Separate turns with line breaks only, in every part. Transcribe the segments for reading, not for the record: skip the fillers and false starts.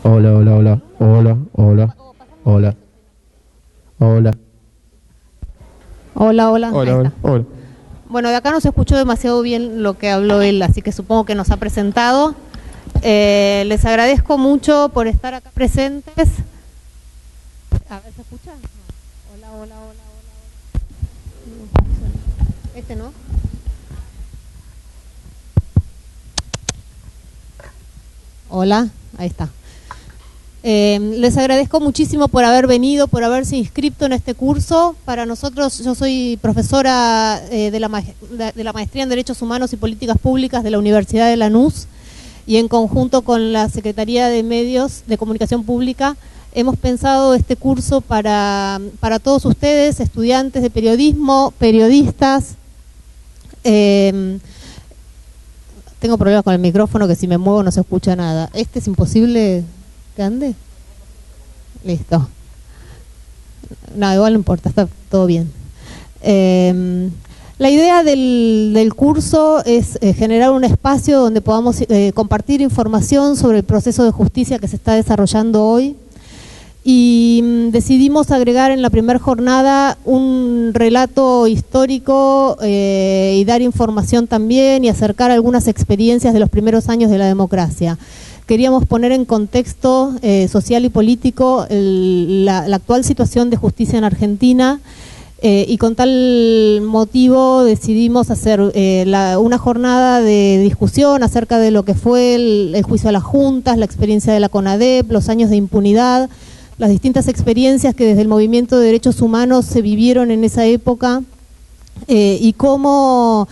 Hola, hola, hola, hola, hola, hola, hola,
Hola, hola. Ahí
hola, hola,
está.
hola.
Bueno, de acá no se escuchó demasiado bien lo que habló él, así que supongo que nos ha presentado. Les agradezco mucho por estar acá presentes. A ver, ¿se escucha? No. Hola, hola, hola, hola, hola. Este no. Hola, ahí está. Les agradezco muchísimo por haber venido, por haberse inscrito en este curso. Para nosotros, yo soy profesora de la Maestría en Derechos Humanos y Políticas Públicas de la Universidad de Lanús, y en conjunto con la Secretaría de Medios de Comunicación Pública hemos pensado este curso para todos ustedes, estudiantes de periodismo, periodistas. Tengo problemas con el micrófono, que si me muevo no se escucha nada. ¿Este es imposible que ande? Listo. No, igual no importa, está todo bien. La idea del curso es generar un espacio donde podamos compartir información sobre el proceso de justicia que se está desarrollando hoy, y decidimos agregar en la primera jornada un relato histórico y dar información también y acercar algunas experiencias de los primeros años de la democracia. Queríamos poner en contexto social y político la actual situación de justicia en Argentina, y con tal motivo decidimos hacer una jornada de discusión acerca de lo que fue el juicio a las juntas, la experiencia de la CONADEP, los años de impunidad, las distintas experiencias que desde el movimiento de derechos humanos se vivieron en esa época, y cómo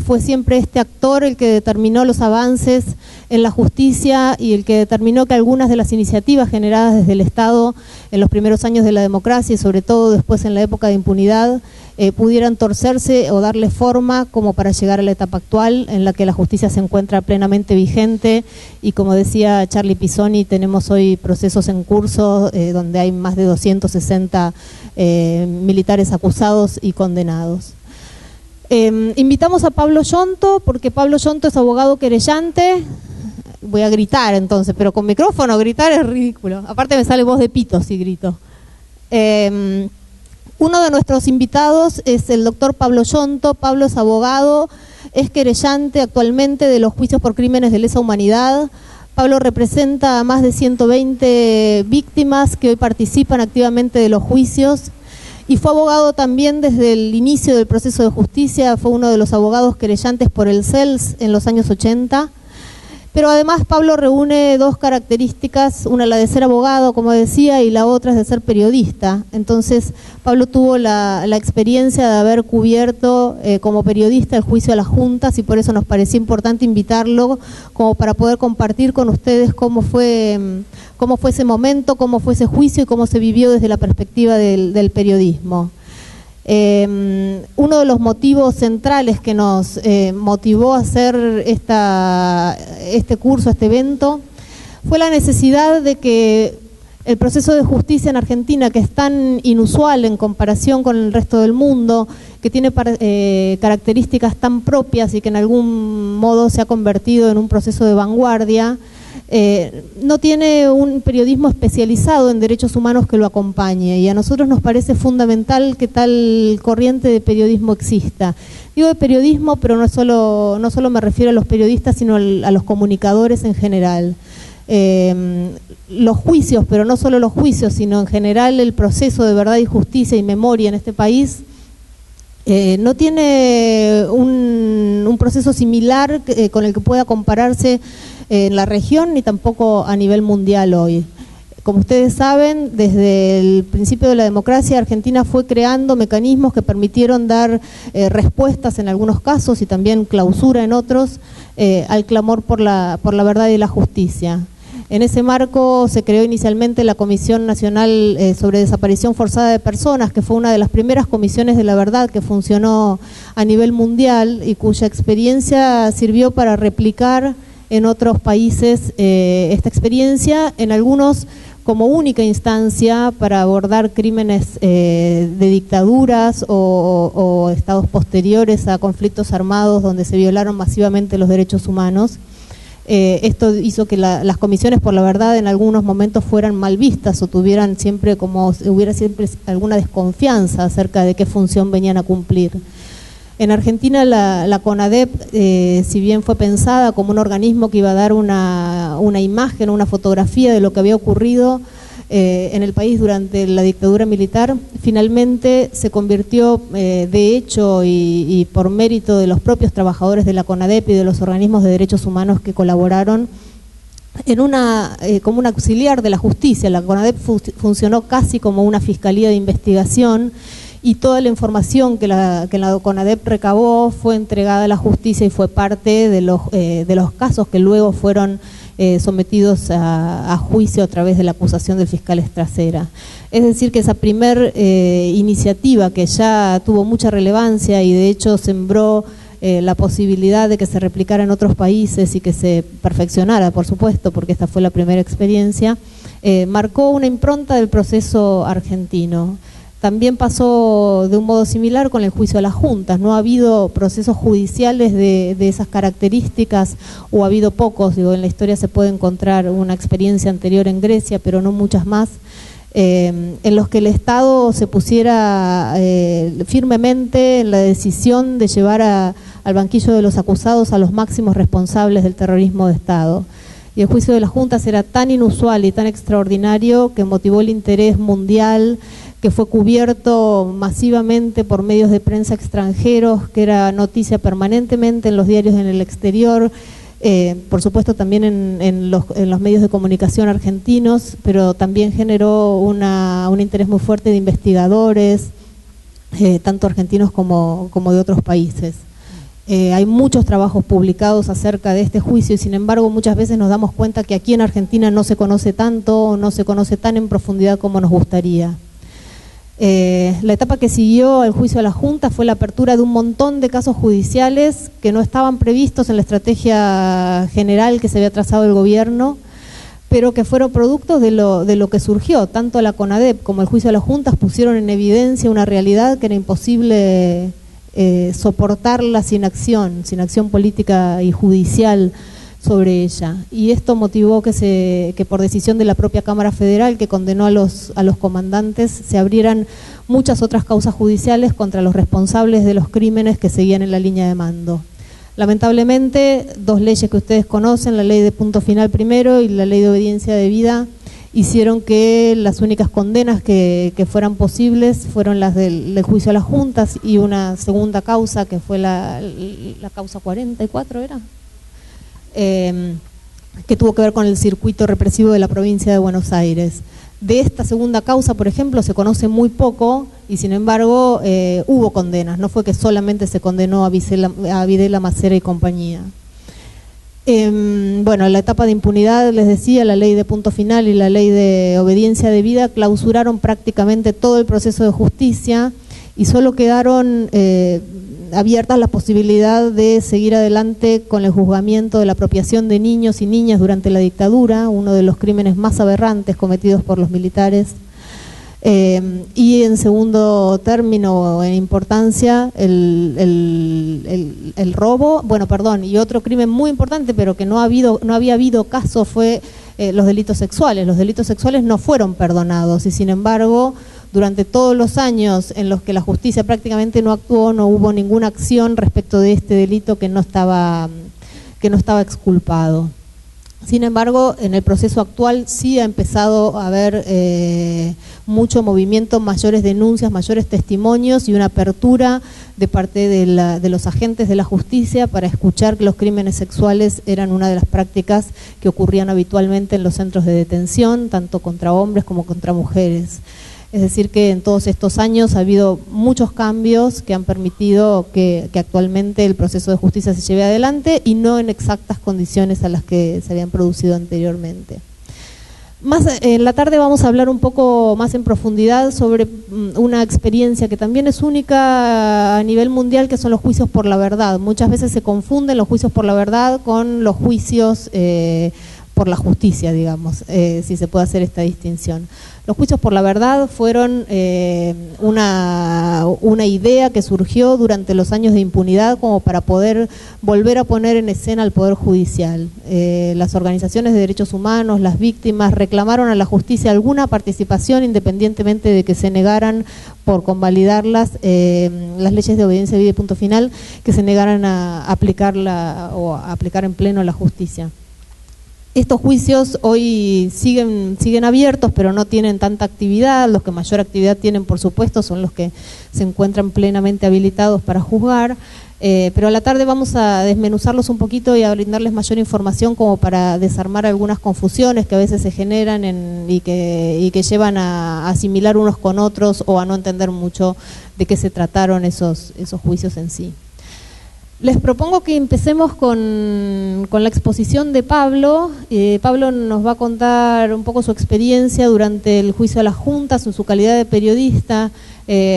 fue siempre este actor el que determinó los avances en la justicia y el que determinó que algunas de las iniciativas generadas desde el Estado en los primeros años de la democracia y sobre todo después en la época de impunidad pudieran torcerse o darle forma como para llegar a la etapa actual en la que la justicia se encuentra plenamente vigente, y como decía Charlie Pisoni, tenemos hoy procesos en curso donde hay más de 260 militares acusados y condenados. Invitamos a Pablo Yonto porque Pablo Yonto es abogado querellante. Voy a gritar entonces, pero con micrófono gritar es ridículo. Aparte me sale voz de pito si grito. Uno de nuestros invitados es el doctor Pablo Yonto. Pablo es abogado, es querellante actualmente de los juicios por crímenes de lesa humanidad. Pablo representa a más de 120 víctimas que hoy participan activamente de los juicios, y fue abogado también desde el inicio del proceso de justicia. Fue uno de los abogados querellantes por el CELS en los años 80. Pero además Pablo reúne dos características, una la de ser abogado, como decía, y la otra es de ser periodista. Entonces Pablo tuvo la experiencia de haber cubierto como periodista el juicio a las juntas, y por eso nos pareció importante invitarlo como para poder compartir con ustedes cómo fue ese momento, cómo fue ese juicio y cómo se vivió desde la perspectiva del periodismo. Uno de los motivos centrales que nos motivó a hacer este curso, este evento, fue la necesidad de que el proceso de justicia en Argentina, que es tan inusual en comparación con el resto del mundo, que tiene características tan propias y que en algún modo se ha convertido en un proceso de vanguardia, no tiene un periodismo especializado en derechos humanos que lo acompañe, y a nosotros nos parece fundamental que tal corriente de periodismo exista. Digo de periodismo, pero no solo me refiero a los periodistas, sino a los comunicadores en general. Los juicios, pero no solo los juicios, sino en general el proceso de verdad y justicia y memoria en este país no tiene un proceso similar con el que pueda compararse en la región, ni tampoco a nivel mundial hoy. Como ustedes saben, desde el principio de la democracia, Argentina fue creando mecanismos que permitieron dar respuestas en algunos casos y también clausura en otros al clamor por la verdad y la justicia. En ese marco se creó inicialmente la Comisión Nacional sobre Desaparición Forzada de Personas, que fue una de las primeras comisiones de la verdad que funcionó a nivel mundial y cuya experiencia sirvió para replicar en otros países esta experiencia, en algunos como única instancia para abordar crímenes de dictaduras o estados posteriores a conflictos armados donde se violaron masivamente los derechos humanos. Esto hizo que las comisiones por la verdad en algunos momentos fueran mal vistas o tuvieran siempre hubiera siempre alguna desconfianza acerca de qué función venían a cumplir. En Argentina la CONADEP, si bien fue pensada como un organismo que iba a dar una imagen, una fotografía de lo que había ocurrido en el país durante la dictadura militar, finalmente se convirtió, de hecho y por mérito de los propios trabajadores de la CONADEP y de los organismos de derechos humanos que colaboraron, en como un auxiliar de la justicia. La CONADEP funcionó casi como una fiscalía de investigación, y toda la información que la CONADEP recabó fue entregada a la justicia y fue parte de los casos que luego fueron sometidos a juicio a través de la acusación del fiscal Estracera. Es decir, que esa primer iniciativa, que ya tuvo mucha relevancia y de hecho sembró la posibilidad de que se replicara en otros países y que se perfeccionara, por supuesto, porque esta fue la primera experiencia, marcó una impronta del proceso argentino. También pasó de un modo similar con el juicio a las juntas. No ha habido procesos judiciales de esas características, o ha habido pocos. Digo, en la historia se puede encontrar una experiencia anterior en Grecia, pero no muchas más, en los que el Estado se pusiera firmemente en la decisión de llevar al banquillo de los acusados a los máximos responsables del terrorismo de Estado. Y el juicio de las juntas era tan inusual y tan extraordinario que motivó el interés mundial, que fue cubierto masivamente por medios de prensa extranjeros, que era noticia permanentemente en los diarios en el exterior, por supuesto también en los medios de comunicación argentinos, pero también generó un interés muy fuerte de investigadores, tanto argentinos como de otros países. Hay muchos trabajos publicados acerca de este juicio y sin embargo muchas veces nos damos cuenta que aquí en Argentina no se conoce tanto o no se conoce tan en profundidad como nos gustaría. La etapa que siguió al juicio a la Junta fue la apertura de un montón de casos judiciales que no estaban previstos en la estrategia general que se había trazado el gobierno, pero que fueron productos de lo que surgió. Tanto la CONADEP como el juicio a las juntas pusieron en evidencia una realidad que era imposible soportarla sin acción política y judicial sobre ella, y esto motivó que por decisión de la propia Cámara Federal, que condenó a los comandantes, se abrieran muchas otras causas judiciales contra los responsables de los crímenes que seguían en la línea de mando. Lamentablemente, dos leyes que ustedes conocen, la ley de punto final primero y la ley de obediencia debida, hicieron que las únicas condenas que fueran posibles fueron las del juicio a las juntas y una segunda causa que fue la causa 44, ¿era? Que tuvo que ver con el circuito represivo de la provincia de Buenos Aires. De esta segunda causa, por ejemplo, se conoce muy poco y sin embargo hubo condenas, no fue que solamente se condenó a Videla Macera y compañía. Bueno, la etapa de impunidad, les decía, la ley de punto final y la ley de obediencia debida clausuraron prácticamente todo el proceso de justicia y solo quedaron abiertas la posibilidad de seguir adelante con el juzgamiento de la apropiación de niños y niñas durante la dictadura, uno de los crímenes más aberrantes cometidos por los militares. Y en segundo término, en importancia, el robo, y otro crimen muy importante, pero que no había habido caso, fue los delitos sexuales. Los delitos sexuales no fueron perdonados y sin embargo, durante todos los años en los que la justicia prácticamente no actuó, no hubo ninguna acción respecto de este delito que no estaba exculpado. Sin embargo, en el proceso actual sí ha empezado a haber mucho movimiento, mayores denuncias, mayores testimonios y una apertura de parte de los agentes de la justicia para escuchar que los crímenes sexuales eran una de las prácticas que ocurrían habitualmente en los centros de detención, tanto contra hombres como contra mujeres. Es decir, que en todos estos años ha habido muchos cambios que han permitido que actualmente el proceso de justicia se lleve adelante y no en exactas condiciones a las que se habían producido anteriormente. Más en la tarde vamos a hablar un poco más en profundidad sobre una experiencia que también es única a nivel mundial, que son los juicios por la verdad. Muchas veces se confunden los juicios por la verdad con los juicios por la justicia, digamos, si se puede hacer esta distinción. Los juicios por la verdad fueron una idea que surgió durante los años de impunidad como para poder volver a poner en escena al Poder Judicial. Las organizaciones de derechos humanos, las víctimas, reclamaron a la justicia alguna participación independientemente de que se negaran por convalidarlas las leyes de obediencia debida y punto final, que se negaran a aplicarla o a aplicar en pleno la justicia. Estos juicios hoy siguen abiertos, pero no tienen tanta actividad. Los que mayor actividad tienen, por supuesto, son los que se encuentran plenamente habilitados para juzgar. Pero a la tarde vamos a desmenuzarlos un poquito y a brindarles mayor información como para desarmar algunas confusiones que a veces se generan y que llevan a asimilar unos con otros o a no entender mucho de qué se trataron esos juicios en sí. Les propongo que empecemos con la exposición de Pablo. Pablo nos va a contar un poco su experiencia durante el juicio a las juntas en su calidad de periodista,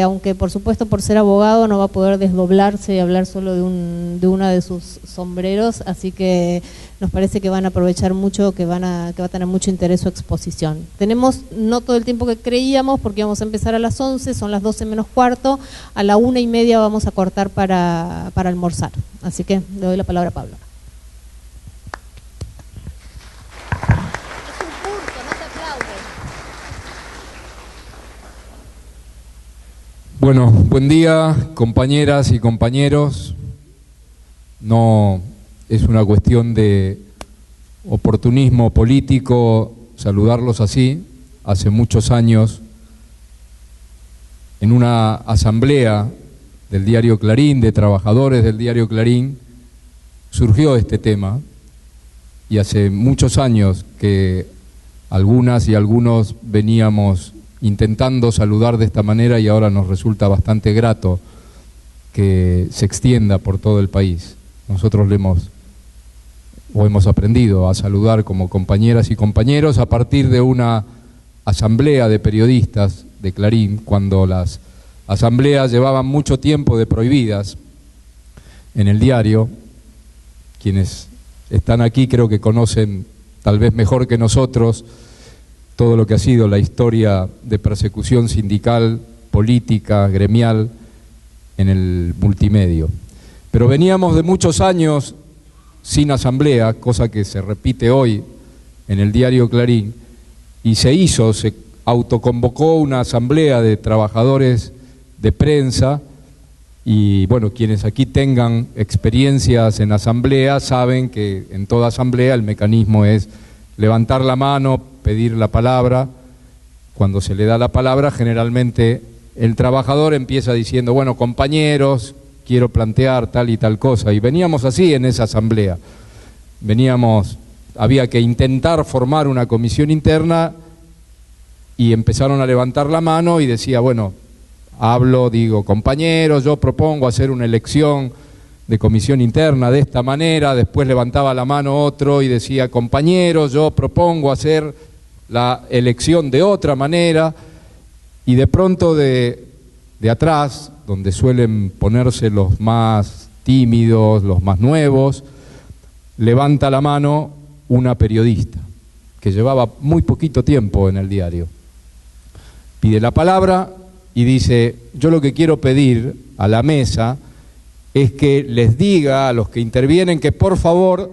aunque por supuesto por ser abogado no va a poder desdoblarse y hablar solo de uno de sus sombreros, así que nos parece que van a aprovechar mucho, que va a tener mucho interés su exposición. Tenemos no todo el tiempo que creíamos porque vamos a empezar a las 11, son las 12 menos cuarto, a la 1:30 vamos a cortar para almorzar, así que le doy la palabra a Pablo.
Bueno, buen día, compañeras y compañeros. No es una cuestión de oportunismo político saludarlos así. Hace muchos años, en una asamblea del diario Clarín, de trabajadores del diario Clarín, surgió este tema, y hace muchos años que algunas y algunos veníamos intentando saludar de esta manera, y ahora nos resulta bastante grato que se extienda por todo el país. Nosotros hemos aprendido a saludar como compañeras y compañeros a partir de una asamblea de periodistas de Clarín, cuando las asambleas llevaban mucho tiempo de prohibidas en el diario. Quienes están aquí creo que conocen tal vez mejor que nosotros todo lo que ha sido la historia de persecución sindical, política, gremial en el multimedio. Pero veníamos de muchos años sin asamblea, cosa que se repite hoy en el diario Clarín, y se autoconvocó una asamblea de trabajadores de prensa, y bueno, quienes aquí tengan experiencias en asamblea saben que en toda asamblea el mecanismo es levantar la mano, pedir la palabra. Cuando se le da la palabra, generalmente el trabajador empieza diciendo, bueno, compañeros, quiero plantear tal y tal cosa, y veníamos así en esa asamblea. Había que intentar formar una comisión interna, y empezaron a levantar la mano y decía, bueno, digo, compañeros, yo propongo hacer una elección de comisión interna de esta manera. Después levantaba la mano otro y decía, compañeros, yo propongo hacer la elección de otra manera, y de pronto de atrás, donde suelen ponerse los más tímidos, los más nuevos, levanta la mano una periodista que llevaba muy poquito tiempo en el diario. Pide la palabra y dice, yo lo que quiero pedir a la mesa es que les diga a los que intervienen que por favor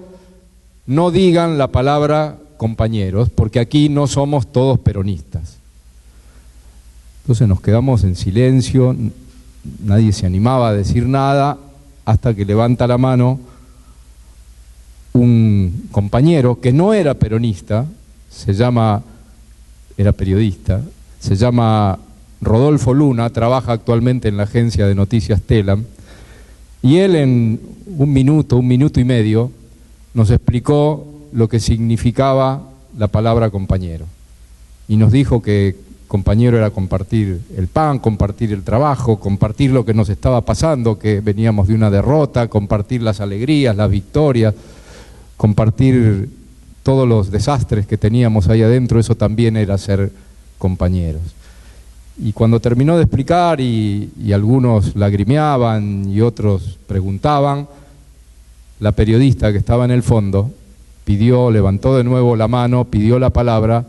no digan la palabra compañeros, porque aquí no somos todos peronistas. Entonces nos quedamos en silencio, nadie se animaba a decir nada, hasta que levanta la mano un compañero que no era peronista, era periodista, se llama Rodolfo Luna, trabaja actualmente en la agencia de noticias Telam, y él en un minuto y medio, nos explicó lo que significaba la palabra compañero. Y nos dijo que compañero era compartir el pan, compartir el trabajo, compartir lo que nos estaba pasando, que veníamos de una derrota, compartir las alegrías, las victorias, compartir todos los desastres que teníamos ahí adentro. Eso también era ser compañeros. Y cuando terminó de explicar y algunos lagrimeaban y otros preguntaban, la periodista que estaba en el fondo pidió, levantó de nuevo la mano, pidió la palabra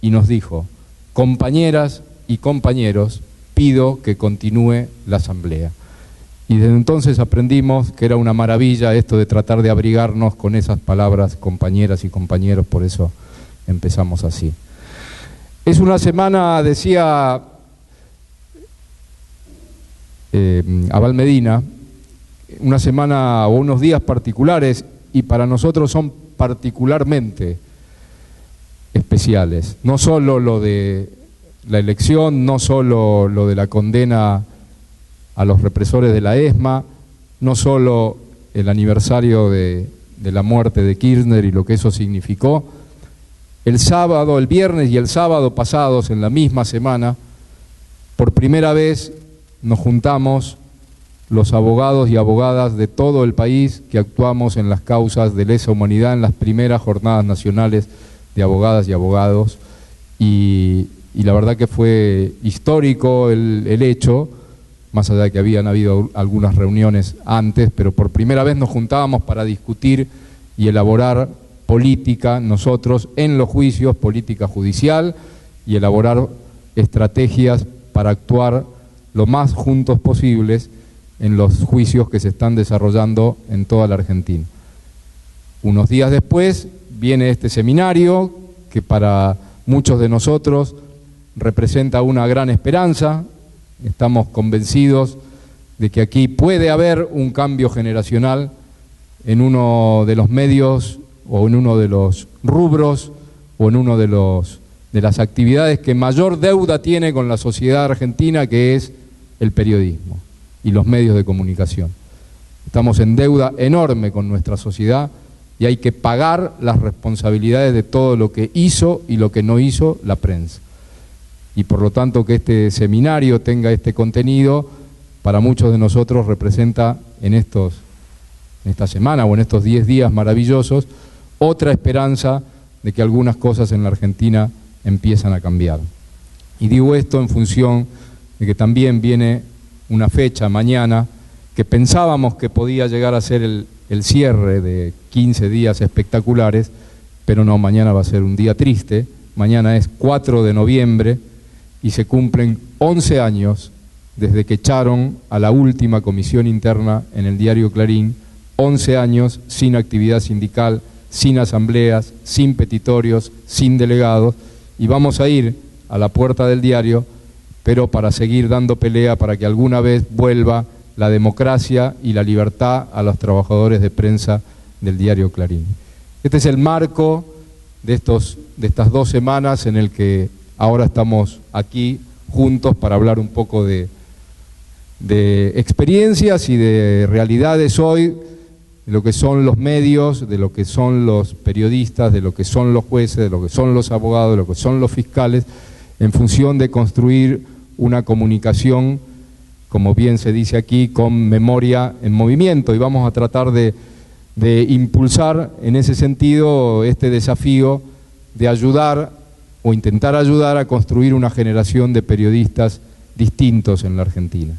y nos dijo: compañeras y compañeros, pido que continúe la asamblea. Y desde entonces aprendimos que era una maravilla esto de tratar de abrigarnos con esas palabras, compañeras y compañeros, por eso empezamos así. Es una semana, decía Abal Medina, una semana o unos días particulares, y para nosotros son particularmente especiales. No solo lo de la elección, no solo lo de la condena a los represores de la ESMA, no solo el aniversario de la muerte de Kirchner y lo que eso significó. El sábado, el viernes y el sábado pasados, en la misma semana, por primera vez nos juntamos los abogados y abogadas de todo el país que actuamos en las causas de lesa humanidad en las primeras jornadas nacionales de abogadas y abogados, y la verdad que fue histórico el hecho, más allá de que habían habido algunas reuniones antes, pero por primera vez nos juntábamos para discutir y elaborar política nosotros en los juicios, política judicial, y elaborar estrategias para actuar lo más juntos posibles en los juicios que se están desarrollando en toda la Argentina. Unos días después viene este seminario que para muchos de nosotros representa una gran esperanza. Estamos convencidos de que aquí puede haber un cambio generacional en uno de los medios o en uno de los rubros o en uno de las actividades que mayor deuda tiene con la sociedad argentina, que es el periodismo y los medios de comunicación. Estamos en deuda enorme con nuestra sociedad y hay que pagar las responsabilidades de todo lo que hizo y lo que no hizo la prensa. Y por lo tanto que este seminario tenga este contenido, para muchos de nosotros representa en esta semana o en estos 10 días maravillosos, otra esperanza de que algunas cosas en la Argentina empiezan a cambiar. Y digo esto en función de que también viene una fecha mañana que pensábamos que podía llegar a ser el cierre de 15 días espectaculares, pero no, mañana va a ser un día triste. Mañana es 4 de noviembre y se cumplen 11 años desde que echaron a la última comisión interna en el diario Clarín, 11 años sin actividad sindical, sin asambleas, sin petitorios, sin delegados, y vamos a ir a la puerta del diario, pero para seguir dando pelea para que alguna vez vuelva la democracia y la libertad a los trabajadores de prensa del diario Clarín. Este es el marco de estas 2 semanas en el que ahora estamos aquí juntos para hablar un poco de experiencias y de realidades hoy, de lo que son los medios, de lo que son los periodistas, de lo que son los jueces, de lo que son los abogados, de lo que son los fiscales, en función de construir una comunicación, como bien se dice aquí, con memoria en movimiento. Y vamos a tratar de impulsar en ese sentido este desafío de ayudar o intentar ayudar a construir una generación de periodistas distintos en la Argentina.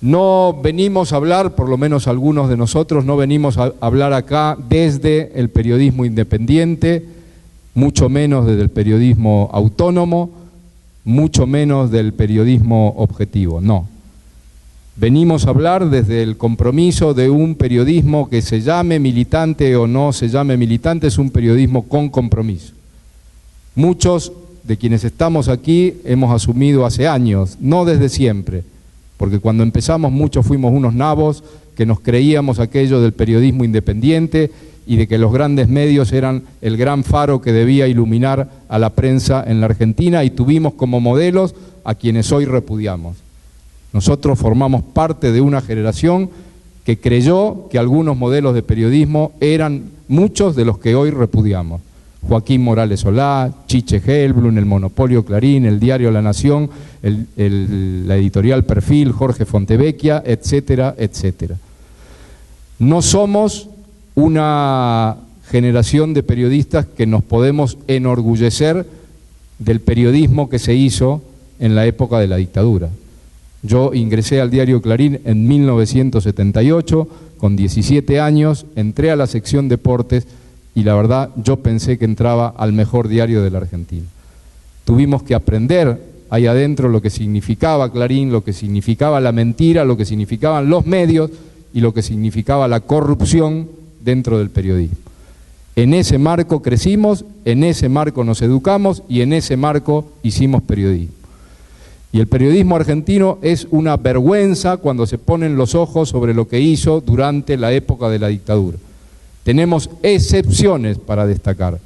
No venimos a hablar, por lo menos algunos de nosotros, no venimos a hablar acá desde el periodismo independiente, mucho menos desde el periodismo autónomo, mucho menos del periodismo objetivo, no. Venimos a hablar desde el compromiso de un periodismo que se llame militante o no se llame militante, es un periodismo con compromiso. Muchos de quienes estamos aquí hemos asumido hace años, no desde siempre, porque cuando empezamos muchos fuimos unos nabos que nos creíamos aquello del periodismo independiente y de que los grandes medios eran el gran faro que debía iluminar a la prensa en la Argentina, y tuvimos como modelos a quienes hoy repudiamos. Nosotros formamos parte de una generación que creyó que algunos modelos de periodismo eran muchos de los que hoy repudiamos. Joaquín Morales Solá, Chiche Helblum, el Monopolio Clarín, el diario La Nación, la editorial Perfil, Jorge Fontevecchia, etcétera, etcétera. No somos una generación de periodistas que nos podemos enorgullecer del periodismo que se hizo en la época de la dictadura. Yo ingresé al diario Clarín en 1978, con 17 años, entré a la sección deportes y la verdad yo pensé que entraba al mejor diario de la Argentina. Tuvimos que aprender ahí adentro lo que significaba Clarín, lo que significaba la mentira, lo que significaban los medios y lo que significaba la corrupción dentro del periodismo. En ese marco crecimos, en ese marco nos educamos y en ese marco hicimos periodismo. Y el periodismo argentino es una vergüenza cuando se ponen los ojos sobre lo que hizo durante la época de la dictadura. Tenemos excepciones para destacar,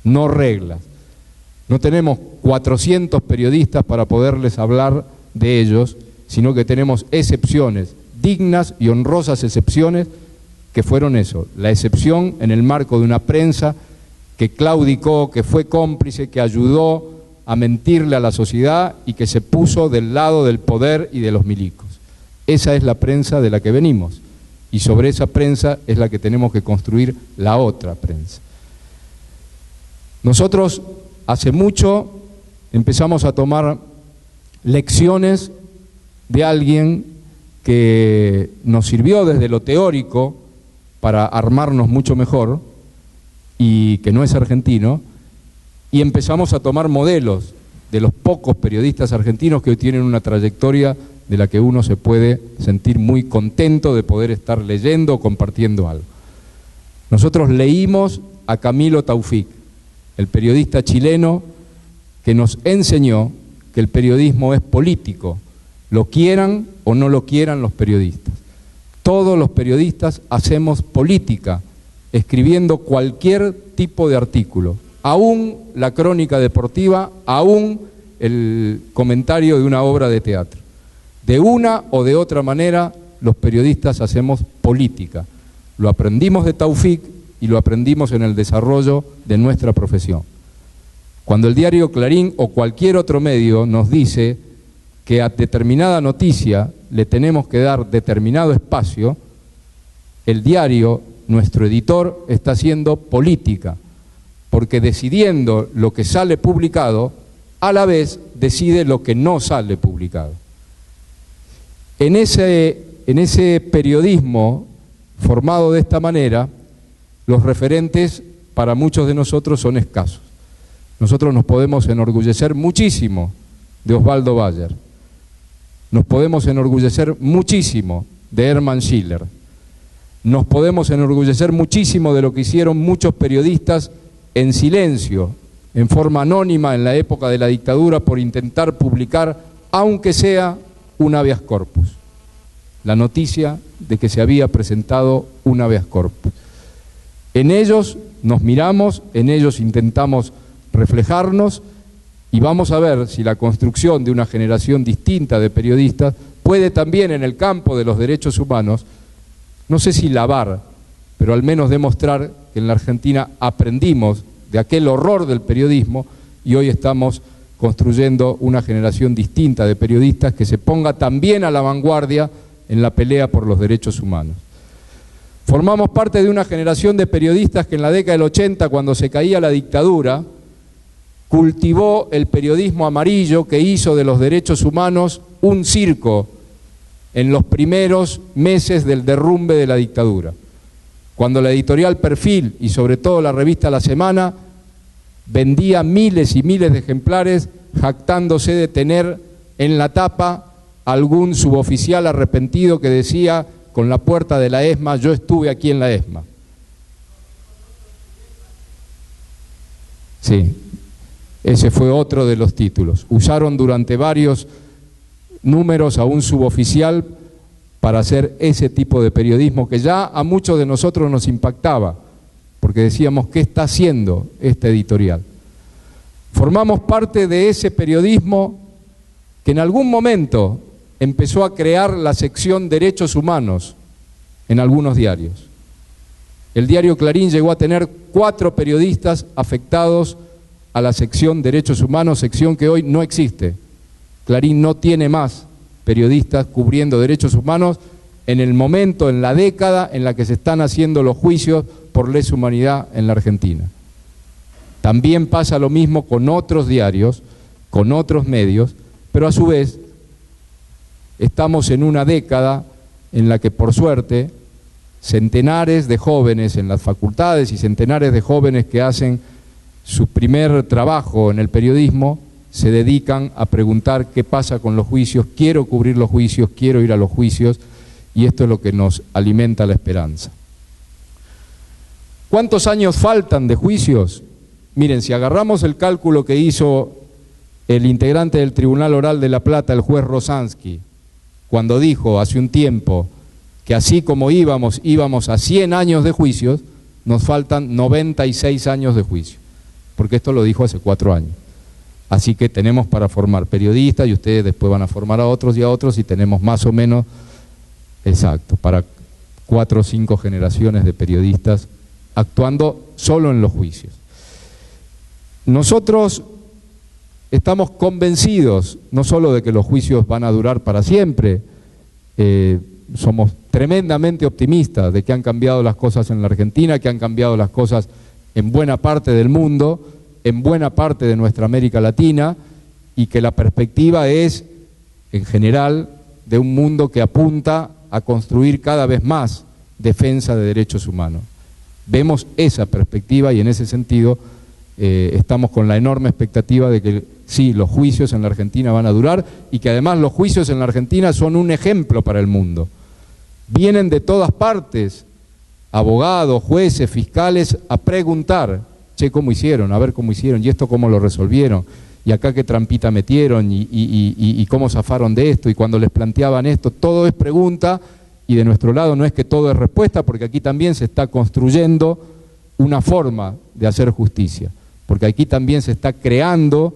no reglas. No tenemos 400 periodistas para poderles hablar de ellos, sino que tenemos excepciones, dignas y honrosas excepciones, que fueron eso, la excepción en el marco de una prensa que claudicó, que fue cómplice, que ayudó a mentirle a la sociedad y que se puso del lado del poder y de los milicos. Esa es la prensa de la que venimos, y sobre esa prensa es la que tenemos que construir la otra prensa. Nosotros hace mucho empezamos a tomar lecciones de alguien que nos sirvió desde lo teórico para armarnos mucho mejor y que no es argentino, y empezamos a tomar modelos de los pocos periodistas argentinos que hoy tienen una trayectoria de la que uno se puede sentir muy contento de poder estar leyendo o compartiendo algo. Nosotros leímos a Camilo Taufik, el periodista chileno que nos enseñó que el periodismo es político, lo quieran o no lo quieran los periodistas. Todos los periodistas hacemos política, escribiendo cualquier tipo de artículo, aún la crónica deportiva, aún el comentario de una obra de teatro. De una o de otra manera, los periodistas hacemos política. Lo aprendimos de Taufik y lo aprendimos en el desarrollo de nuestra profesión. Cuando el diario Clarín o cualquier otro medio nos dice que a determinada noticia le tenemos que dar determinado espacio, el diario, nuestro editor, está haciendo política, porque decidiendo lo que sale publicado, a la vez decide lo que no sale publicado. En ese periodismo formado de esta manera, los referentes para muchos de nosotros son escasos. Nosotros nos podemos enorgullecer muchísimo de Osvaldo Bayer, nos podemos enorgullecer muchísimo de Hermann Schiller, nos podemos enorgullecer muchísimo de lo que hicieron muchos periodistas en silencio, en forma anónima en la época de la dictadura, por intentar publicar, aunque sea un habeas corpus, la noticia de que se había presentado un habeas corpus. En ellos nos miramos, en ellos intentamos reflejarnos y vamos a ver si la construcción de una generación distinta de periodistas puede también en el campo de los derechos humanos, no sé si lavar, pero al menos demostrar que en la Argentina aprendimos de aquel horror del periodismo y hoy estamos construyendo una generación distinta de periodistas que se ponga también a la vanguardia en la pelea por los derechos humanos. Formamos parte de una generación de periodistas que en la década del 80, cuando se caía la dictadura, cultivó el periodismo amarillo que hizo de los derechos humanos un circo en los primeros meses del derrumbe de la dictadura. Cuando la editorial Perfil y sobre todo la revista La Semana vendía miles y miles de ejemplares jactándose de tener en la tapa algún suboficial arrepentido que decía con la puerta de la ESMA, yo estuve aquí en la ESMA. Sí, ese fue otro de los títulos. Usaron durante varios números a un suboficial para hacer ese tipo de periodismo que ya a muchos de nosotros nos impactaba, porque decíamos, ¿qué está haciendo esta editorial? Formamos parte de ese periodismo que en algún momento empezó a crear la sección Derechos Humanos en algunos diarios. El diario Clarín llegó a tener 4 periodistas afectados a la sección Derechos Humanos, sección que hoy no existe. Clarín no tiene más periodistas cubriendo derechos humanos en el momento, en la década en la que se están haciendo los juicios por lesa humanidad en la Argentina. También pasa lo mismo con otros diarios, con otros medios, pero a su vez estamos en una década en la que por suerte centenares de jóvenes en las facultades y centenares de jóvenes que hacen su primer trabajo en el periodismo se dedican a preguntar qué pasa con los juicios, quiero cubrir los juicios, quiero ir a los juicios, y esto es lo que nos alimenta la esperanza. ¿Cuántos años faltan de juicios? Miren, si agarramos el cálculo que hizo el integrante del Tribunal Oral de La Plata, el juez Rosansky, cuando dijo hace un tiempo que así como íbamos a 100 años de juicios, nos faltan 96 años de juicio, porque esto lo dijo hace 4 años. Así que tenemos para formar periodistas y ustedes después van a formar a otros y a otros y tenemos más o menos, exacto, para 4 o 5 generaciones de periodistas actuando solo en los juicios. Nosotros estamos convencidos no solo de que los juicios van a durar para siempre, somos tremendamente optimistas de que han cambiado las cosas en la Argentina, que han cambiado las cosas en buena parte del mundo, en buena parte de nuestra América Latina, y que la perspectiva es, en general, de un mundo que apunta a construir cada vez más defensa de derechos humanos. Vemos esa perspectiva y en ese sentido estamos con la enorme expectativa de que sí, los juicios en la Argentina van a durar y que además los juicios en la Argentina son un ejemplo para el mundo. Vienen de todas partes abogados, jueces, fiscales a preguntar, che, ¿cómo hicieron? A ver cómo hicieron, y esto cómo lo resolvieron, y acá qué trampita metieron, y cómo zafaron de esto, y cuando les planteaban esto, todo es pregunta, y de nuestro lado no es que todo es respuesta, porque aquí también se está construyendo una forma de hacer justicia, porque aquí también se está creando,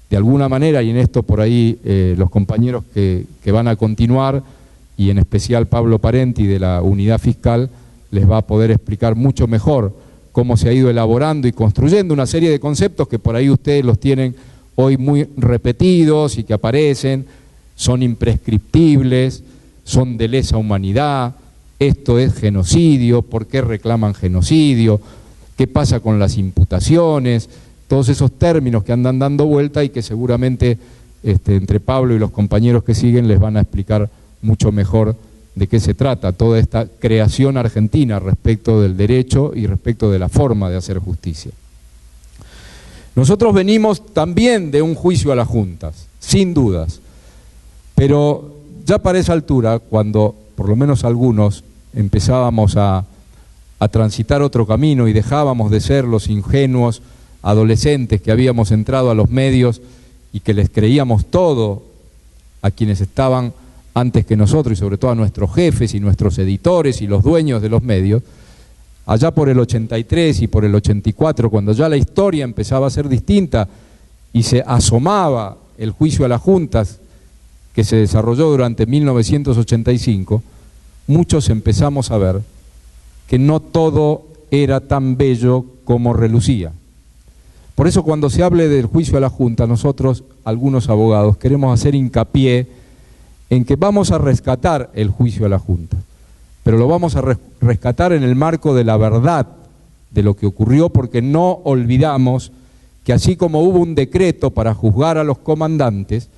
de alguna manera, y en esto por ahí los compañeros que van a continuar, y en especial Pablo Parenti de la Unidad Fiscal, les va a poder explicar mucho mejor cómo se ha ido elaborando y construyendo una serie de conceptos que por ahí ustedes los tienen hoy muy repetidos y que aparecen, son imprescriptibles, son de lesa humanidad, esto es genocidio, ¿por qué reclaman genocidio? ¿Qué pasa con las imputaciones? Todos esos términos que andan dando vuelta y que seguramente entre Pablo y los compañeros que siguen les van a explicar mucho mejor de qué se trata, toda esta creación argentina respecto del derecho y respecto de la forma de hacer justicia. Nosotros venimos también de un juicio a las juntas, sin dudas, pero ya para esa altura, cuando por lo menos algunos empezábamos a transitar otro camino y dejábamos de ser los ingenuos adolescentes que habíamos entrado a los medios y que les creíamos todo a quienes estaban antes que nosotros y sobre todo a nuestros jefes y nuestros editores y los dueños de los medios, allá por el 83 y por el 84, cuando ya la historia empezaba a ser distinta y se asomaba el juicio a las juntas que se desarrolló durante 1985, muchos empezamos a ver que no todo era tan bello como relucía. Por eso cuando se hable del juicio a la Junta, nosotros, algunos abogados, queremos hacer hincapié en que vamos a rescatar el juicio a la Junta, pero lo vamos a rescatar en el marco de la verdad de lo que ocurrió, porque no olvidamos que así como hubo un decreto para juzgar a los comandantes,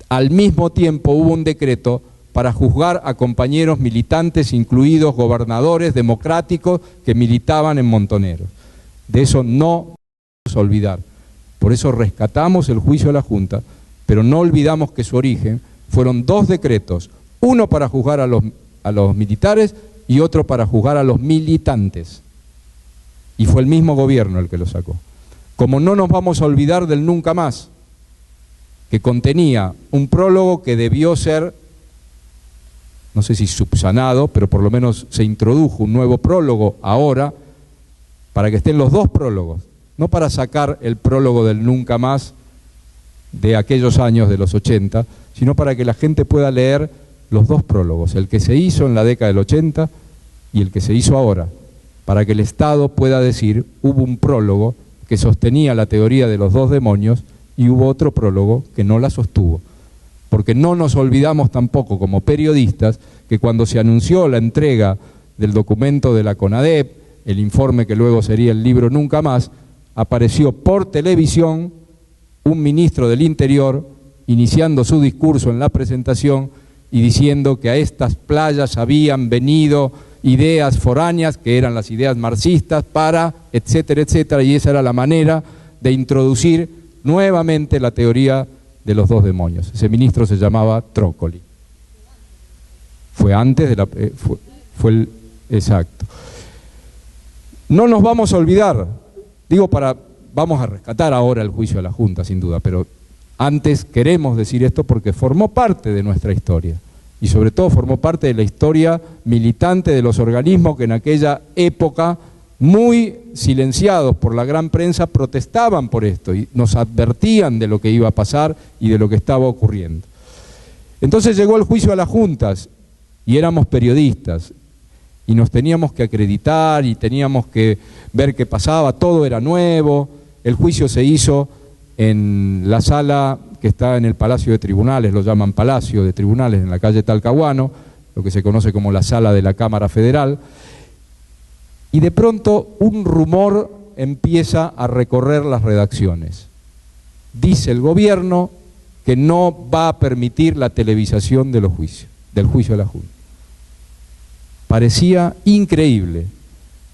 al mismo tiempo hubo un decreto para juzgar a compañeros militantes, incluidos gobernadores democráticos que militaban en Montoneros. De eso no vamos a olvidar. Por eso rescatamos el juicio a la Junta, pero no olvidamos que su origen fueron 2 decretos, uno para juzgar a los militares y otro para juzgar a los militantes. Y fue el mismo gobierno el que lo sacó. Como no nos vamos a olvidar del Nunca Más, que contenía un prólogo que debió ser, no sé si subsanado, pero por lo menos se introdujo un nuevo prólogo ahora, para que estén los 2 prólogos, no para sacar el prólogo del Nunca Más de aquellos años de los 80, sino para que la gente pueda leer los 2 prólogos, el que se hizo en la década del 80 y el que se hizo ahora, para que el Estado pueda decir, hubo un prólogo que sostenía la teoría de los 2 demonios y hubo otro prólogo que no la sostuvo. Porque no nos olvidamos tampoco como periodistas que cuando se anunció la entrega del documento de la CONADEP, el informe que luego sería el libro Nunca Más, apareció por televisión un ministro del Interior iniciando su discurso en la presentación y diciendo que a estas playas habían venido ideas foráneas, que eran las ideas marxistas, para, etcétera, etcétera, y esa era la manera de introducir nuevamente la teoría de los dos demonios. Ese ministro se llamaba Trócoli. Fue antes de la... exacto. No nos vamos a olvidar, vamos a rescatar ahora el juicio a la Junta, sin duda, pero antes queremos decir esto porque formó parte de nuestra historia y sobre todo formó parte de la historia militante de los organismos que en aquella época, muy silenciados por la gran prensa, protestaban por esto y nos advertían de lo que iba a pasar y de lo que estaba ocurriendo. Entonces llegó el juicio a las juntas y éramos periodistas y nos teníamos que acreditar y teníamos que ver qué pasaba, todo era nuevo. El juicio se hizo en la sala que está en el Palacio de Tribunales, lo llaman Palacio de Tribunales, en la calle Talcahuano, lo que se conoce como la sala de la Cámara Federal, y de pronto un rumor empieza a recorrer las redacciones. Dice el gobierno que no va a permitir la televisación de los juicios, del juicio de la Junta. Parecía increíble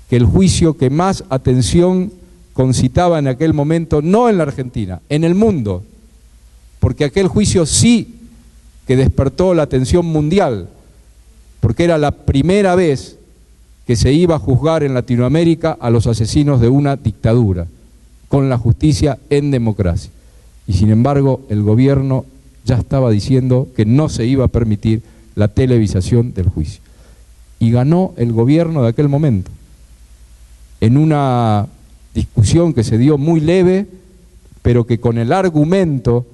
que el juicio que más atención concitaba en aquel momento, no en la Argentina, en el mundo, porque aquel juicio sí que despertó la atención mundial, porque era la primera vez que se iba a juzgar en Latinoamérica a los asesinos de una dictadura, con la justicia en democracia. Y sin embargo, el gobierno ya estaba diciendo que no se iba a permitir la televisación del juicio. Y ganó el gobierno de aquel momento, en una discusión que se dio muy leve, pero que con el argumento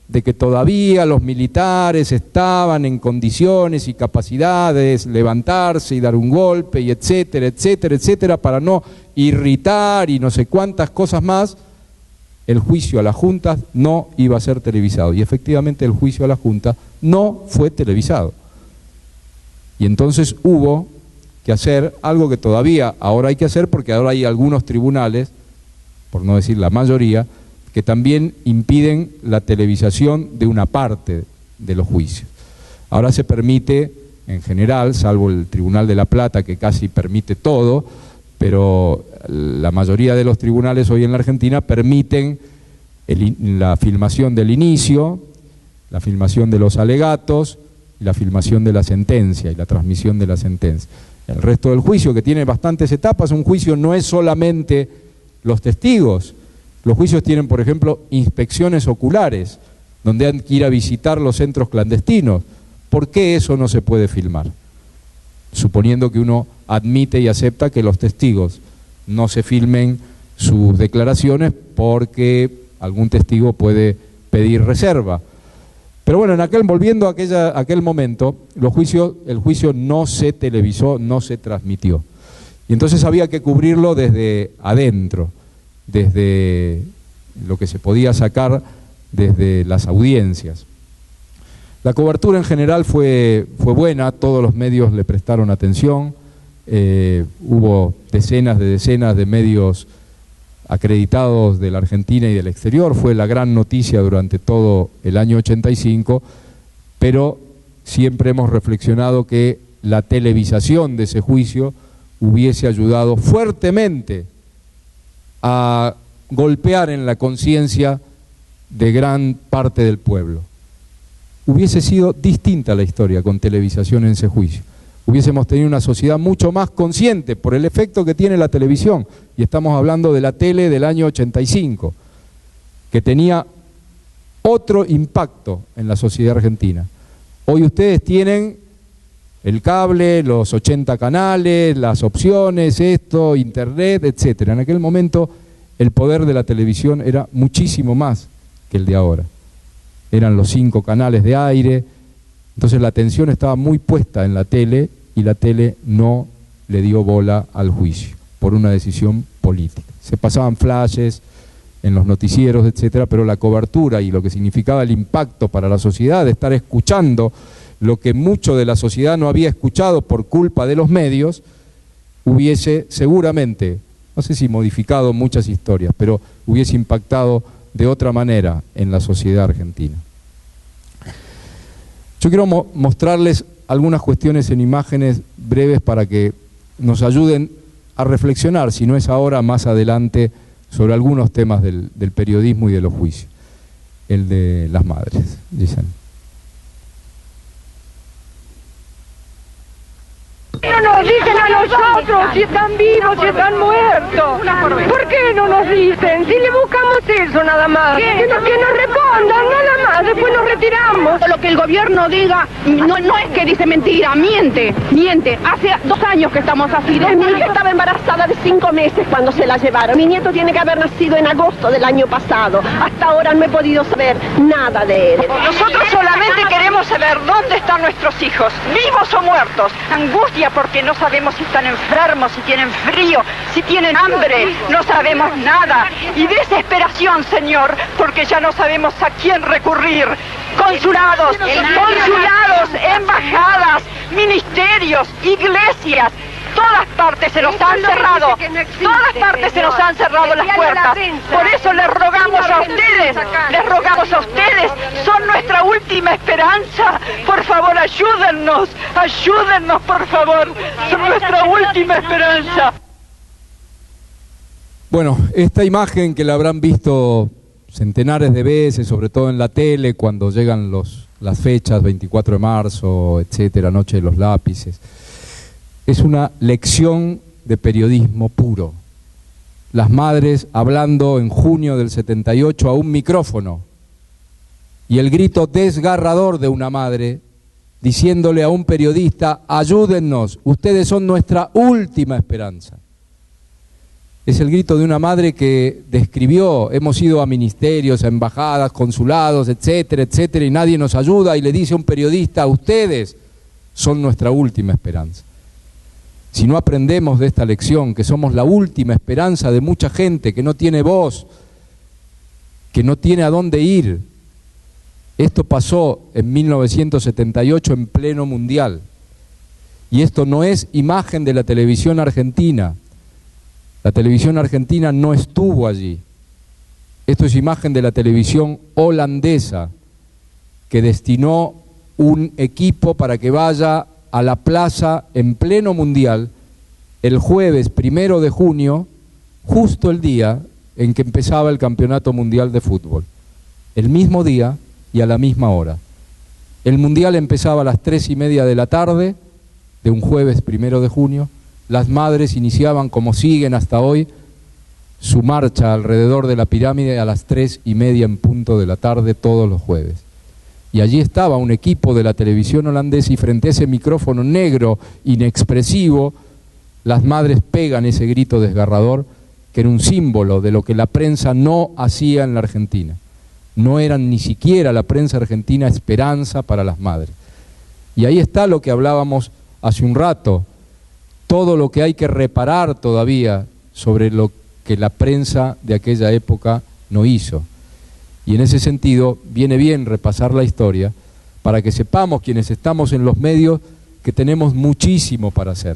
de que todavía los militares estaban en condiciones y capacidades de levantarse y dar un golpe, y etcétera, etcétera, etcétera, para no irritar y no sé cuántas cosas más, el juicio a la Junta no iba a ser televisado. Y efectivamente el juicio a la Junta no fue televisado. Y entonces hubo que hacer algo que todavía ahora hay que hacer, porque ahora hay algunos tribunales, por no decir la mayoría, que también impiden la televisación de una parte de los juicios. Ahora se permite, en general, salvo el Tribunal de La Plata, que casi permite todo, pero la mayoría de los tribunales hoy en la Argentina permiten la filmación del inicio, la filmación de los alegatos, y la filmación de la sentencia y la transmisión de la sentencia. El resto del juicio, que tiene bastantes etapas, un juicio no es solamente los testigos. Los juicios tienen, por ejemplo, inspecciones oculares, donde hay que ir a visitar los centros clandestinos. ¿Por qué eso no se puede filmar? Suponiendo que uno admite y acepta que los testigos no se filmen sus declaraciones porque algún testigo puede pedir reserva. Pero bueno, volviendo a aquel momento, el juicio no se televisó, no se transmitió. Y entonces había que cubrirlo desde adentro, desde lo que se podía sacar desde las audiencias. La cobertura en general fue buena, todos los medios le prestaron atención, hubo decenas de medios acreditados de la Argentina y del exterior, fue la gran noticia durante todo el año 85, pero siempre hemos reflexionado que la televisación de ese juicio hubiese ayudado fuertemente a golpear en la conciencia de gran parte del pueblo. Hubiese sido distinta la historia con televisación en ese juicio. Hubiésemos tenido una sociedad mucho más consciente por el efecto que tiene la televisión, y estamos hablando de la tele del año 85, que tenía otro impacto en la sociedad argentina. Hoy ustedes tienen el cable, los 80 canales, las opciones, internet, etcétera. En aquel momento el poder de la televisión era muchísimo más que el de ahora. Eran los 5 canales de aire, entonces la atención estaba muy puesta en la tele y la tele no le dio bola al juicio por una decisión política. Se pasaban flashes en los noticieros, etcétera, pero la cobertura y lo que significaba el impacto para la sociedad de estar escuchando lo que mucho de la sociedad no había escuchado por culpa de los medios, hubiese seguramente, no sé si modificado muchas historias, pero hubiese impactado de otra manera en la sociedad argentina. Yo quiero mostrarles algunas cuestiones en imágenes breves para que nos ayuden a reflexionar, si no es ahora, más adelante, sobre algunos temas del periodismo y de los juicios. El de las madres, dicen.
No nos dicen a nosotros si están vivos, si están muertos. ¿Por qué no nos dicen? Si le buscamos eso nada más. Que nos respondan nada más, después nos retiramos.
Lo que el gobierno diga no es que dice mentira, miente. Hace 2 años que estamos así.
Mi hija estaba embarazada de 5 meses cuando se la llevaron. Mi nieto tiene que haber nacido en agosto del año pasado. Hasta ahora no he podido saber nada de él.
Nosotros solamente queremos saber dónde están nuestros hijos, vivos o muertos. Angustia porque no sabemos si están enfermos, si tienen frío, si tienen hambre, no sabemos nada. Y desesperación, Señor, porque ya no sabemos a quién recurrir. Consulados, embajadas, ministerios, iglesias, todas partes se nos han cerrado, todas partes se nos han cerrado las puertas. Por eso les rogamos a ustedes, son nuestra última esperanza. Por favor, ayúdennos, por favor, son nuestra última esperanza.
Bueno, esta imagen que la habrán visto centenares de veces, sobre todo en la tele, cuando llegan las fechas, 24 de marzo, etcétera, Noche de los Lápices, es una lección de periodismo puro. Las madres hablando en junio del 78 a un micrófono, y el grito desgarrador de una madre diciéndole a un periodista: ayúdennos, ustedes son nuestra última esperanza. Es el grito de una madre que describió: hemos ido a ministerios, a embajadas, consulados, etcétera, etcétera, y nadie nos ayuda, y le dice a un periodista: ustedes son nuestra última esperanza. Si no aprendemos de esta lección, que somos la última esperanza de mucha gente que no tiene voz, que no tiene a dónde ir. Esto pasó en 1978 en pleno mundial. Y esto no es imagen de la televisión argentina. La televisión argentina no estuvo allí. Esto es imagen de la televisión holandesa, que destinó un equipo para que vaya a la plaza en pleno mundial el jueves 1 de junio, justo el día en que empezaba el Campeonato Mundial de Fútbol. El mismo día y a la misma hora. El mundial empezaba a las 3:30 de la tarde de un jueves 1 de junio. Las madres iniciaban, como siguen hasta hoy, su marcha alrededor de la pirámide a las 3:30 en punto de la tarde todos los jueves. Y allí estaba un equipo de la televisión holandesa, y frente a ese micrófono negro, inexpresivo, las madres pegan ese grito desgarrador, que era un símbolo de lo que la prensa no hacía en la Argentina. No eran ni siquiera la prensa argentina esperanza para las madres. Y ahí está lo que hablábamos hace un rato, todo lo que hay que reparar todavía sobre lo que la prensa de aquella época no hizo. Y en ese sentido viene bien repasar la historia para que sepamos, quienes estamos en los medios, que tenemos muchísimo para hacer.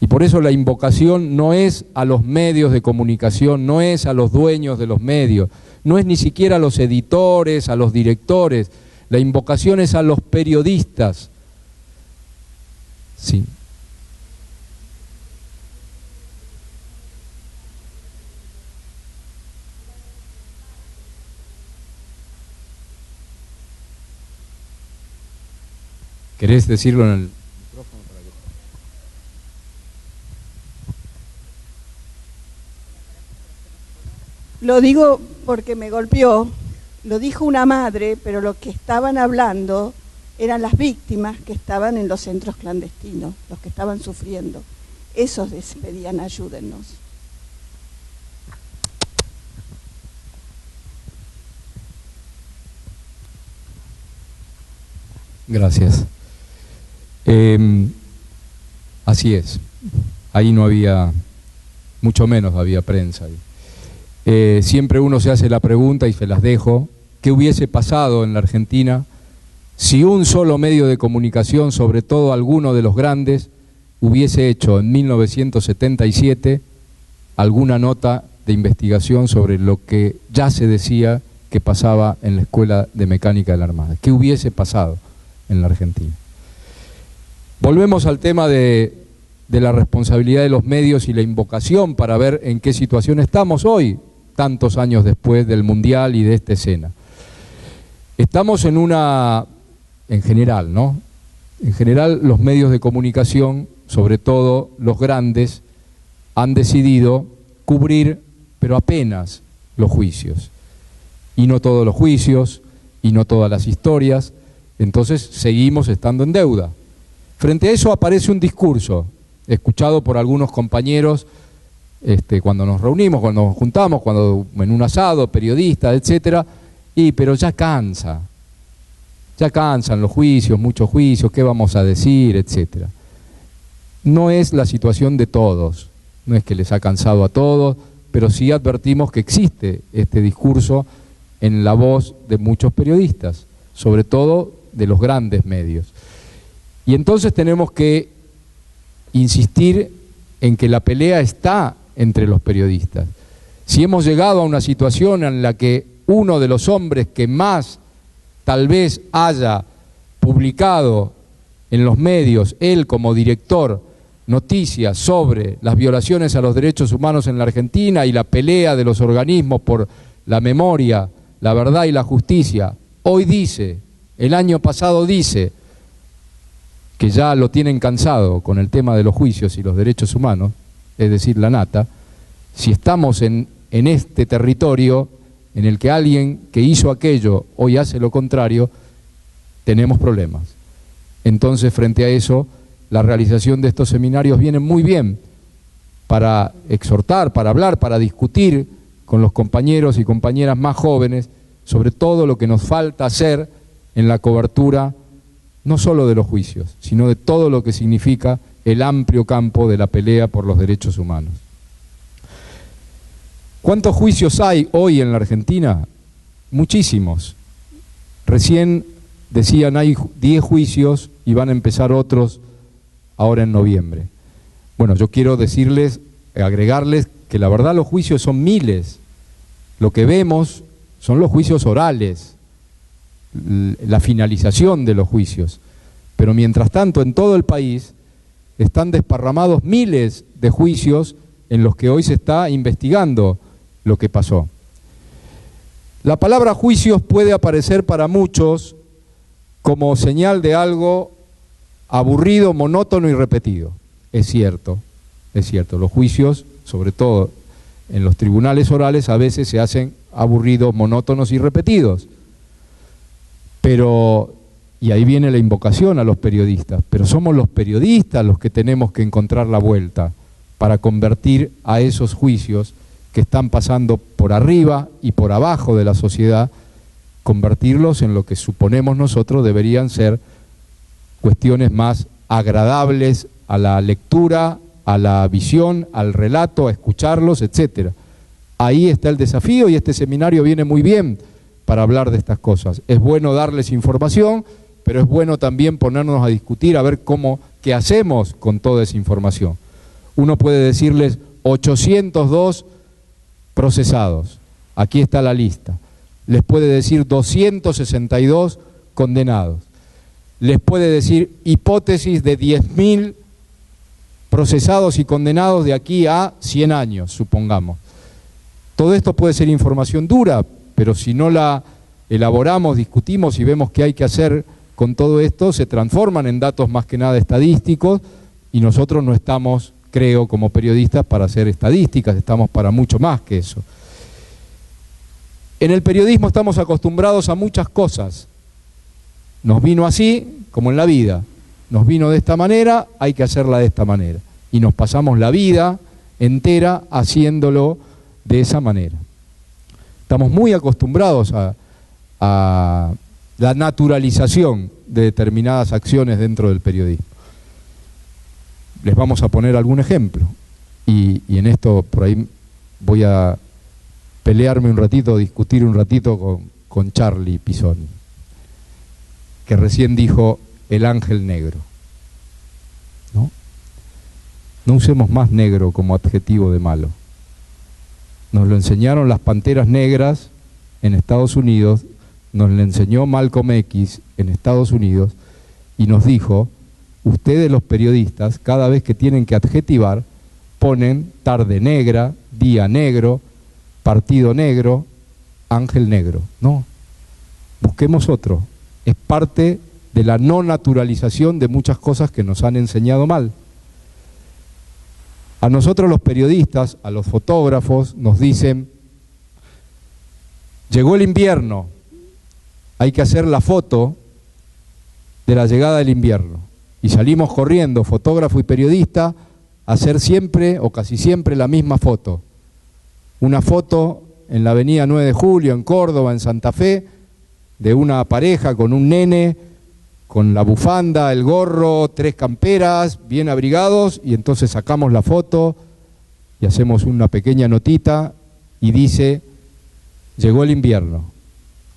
Y por eso la invocación no es a los medios de comunicación, no es a los dueños de los medios, no es ni siquiera a los editores, a los directores. La invocación es a los periodistas. Sí. ¿Querés decirlo en el micrófono para que...
Lo digo porque me golpeó, lo dijo una madre, pero lo que estaban hablando eran las víctimas que estaban en los centros clandestinos, los que estaban sufriendo. Esos les pedían: ayúdennos.
Gracias. Así es, ahí no había, mucho menos había prensa. Siempre uno se hace la pregunta, y se las dejo: ¿qué hubiese pasado en la Argentina si un solo medio de comunicación, sobre todo alguno de los grandes, hubiese hecho en 1977 alguna nota de investigación sobre lo que ya se decía que pasaba en la Escuela de Mecánica de la Armada? ¿Qué hubiese pasado en la Argentina? Volvemos al tema de de la responsabilidad de los medios y la invocación para ver en qué situación estamos hoy, tantos años después del Mundial y de esta escena. Estamos en general, ¿no? En general los medios de comunicación, sobre todo los grandes, han decidido cubrir, pero apenas, los juicios. Y no todos los juicios, y no todas las historias, entonces seguimos estando en deuda. Frente a eso aparece un discurso, escuchado por algunos compañeros cuando nos reunimos, cuando nos juntamos, cuando en un asado, periodistas, etcétera, pero ya cansan los juicios, muchos juicios, ¿qué vamos a decir?, etcétera. No es la situación de todos, no es que les ha cansado a todos, pero sí advertimos que existe este discurso en la voz de muchos periodistas, sobre todo de los grandes medios. Y entonces tenemos que insistir en que la pelea está entre los periodistas. Si hemos llegado a una situación en la que uno de los hombres que más tal vez haya publicado en los medios, él como director, noticias sobre las violaciones a los derechos humanos en la Argentina y la pelea de los organismos por la memoria, la verdad y la justicia, hoy dice, el año pasado dice, que ya lo tienen cansado con el tema de los juicios y los derechos humanos, es decir, la nata, si estamos en este territorio en el que alguien que hizo aquello hoy hace lo contrario, tenemos problemas. Entonces, frente a eso, la realización de estos seminarios viene muy bien para exhortar, para hablar, para discutir con los compañeros y compañeras más jóvenes sobre todo lo que nos falta hacer en la cobertura no solo de los juicios, sino de todo lo que significa el amplio campo de la pelea por los derechos humanos. ¿Cuántos juicios hay hoy en la Argentina? Muchísimos. Recién decían hay 10 juicios y van a empezar otros ahora en noviembre. Bueno, yo quiero decirles, agregarles que la verdad los juicios son miles. Lo que vemos son los juicios orales, la finalización de los juicios. Pero mientras tanto, en todo el país están desparramados miles de juicios en los que hoy se está investigando lo que pasó. La palabra juicios puede aparecer para muchos como señal de algo aburrido, monótono y repetido. Es cierto, los juicios, sobre todo en los tribunales orales, a veces se hacen aburridos, monótonos y repetidos. Pero, y ahí viene la invocación a los periodistas, pero somos los periodistas los que tenemos que encontrar la vuelta para convertir a esos juicios que están pasando por arriba y por abajo de la sociedad, convertirlos en lo que suponemos nosotros deberían ser cuestiones más agradables a la lectura, a la visión, al relato, a escucharlos, etcétera. Ahí está el desafío y este seminario viene muy bien para hablar de estas cosas. Es bueno darles información, pero es bueno también ponernos a discutir, a ver qué hacemos con toda esa información. Uno puede decirles 802 procesados, aquí está la lista. Les puede decir 262 condenados. Les puede decir hipótesis de 10.000 procesados y condenados de aquí a 100 años, supongamos. Todo esto puede ser información dura, pero si no la elaboramos, discutimos y vemos qué hay que hacer con todo esto, se transforman en datos más que nada estadísticos y nosotros no estamos, creo, como periodistas para hacer estadísticas, estamos para mucho más que eso. En el periodismo estamos acostumbrados a muchas cosas. Nos vino así, como en la vida. Nos vino de esta manera, hay que hacerla de esta manera. Y nos pasamos la vida entera haciéndolo de esa manera. Estamos muy acostumbrados a la naturalización de determinadas acciones dentro del periodismo. Les vamos a poner algún ejemplo. Y en esto, por ahí, voy a pelearme un ratito, discutir un ratito con Charlie Pisoni, que recién dijo el ángel negro. No usemos más negro como adjetivo de malo. Nos lo enseñaron las panteras negras en Estados Unidos, nos lo enseñó Malcolm X en Estados Unidos y nos dijo ustedes los periodistas, cada vez que tienen que adjetivar, ponen tarde negra, día negro, partido negro, ángel negro. No, busquemos otro. Es parte de la no naturalización de muchas cosas que nos han enseñado mal. A nosotros los periodistas, a los fotógrafos, nos dicen, llegó el invierno, hay que hacer la foto de la llegada del invierno. Y salimos corriendo, fotógrafo y periodista, a hacer siempre o casi siempre la misma foto. Una foto en la avenida 9 de Julio, en Córdoba, en Santa Fe, de una pareja con un nene, con la bufanda, el gorro, 3 camperas, bien abrigados, y entonces sacamos la foto y hacemos una pequeña notita y dice, llegó el invierno.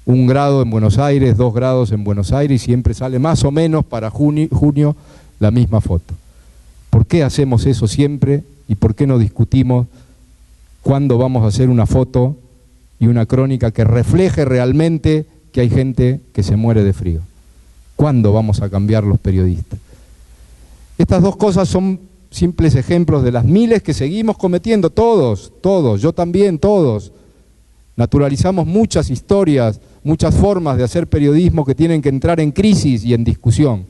1 grado en Buenos Aires, 2 grados en Buenos Aires, y siempre sale más o menos para junio la misma foto. ¿Por qué hacemos eso siempre y por qué no discutimos cuándo vamos a hacer una foto y una crónica que refleje realmente que hay gente que se muere de frío? ¿Cuándo vamos a cambiar los periodistas? Estas dos cosas son simples ejemplos de las miles que seguimos cometiendo, todos, yo también, todos. Naturalizamos muchas historias, muchas formas de hacer periodismo que tienen que entrar en crisis y en discusión.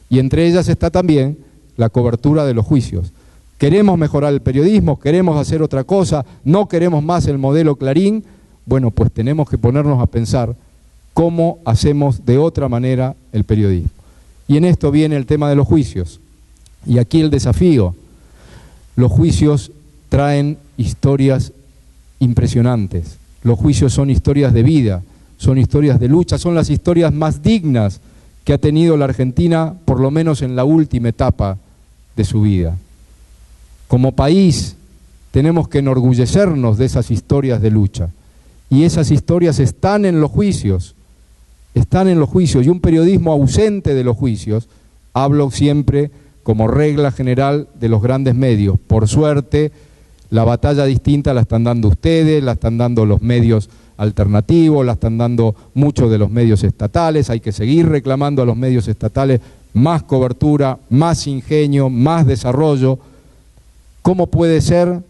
Y entre ellas está también la cobertura de los juicios. Queremos mejorar el periodismo, queremos hacer otra cosa, no queremos más el modelo Clarín. Bueno, pues tenemos que ponernos a pensar cómo hacemos de otra manera el periodismo. Y en esto viene el tema de los juicios. Y aquí el desafío. Los juicios traen historias impresionantes. Los juicios son historias de vida, son historias de lucha, son las historias más dignas que ha tenido la Argentina, por lo menos en la última etapa de su vida. Como país tenemos que enorgullecernos de esas historias de lucha. Y esas historias están en los juicios, y un periodismo ausente de los juicios, hablo siempre como regla general de los grandes medios. Por suerte, la batalla distinta la están dando ustedes, la están dando los medios alternativos, la están dando muchos de los medios estatales. Hay que seguir reclamando a los medios estatales más cobertura, más ingenio, más desarrollo. ¿Cómo puede ser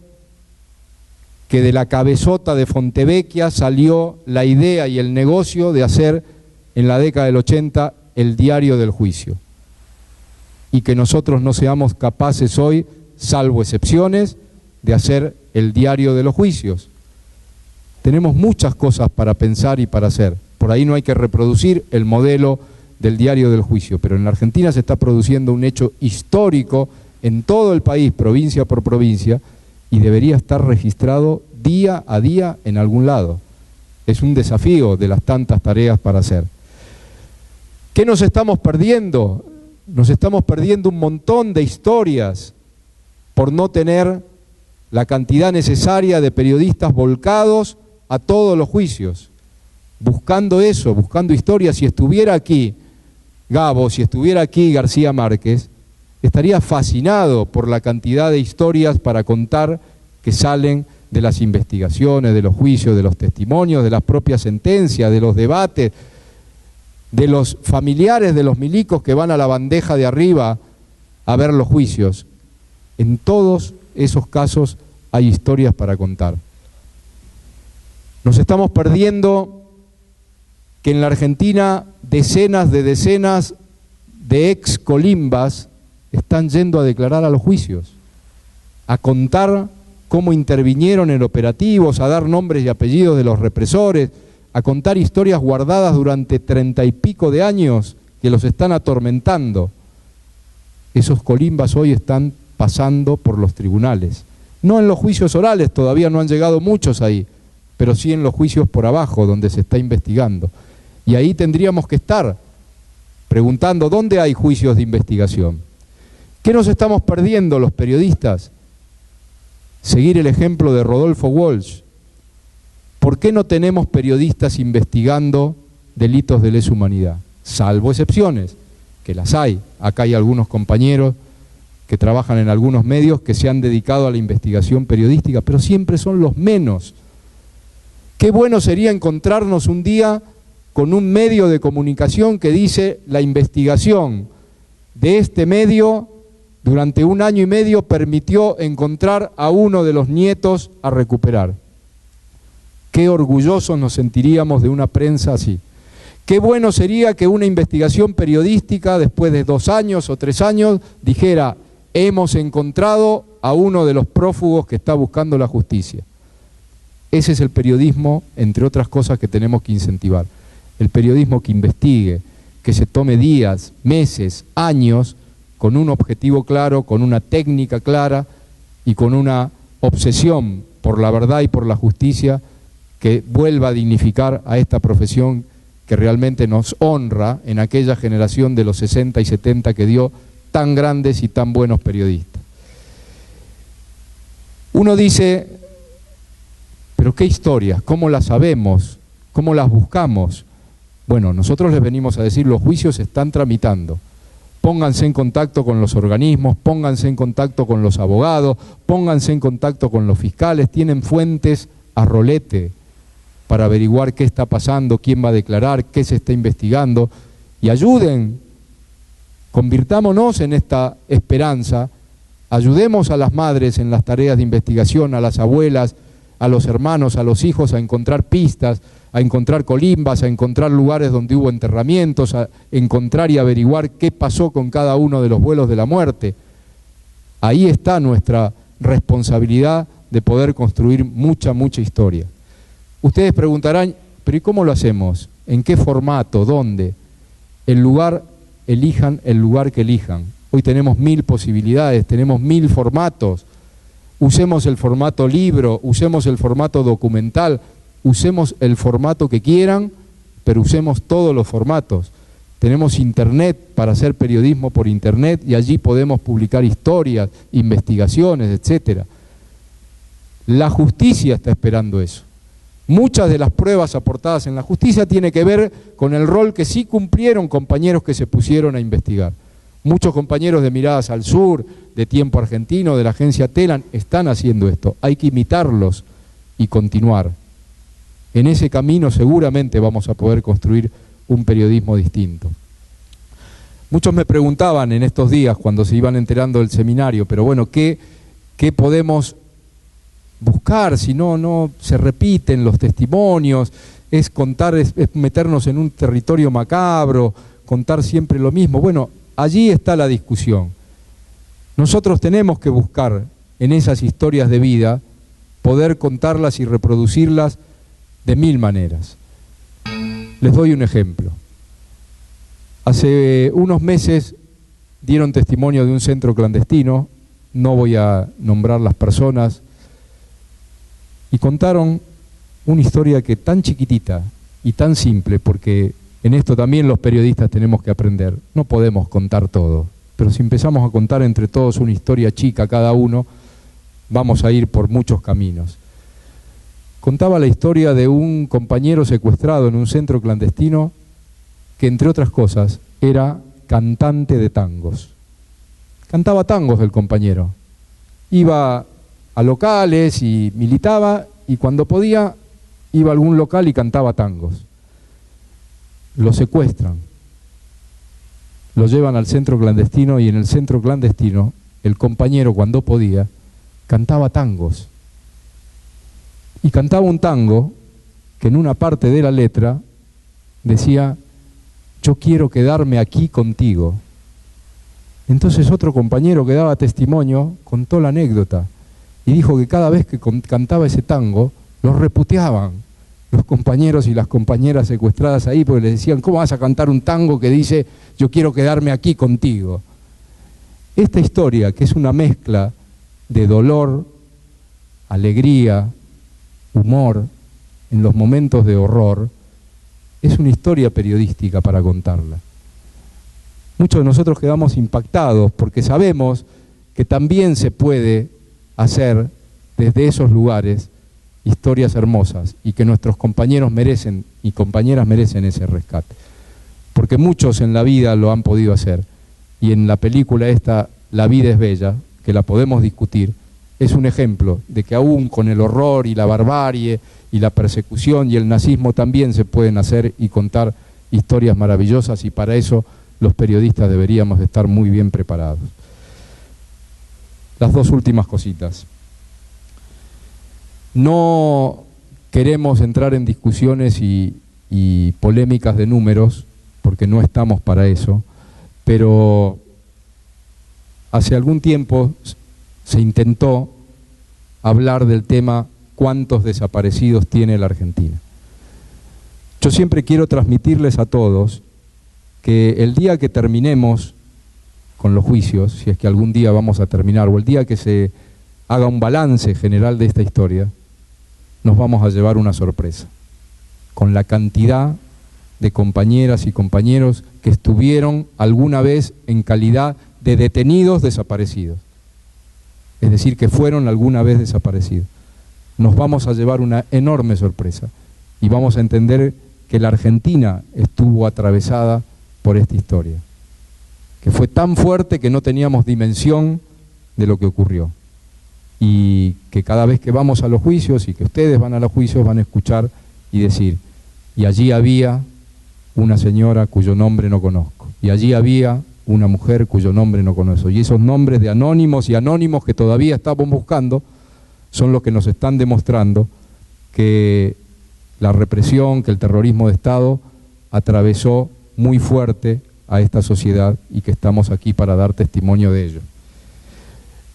que de la cabezota de Fontevecchia salió la idea y el negocio de hacer en la década del 80 el diario del juicio? Y que nosotros no seamos capaces hoy, salvo excepciones, de hacer el diario de los juicios. Tenemos muchas cosas para pensar y para hacer. Por ahí no hay que reproducir el modelo del diario del juicio, pero en la Argentina se está produciendo un hecho histórico en todo el país, provincia por provincia, y debería estar registrado día a día en algún lado. Es un desafío de las tantas tareas para hacer. ¿Qué nos estamos perdiendo? Nos estamos perdiendo un montón de historias por no tener la cantidad necesaria de periodistas volcados a todos los juicios, buscando eso, buscando historias. Si estuviera aquí Gabo, si estuviera aquí García Márquez, estaría fascinado por la cantidad de historias para contar que salen de las investigaciones, de los juicios, de los testimonios, de las propias sentencias, de los debates, de los familiares de los milicos que van a la bandeja de arriba a ver los juicios. En todos esos casos hay historias para contar. Nos estamos perdiendo que en la Argentina decenas de ex colimbas están yendo a declarar a los juicios, a contar cómo intervinieron en operativos, a dar nombres y apellidos de los represores, a contar historias guardadas durante 30 y pico de años que los están atormentando. Esos colimbas hoy están pasando por los tribunales. No en los juicios orales, todavía no han llegado muchos ahí, pero sí en los juicios por abajo, donde se está investigando. Y ahí tendríamos que estar preguntando, ¿dónde hay juicios de investigación? ¿Qué nos estamos perdiendo los periodistas? Seguir el ejemplo de Rodolfo Walsh. ¿Por qué no tenemos periodistas investigando delitos de lesa humanidad? Salvo excepciones, que las hay. Acá hay algunos compañeros que trabajan en algunos medios que se han dedicado a la investigación periodística, pero siempre son los menos. Qué bueno sería encontrarnos un día con un medio de comunicación que dice la investigación de este medio, durante 1 año y medio, permitió encontrar a uno de los nietos a recuperar. Qué orgullosos nos sentiríamos de una prensa así. Qué bueno sería que una investigación periodística, después de 2 años o 3 años, dijera: hemos encontrado a uno de los prófugos que está buscando la justicia. Ese es el periodismo, entre otras cosas, que tenemos que incentivar. El periodismo que investigue, que se tome días, meses, años, con un objetivo claro, con una técnica clara y con una obsesión por la verdad y por la justicia, que vuelva a dignificar a esta profesión que realmente nos honra en aquella generación de los 60 y 70 que dio tan grandes y tan buenos periodistas. Uno dice: pero qué historias, ¿cómo las sabemos? ¿Cómo las buscamos? Bueno, nosotros les venimos a decir: los juicios se están tramitando. Pónganse en contacto con los organismos, pónganse en contacto con los abogados, pónganse en contacto con los fiscales, tienen fuentes a rolete para averiguar qué está pasando, quién va a declarar, qué se está investigando, y ayuden, convirtámonos en esta esperanza, ayudemos a las madres en las tareas de investigación, a las abuelas, a los hermanos, a los hijos a encontrar pistas, a encontrar colimbas, a encontrar lugares donde hubo enterramientos, a encontrar y averiguar qué pasó con cada uno de los vuelos de la muerte. Ahí está nuestra responsabilidad de poder construir mucha, mucha historia. Ustedes preguntarán: ¿pero y cómo lo hacemos? ¿En qué formato? ¿Dónde? Elijan el lugar que elijan. Hoy tenemos 1000 posibilidades, tenemos 1000 formatos. Usemos el formato libro, usemos el formato documental, usemos el formato que quieran, pero usemos todos los formatos. Tenemos internet para hacer periodismo por internet y allí podemos publicar historias, investigaciones, etcétera. La justicia está esperando eso. Muchas de las pruebas aportadas en la justicia tienen que ver con el rol que sí cumplieron compañeros que se pusieron a investigar. Muchos compañeros de Miradas al Sur, de Tiempo Argentino, de la agencia Telan, están haciendo esto. Hay que imitarlos y continuar. En ese camino seguramente vamos a poder construir un periodismo distinto. Muchos me preguntaban en estos días, cuando se iban enterando del seminario, pero bueno, ¿qué podemos buscar si no se repiten los testimonios? Es contar, es meternos en un territorio macabro, contar siempre lo mismo. Bueno, allí está la discusión. Nosotros tenemos que buscar en esas historias de vida poder contarlas y reproducirlas de 1000 maneras. Les doy un ejemplo. Hace unos meses dieron testimonio de un centro clandestino, no voy a nombrar las personas, y contaron una historia que tan chiquitita y tan simple, porque en esto también los periodistas tenemos que aprender. No podemos contar todo, pero si empezamos a contar entre todos una historia chica cada uno, vamos a ir por muchos caminos. Contaba la historia de un compañero secuestrado en un centro clandestino que, entre otras cosas, era cantante de tangos. Cantaba tangos el compañero. Iba a locales y militaba, y cuando podía iba a algún local y cantaba tangos. Lo secuestran, lo llevan al centro clandestino, y en el centro clandestino el compañero, cuando podía, cantaba tangos. Y cantaba un tango que en una parte de la letra decía: yo quiero quedarme aquí contigo. Entonces otro compañero que daba testimonio contó la anécdota y dijo que cada vez que cantaba ese tango los reputeaban los compañeros y las compañeras secuestradas ahí, porque les decían: ¿cómo vas a cantar un tango que dice yo quiero quedarme aquí contigo? Esta historia, que es una mezcla de dolor, alegría, humor, en los momentos de horror, es una historia periodística para contarla. Muchos de nosotros quedamos impactados porque sabemos que también se puede hacer desde esos lugares historias hermosas, y que nuestros compañeros merecen y compañeras merecen ese rescate, porque muchos en la vida lo han podido hacer, y en la película esta, La vida es bella, que la podemos discutir, es un ejemplo de que aún con el horror y la barbarie y la persecución y el nazismo también se pueden hacer y contar historias maravillosas, y para eso los periodistas deberíamos estar muy bien preparados. Las dos últimas cositas. No queremos entrar en discusiones y polémicas de números, porque no estamos para eso, pero hace algún tiempo se intentó hablar del tema cuántos desaparecidos tiene la Argentina. Yo siempre quiero transmitirles a todos que el día que terminemos con los juicios, si es que algún día vamos a terminar, o el día que se haga un balance general de esta historia, nos vamos a llevar una sorpresa, con la cantidad de compañeras y compañeros que estuvieron alguna vez en calidad de detenidos desaparecidos. Es decir, que fueron alguna vez desaparecidos. Nos vamos a llevar una enorme sorpresa y vamos a entender que la Argentina estuvo atravesada por esta historia, que fue tan fuerte que no teníamos dimensión de lo que ocurrió, y que cada vez que vamos a los juicios y que ustedes van a los juicios van a escuchar y decir, y allí había una señora cuyo nombre no conozco, y allí había una mujer cuyo nombre no conozco, y esos nombres de anónimos y anónimos que todavía estamos buscando son los que nos están demostrando que la represión, que el terrorismo de Estado atravesó muy fuerte a esta sociedad y que estamos aquí para dar testimonio de ello.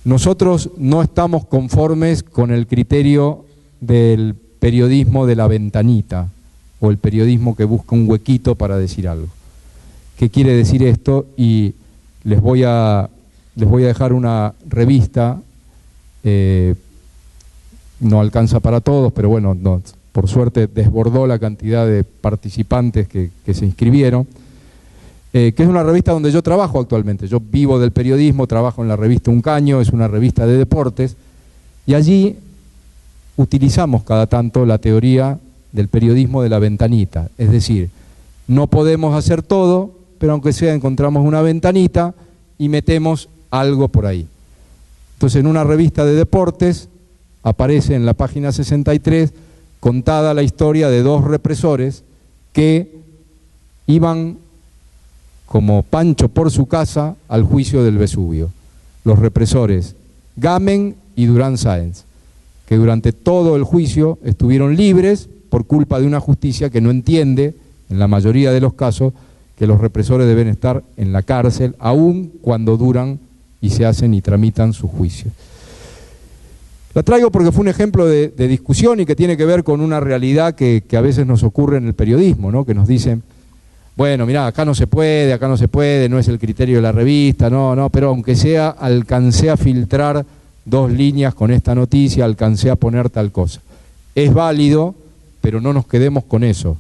Nosotros no estamos conformes con el criterio del periodismo de la ventanita o el periodismo que busca un huequito para decir algo. ¿Qué quiere decir esto? Y les voy a dejar una revista, no alcanza para todos, pero bueno, no, por suerte desbordó la cantidad de participantes que se inscribieron, que es una revista donde yo trabajo actualmente. Yo vivo del periodismo, trabajo en la revista Un Caño, es una revista de deportes, y allí utilizamos cada tanto la teoría del periodismo de la ventanita, es decir, no podemos hacer todo, pero aunque sea encontramos una ventanita y metemos algo por ahí. Entonces, en una revista de deportes aparece en la página 63 contada la historia de dos represores que iban como Pancho por su casa al juicio del Vesubio. Los represores Gamen y Durán Sáenz, que durante todo el juicio estuvieron libres por culpa de una justicia que no entiende, en la mayoría de los casos, que los represores deben estar en la cárcel, aun cuando duran y se hacen y tramitan sus juicios. La traigo porque fue un ejemplo de discusión y que tiene que ver con una realidad que a veces nos ocurre en el periodismo, ¿no? Que nos dicen, bueno, mirá, acá no se puede, no es el criterio de la revista, no, pero aunque sea, alcancé a filtrar 2 líneas con esta noticia, alcancé a poner tal cosa. Es válido, pero no nos quedemos con eso.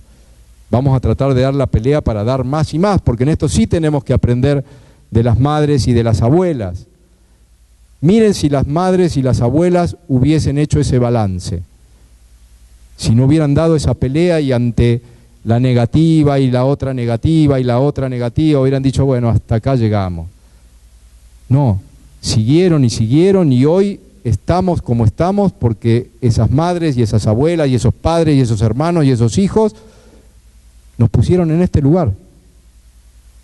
Vamos a tratar de dar la pelea para dar más y más, porque en esto sí tenemos que aprender de las madres y de las abuelas. Miren si las madres y las abuelas hubiesen hecho ese balance, si no hubieran dado esa pelea y ante la negativa y la otra negativa y la otra negativa hubieran dicho, bueno, hasta acá llegamos. No, siguieron y hoy estamos como estamos porque esas madres y esas abuelas y esos padres y esos hermanos y esos hijos nos pusieron en este lugar.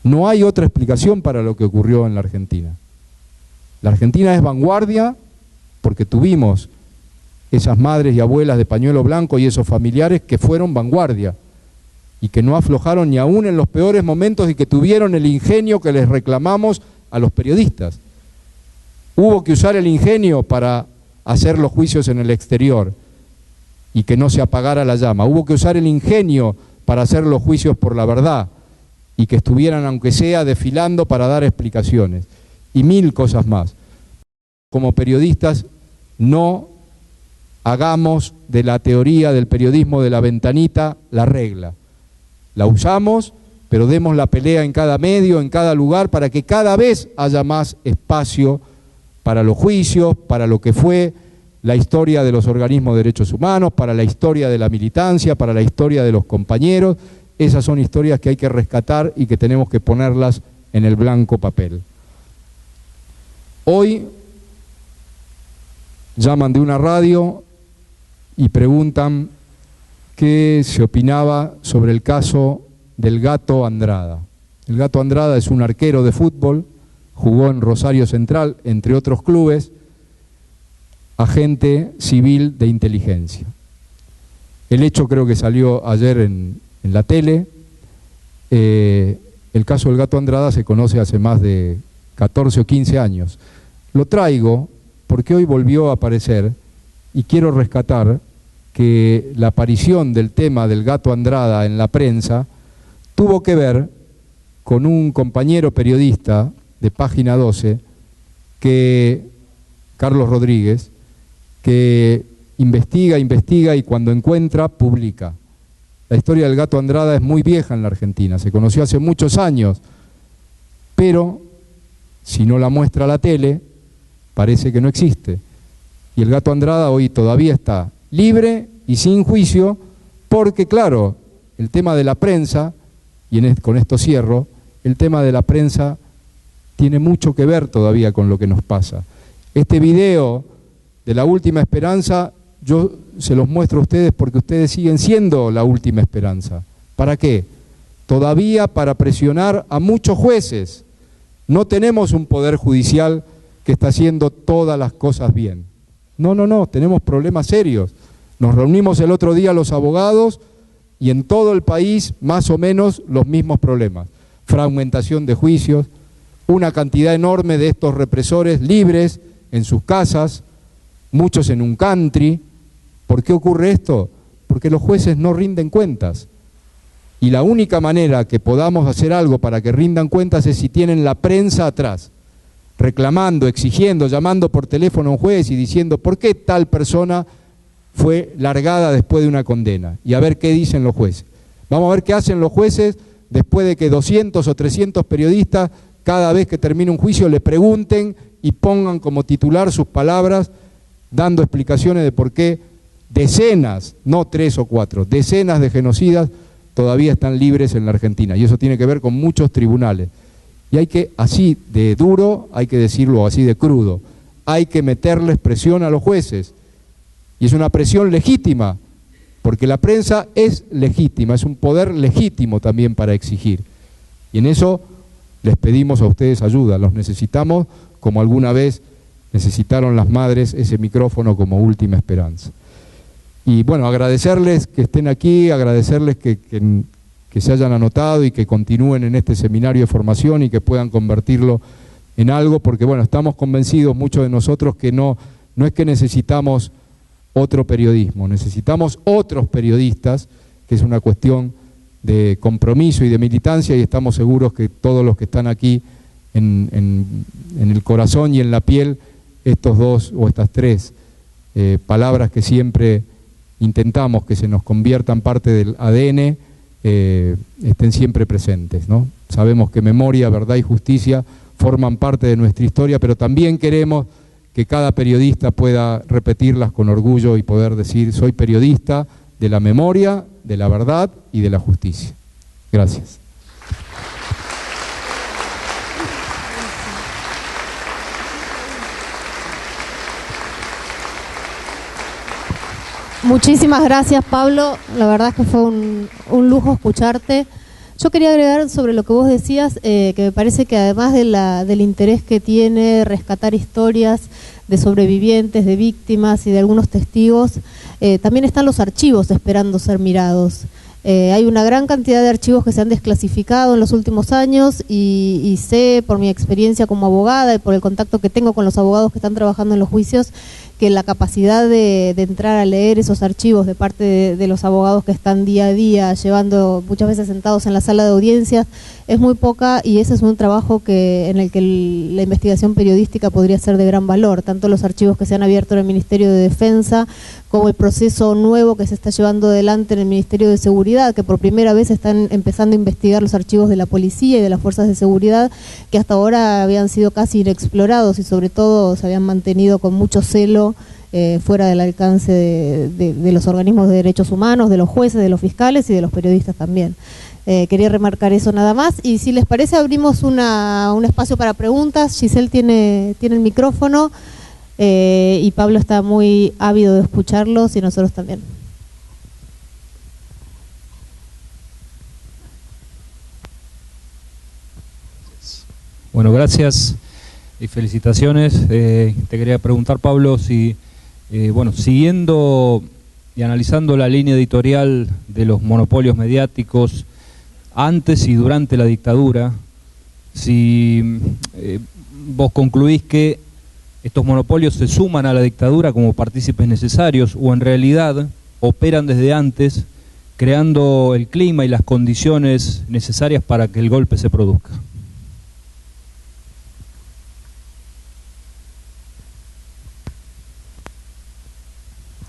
No hay otra explicación para lo que ocurrió en la Argentina. La Argentina es vanguardia porque tuvimos esas madres y abuelas de pañuelo blanco y esos familiares que fueron vanguardia y que no aflojaron ni aún en los peores momentos y que tuvieron el ingenio que les reclamamos a los periodistas. Hubo que usar el ingenio para hacer los juicios en el exterior y que no se apagara la llama. Hubo que usar el ingenio para hacer los juicios por la verdad y que estuvieran, aunque sea, desfilando para dar explicaciones. Y 1000 cosas más. Como periodistas, no hagamos de la teoría del periodismo de la ventanita la regla. La usamos, pero demos la pelea en cada medio, en cada lugar, para que cada vez haya más espacio para los juicios, para lo que fue la historia de los organismos de derechos humanos, para la historia de la militancia, para la historia de los compañeros. Esas son historias que hay que rescatar y que tenemos que ponerlas en el blanco papel. Hoy llaman de una radio y preguntan qué se opinaba sobre el caso del gato Andrada. El Gato Andrada es un arquero de fútbol, jugó en Rosario Central, entre otros clubes, agente civil de inteligencia. El hecho creo que salió ayer en la tele. El caso del Gato Andrada se conoce hace más de 14 o 15 años. Lo traigo porque hoy volvió a aparecer y quiero rescatar que la aparición del tema del Gato Andrada en la prensa tuvo que ver con un compañero periodista de Página 12, Carlos Rodríguez, que investiga y cuando encuentra, publica. La historia del Gato Andrada es muy vieja en la Argentina, se conoció hace muchos años, pero si no la muestra la tele, parece que no existe. Y el Gato Andrada hoy todavía está libre y sin juicio, porque claro, el tema de la prensa, y con esto cierro, el tema de la prensa tiene mucho que ver todavía con lo que nos pasa. Este video de La Última Esperanza, yo se los muestro a ustedes porque ustedes siguen siendo la última esperanza. ¿Para qué? Todavía para presionar a muchos jueces. No tenemos un poder judicial que está haciendo todas las cosas bien. No, tenemos problemas serios. Nos reunimos el otro día los abogados y en todo el país más o menos los mismos problemas. Fragmentación de juicios, una cantidad enorme de estos represores libres en sus casas, muchos en un country. ¿Por qué ocurre esto? Porque los jueces no rinden cuentas. Y la única manera que podamos hacer algo para que rindan cuentas es si tienen la prensa atrás, reclamando, exigiendo, llamando por teléfono a un juez y diciendo ¿por qué tal persona fue largada después de una condena? Y a ver qué dicen los jueces. Vamos a ver qué hacen los jueces después de que 200 o 300 periodistas, cada vez que termine un juicio, le pregunten y pongan como titular sus palabras, dando explicaciones de por qué decenas, no 3 o 4, decenas de genocidas todavía están libres en la Argentina. Y eso tiene que ver con muchos tribunales. Y hay que, así de duro, hay que decirlo así de crudo, hay que meterles presión a los jueces. Y es una presión legítima, porque la prensa es legítima, es un poder legítimo también para exigir. Y en eso les pedimos a ustedes ayuda, los necesitamos como alguna vez necesitaron las madres ese micrófono como última esperanza. Y bueno, agradecerles que estén aquí, agradecerles que se hayan anotado y que continúen en este seminario de formación y que puedan convertirlo en algo, porque bueno, estamos convencidos muchos de nosotros que no es que necesitamos otro periodismo, necesitamos otros periodistas, que es una cuestión de compromiso y de militancia, y estamos seguros que todos los que están aquí en el corazón y en la piel, estos dos o estas tres palabras que siempre intentamos que se nos conviertan parte del ADN, estén siempre presentes, ¿no? Sabemos que memoria, verdad y justicia forman parte de nuestra historia, pero también queremos que cada periodista pueda repetirlas con orgullo y poder decir: soy periodista de la memoria, de la verdad y de la justicia. Gracias.
Muchísimas gracias, Pablo. La verdad es que fue un lujo escucharte. Yo quería agregar sobre lo que vos decías, que me parece que además del interés que tiene rescatar historias de sobrevivientes, de víctimas y de algunos testigos, también están los archivos esperando ser mirados. Hay una gran cantidad de archivos que se han desclasificado en los últimos años y sé por mi experiencia como abogada y por el contacto que tengo con los abogados que están trabajando en los juicios, que la capacidad de entrar a leer esos archivos de parte de los abogados que están día a día, llevando muchas veces sentados en la sala de audiencias, es muy poca, y ese es un trabajo en el que la investigación periodística podría ser de gran valor, tanto los archivos que se han abierto en el Ministerio de Defensa como el proceso nuevo que se está llevando adelante en el Ministerio de Seguridad, que por primera vez están empezando a investigar los archivos de la policía y de las fuerzas de seguridad, que hasta ahora habían sido casi inexplorados y sobre todo se habían mantenido con mucho celo fuera del alcance de los organismos de derechos humanos, de los jueces, de los fiscales y de los periodistas también. Quería remarcar eso nada más, y si les parece abrimos un espacio para preguntas. Giselle tiene el micrófono y Pablo está muy ávido de escucharlos y nosotros también.
Bueno, gracias y felicitaciones. Te quería preguntar, Pablo, si, bueno, siguiendo y analizando la línea editorial de los monopolios mediáticos antes y durante la dictadura, si vos concluís que estos monopolios se suman a la dictadura como partícipes necesarios o en realidad operan desde antes, creando el clima y las condiciones necesarias para que el golpe se produzca.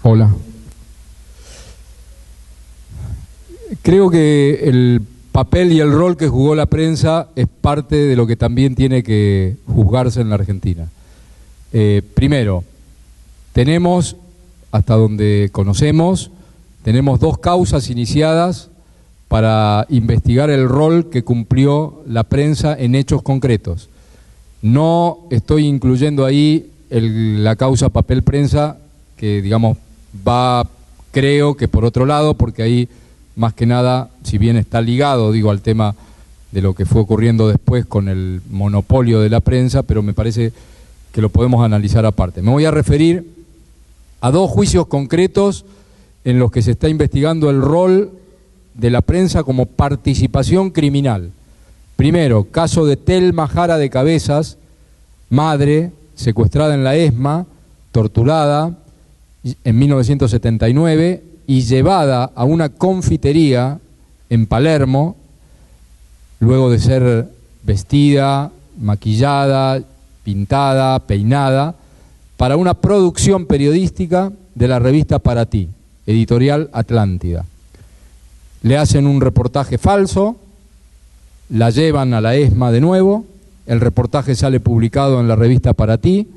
Hola. Creo que el papel y el rol que jugó la prensa es parte de lo que también tiene que juzgarse en la Argentina. Primero, tenemos, hasta donde conocemos, tenemos 2 causas iniciadas para investigar el rol que cumplió la prensa en hechos concretos. No estoy incluyendo ahí la causa papel prensa, que digamos va, creo que por otro lado, porque ahí más que nada, si bien está ligado, digo, al tema de lo que fue ocurriendo después con el monopolio de la prensa, pero me parece que lo podemos analizar aparte. Me voy a referir a 2 juicios concretos en los que se está investigando el rol de la prensa como participación criminal. Primero, caso de Telma Jara de Cabezas, madre, secuestrada en la ESMA, torturada en 1979 y llevada a una confitería en Palermo, luego de ser vestida, maquillada, pintada, peinada, para una producción periodística de la revista Para Ti, editorial Atlántida. Le hacen un reportaje falso, la llevan a la ESMA de nuevo, el reportaje sale publicado en la revista Para Ti,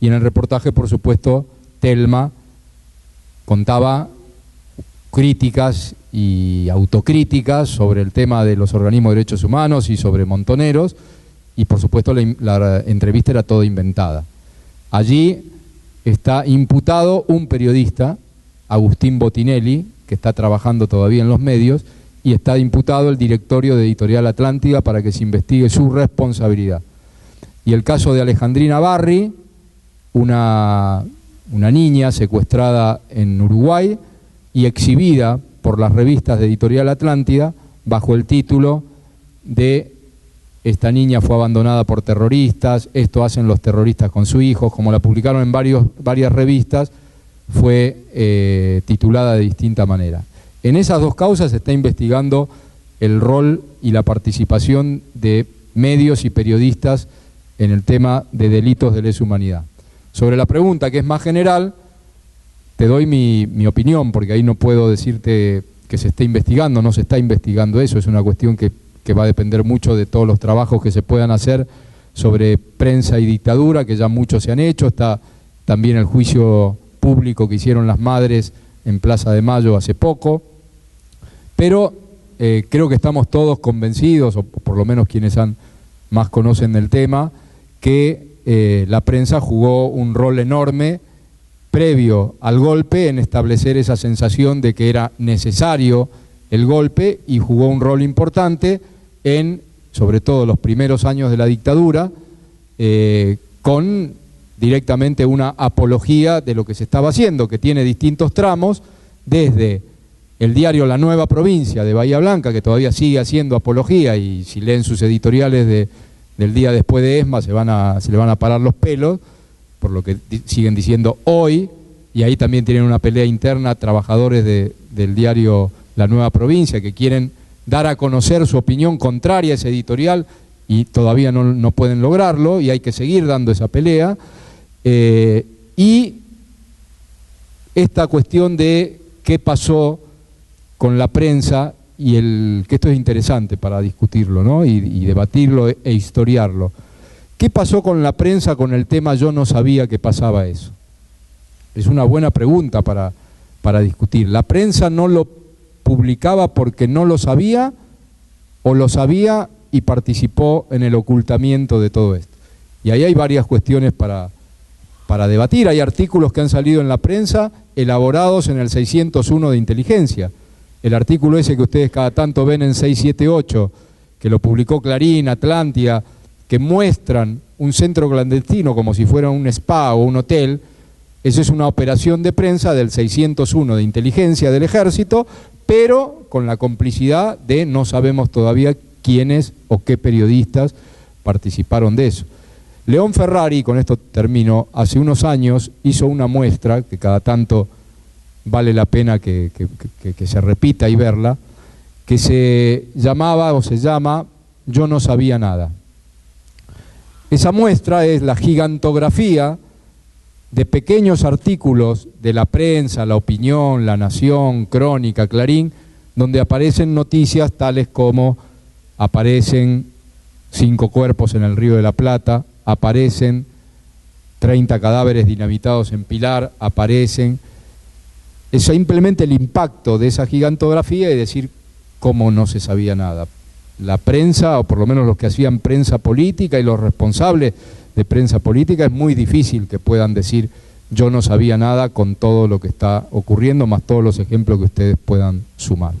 y en el reportaje, por supuesto, Telma contaba críticas y autocríticas sobre el tema de los organismos de derechos humanos y sobre Montoneros, y por supuesto la entrevista era toda inventada. Allí está imputado un periodista, Agustín Botinelli, que está trabajando todavía en los medios, y está imputado el directorio de Editorial Atlántida para que se investigue su responsabilidad. Y el caso de Alejandrina Barri, una niña secuestrada en Uruguay y exhibida por las revistas de Editorial Atlántida bajo el título de "Esta niña fue abandonada por terroristas, esto hacen los terroristas con su hijo", como la publicaron en varias revistas, fue titulada de distinta manera. En esas 2 causas se está investigando el rol y la participación de medios y periodistas en el tema de delitos de lesa humanidad. Sobre la pregunta, que es más general, te doy mi opinión, porque ahí no puedo decirte que se esté investigando, no se está investigando eso, es una cuestión que va a depender mucho de todos los trabajos que se puedan hacer sobre prensa y dictadura, que ya muchos se han hecho. Está también el juicio público que hicieron las madres en Plaza de Mayo hace poco, pero creo que estamos todos convencidos, o por lo menos quienes más conocen del tema, que la prensa jugó un rol enorme previo al golpe en establecer esa sensación de que era necesario el golpe, y jugó un rol importante en, sobre todo, los primeros años de la dictadura, con directamente una apología de lo que se estaba haciendo, que tiene distintos tramos, desde el diario La Nueva Provincia de Bahía Blanca, que todavía sigue haciendo apología, y si leen sus editoriales del día después de ESMA se le van a parar los pelos, por lo que siguen diciendo hoy, y ahí también tienen una pelea interna trabajadores del diario La Nueva Provincia, que quieren dar a conocer su opinión contraria a ese editorial, y todavía no pueden lograrlo, y hay que seguir dando esa pelea. Y esta cuestión de qué pasó con la prensa, y que esto es interesante para discutirlo, ¿no? y debatirlo e historiarlo. ¿Qué pasó con la prensa con el tema "Yo no sabía que pasaba eso"? Es una buena pregunta para discutir. ¿La prensa no lo publicaba porque no lo sabía, o lo sabía y participó en el ocultamiento de todo esto? Y ahí hay varias cuestiones para debatir. Hay artículos que han salido en la prensa elaborados en el 601 de inteligencia. El artículo ese que ustedes cada tanto ven en 678, que lo publicó Clarín, Atlántida, que muestran un centro clandestino como si fuera un spa o un hotel, eso es una operación de prensa del 601 de inteligencia del Ejército, pero con la complicidad de no sabemos todavía quiénes o qué periodistas participaron de eso. León Ferrari, con esto termino, hace unos años hizo una muestra, que cada tanto vale la pena que se repita y verla, que se llamaba o se llama Yo no sabía nada. Esa muestra es la gigantografía de pequeños artículos de la prensa, La Opinión, La Nación, Crónica, Clarín, donde aparecen noticias tales como aparecen 5 cuerpos en el Río de la Plata, aparecen 30 cadáveres dinamitados en Pilar, aparecen... Es simplemente el impacto de esa gigantografía y decir cómo no se sabía nada. La prensa, o por lo menos los que hacían prensa política y los responsables de prensa política, es muy difícil que puedan decir yo no sabía nada con todo lo que está ocurriendo, más todos los ejemplos que ustedes puedan sumar.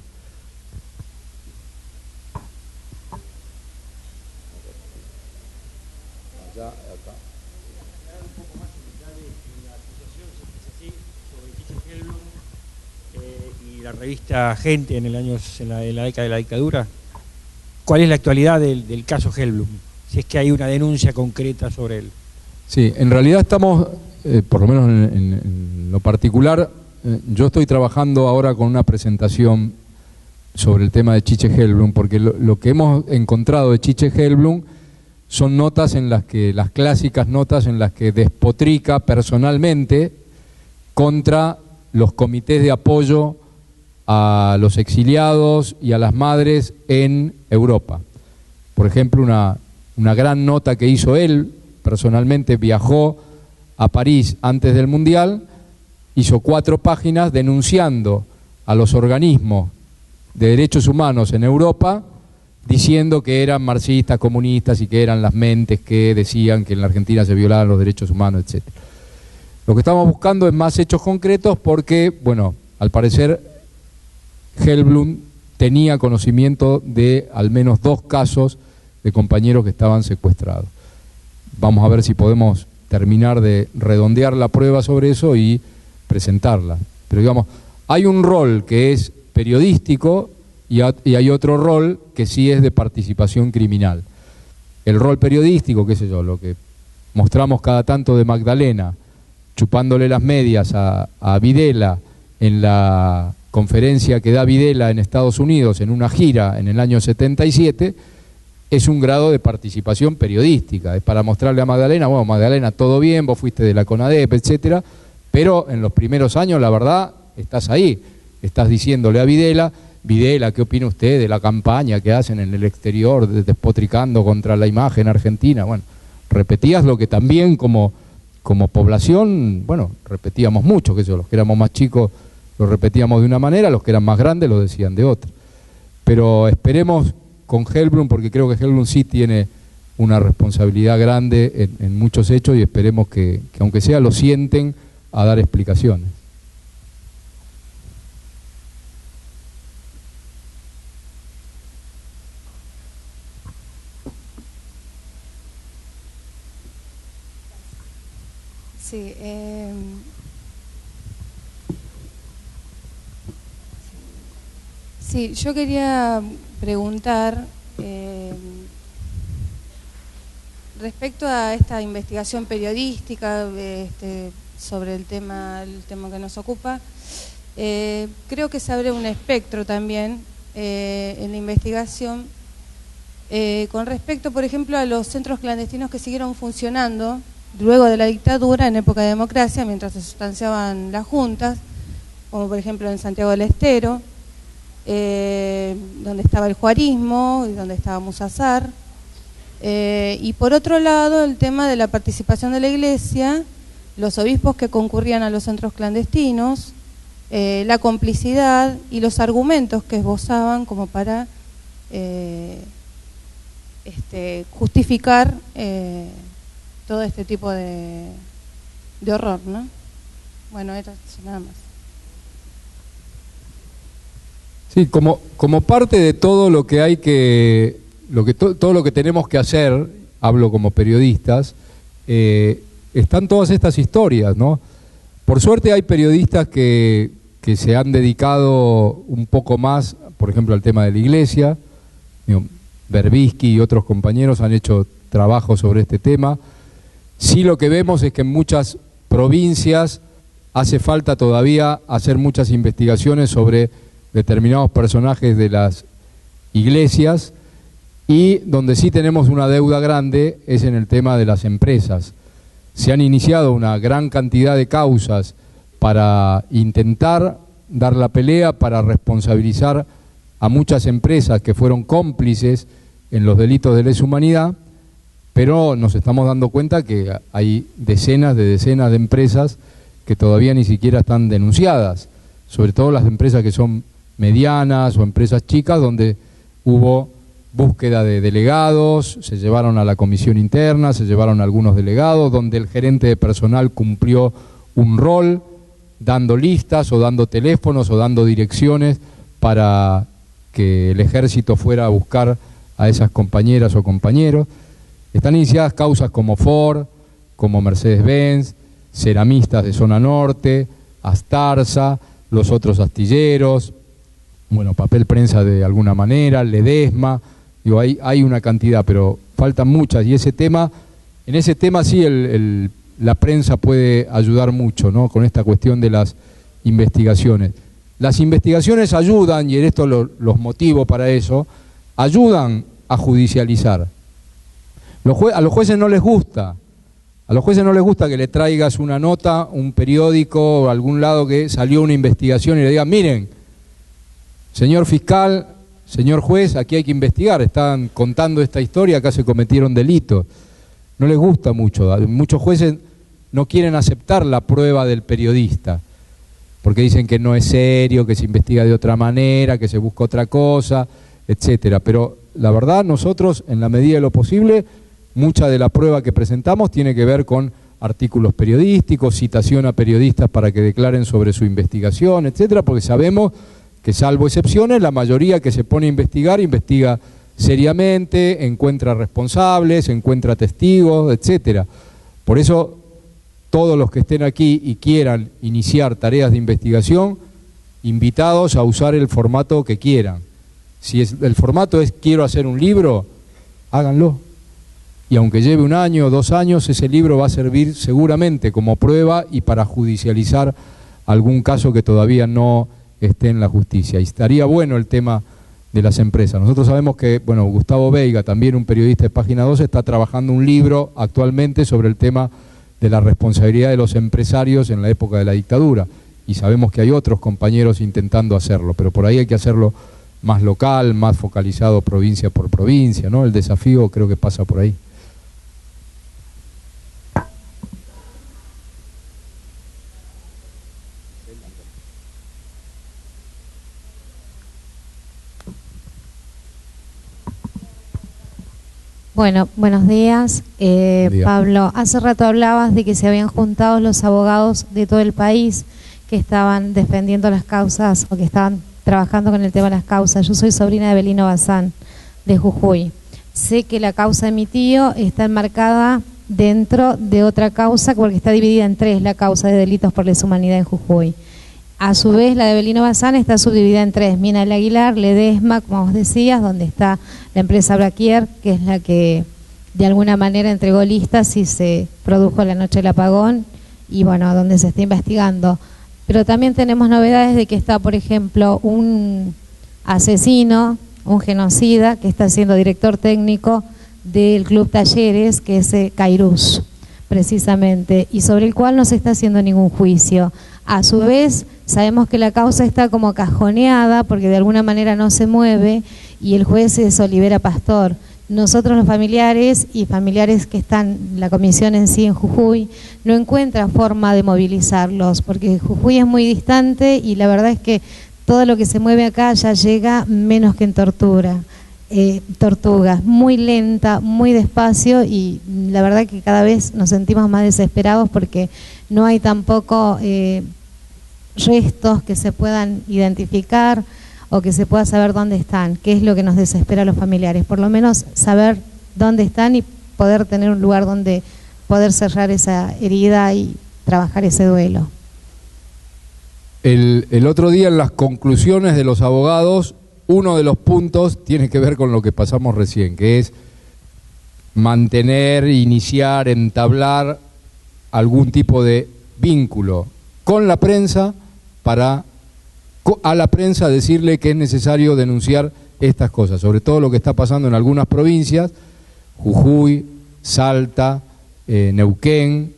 La revista Gente en la década de la dictadura. ¿Cuál es la actualidad del caso Helblum? Si es que hay una denuncia concreta sobre él.
Sí, en realidad estamos, por lo menos en lo particular, yo estoy trabajando ahora con una presentación sobre el tema de Chiche Helblum, porque lo que hemos encontrado de Chiche Helblum son notas en las que, las clásicas notas en las que despotrica personalmente contra los comités de apoyo a los exiliados y a las madres en Europa. Por ejemplo, una gran nota que hizo él, personalmente viajó a París antes del Mundial, hizo 4 páginas denunciando a los organismos de derechos humanos en Europa, diciendo que eran marxistas, comunistas y que eran las mentes que decían que en la Argentina se violaban los derechos humanos, etc. Lo que estamos buscando es más hechos concretos porque, bueno, al parecer Helblum tenía conocimiento de al menos 2 casos de compañeros que estaban secuestrados. Vamos a ver si podemos terminar de redondear la prueba sobre eso y presentarla. Pero digamos, hay un rol que es periodístico y hay otro rol que sí es de participación criminal. El rol periodístico, qué sé yo, lo que mostramos cada tanto de Magdalena, chupándole las medias a Videla en la conferencia que da Videla en Estados Unidos en una gira en el año 77, es un grado de participación periodística, es para mostrarle a Magdalena, bueno, Magdalena, todo bien, vos fuiste de la CONADEP, etcétera, pero en los primeros años, la verdad, estás ahí, estás diciéndole a Videla, Videla, ¿qué opina usted de la campaña que hacen en el exterior, despotricando contra la imagen argentina? Bueno, repetías lo que también como población, bueno, repetíamos mucho, que eso, los que éramos más chicos lo repetíamos de una manera, los que eran más grandes lo decían de otra. Pero esperemos con Helblum, porque creo que Helblum sí tiene una responsabilidad grande en muchos hechos y esperemos que aunque sea lo sienten a dar explicaciones.
Sí, sí, yo quería preguntar respecto a esta investigación periodística sobre el tema que nos ocupa. Creo que se abre un espectro también en la investigación con respecto, por ejemplo, a los centros clandestinos que siguieron funcionando luego de la dictadura, en época de democracia, mientras se sustanciaban las juntas, como por ejemplo en Santiago del Estero, donde estaba el juarismo y donde estaba Musazar, y por otro lado el tema de la participación de la Iglesia, los obispos que concurrían a los centros clandestinos, la complicidad y los argumentos que esbozaban como para justificar todo este tipo de horror, ¿no? Bueno, eso nada más.
Sí, como parte de todo lo que hay todo lo que tenemos que hacer hablo como periodistas, están todas estas historias, ¿no? Por suerte hay periodistas que se han dedicado un poco más, por ejemplo, al tema de la iglesia. Berbisky y otros compañeros han hecho trabajo sobre este tema. Sí, lo que vemos es que en muchas provincias hace falta todavía hacer muchas investigaciones sobre determinados personajes de las iglesias, y donde sí tenemos una deuda grande es en el tema de las empresas. Se han iniciado una gran cantidad de causas para intentar dar la pelea, para responsabilizar a muchas empresas que fueron cómplices en los delitos de lesa humanidad, pero nos estamos dando cuenta que hay decenas de empresas que todavía ni siquiera están denunciadas, sobre todo las empresas que son medianas o empresas chicas, donde hubo búsqueda de delegados, se llevaron a la comisión interna, se llevaron a algunos delegados, donde el gerente de personal cumplió un rol, dando listas o dando teléfonos o dando direcciones para que el ejército fuera a buscar a esas compañeras o compañeros. Están iniciadas causas como Ford, como Mercedes-Benz, ceramistas de zona norte, Astarza, los otros astilleros, bueno, papel prensa de alguna manera, Ledesma. Digo, hay una cantidad, pero faltan muchas, y en ese tema sí la prensa puede ayudar mucho, ¿no? Con esta cuestión de las investigaciones. Las investigaciones ayudan, y en esto los motivos para eso, ayudan a judicializar. A los jueces no les gusta. A los jueces no les gusta que le traigas una nota, un periódico o algún lado que salió una investigación y le digan, miren, señor fiscal, señor juez, aquí hay que investigar, están contando esta historia, acá se cometieron delitos. No les gusta mucho. Muchos jueces no quieren aceptar la prueba del periodista, porque dicen que no es serio, que se investiga de otra manera, que se busca otra cosa, etcétera. Pero la verdad, nosotros, en la medida de lo posible, mucha de la prueba que presentamos tiene que ver con artículos periodísticos, citación a periodistas para que declaren sobre su investigación, etcétera, porque sabemos que, salvo excepciones, la mayoría que se pone a investigar, investiga seriamente, encuentra responsables, encuentra testigos, etcétera. Por eso, todos los que estén aquí y quieran iniciar tareas de investigación, invitados a usar el formato que quieran. Si el formato es quiero hacer un libro, háganlo. Y aunque lleve 1 año o 2 años, ese libro va a servir seguramente como prueba y para judicializar algún caso que todavía no esté en la justicia. Y estaría bueno el tema de las empresas. Nosotros sabemos que, bueno, Gustavo Veiga, también un periodista de Página 12, está trabajando un libro actualmente sobre el tema de la responsabilidad de los empresarios en la época de la dictadura. Y sabemos que hay otros compañeros intentando hacerlo, pero por ahí hay que hacerlo más local, más focalizado provincia por provincia, ¿no? El desafío creo que pasa por ahí.
Bueno, buenos días. Pablo, hace rato hablabas de que se habían juntado los abogados de todo el país que estaban defendiendo las causas o que estaban trabajando con el tema de las causas. Yo soy sobrina de Belino Bazán, de Jujuy. Sé que la causa de mi tío está enmarcada dentro de otra causa porque está dividida en 3, la causa de delitos por lesa humanidad en Jujuy. A su vez, la de Belino Bazán está subdividida en 3, Mina del Aguilar, Ledesma, como vos decías, donde está la empresa Braquier, que es la que de alguna manera entregó listas y se produjo la noche del apagón, y bueno, donde se está investigando. Pero también tenemos novedades de que está, por ejemplo, un asesino, un genocida, que está siendo director técnico del Club Talleres, que es Cairuz, precisamente, y sobre el cual no se está haciendo ningún juicio. A su vez, sabemos que la causa está como cajoneada porque de alguna manera no se mueve, y el juez es Olivera Pastor. Nosotros los familiares y familiares que están, la comisión en sí en Jujuy, no encuentra forma de movilizarlos porque Jujuy es muy distante y la verdad es que todo lo que se mueve acá ya llega menos que en Tortugas, muy lenta, muy despacio, y la verdad que cada vez nos sentimos más desesperados porque no hay tampoco restos que se puedan identificar o que se pueda saber dónde están, que es lo que nos desespera a los familiares, por lo menos saber dónde están y poder tener un lugar donde poder cerrar esa herida y trabajar ese duelo.
El otro día en las conclusiones de los abogados, uno de los puntos tiene que ver con lo que pasamos recién, que es mantener, iniciar, entablar algún tipo de vínculo con la prensa para a la prensa decirle que es necesario denunciar estas cosas, sobre todo lo que está pasando en algunas provincias, Jujuy, Salta, Neuquén,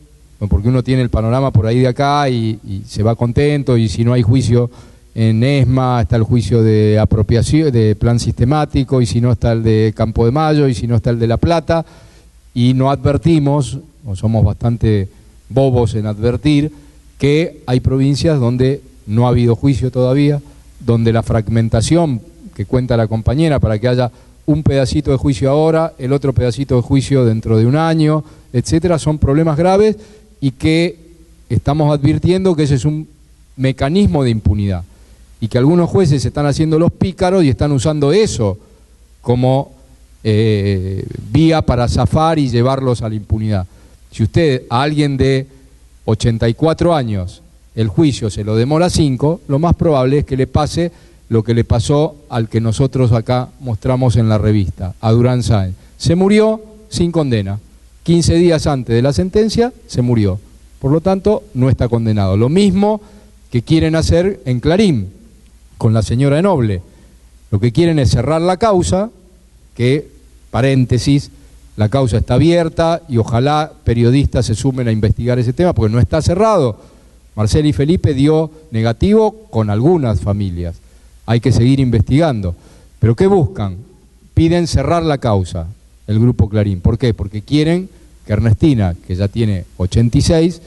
porque uno tiene el panorama por ahí de acá y se va contento, y si no hay juicio en ESMA está el juicio de apropiación, de plan sistemático, y si no está el de Campo de Mayo, y si no está el de La Plata, y no advertimos, o somos bastante bobos en advertir, que hay provincias donde no ha habido juicio todavía, donde la fragmentación que cuenta la compañera para que haya un pedacito de juicio ahora, el otro pedacito de juicio dentro de un año, etcétera, son problemas graves y que estamos advirtiendo que ese es un mecanismo de impunidad y que algunos jueces están haciendo los pícaros y están usando eso como vía para zafar y llevarlos a la impunidad. Si usted a alguien de 84 años el juicio se lo demora 5, lo más probable es que le pase lo que le pasó al que nosotros acá mostramos en la revista, a Durán Sáenz. Se murió sin condena. 15 días antes de la sentencia se murió. Por lo tanto, no está condenado. Lo mismo que quieren hacer en Clarín, con la señora Noble. Lo que quieren es cerrar la causa, que, paréntesis, la causa está abierta y ojalá periodistas se sumen a investigar ese tema, porque no está cerrado. Marcela y Felipe dio negativo con algunas familias. Hay que seguir investigando. ¿Pero qué buscan? Piden cerrar la causa, el Grupo Clarín. ¿Por qué? Porque quieren que Ernestina, que ya tiene 86,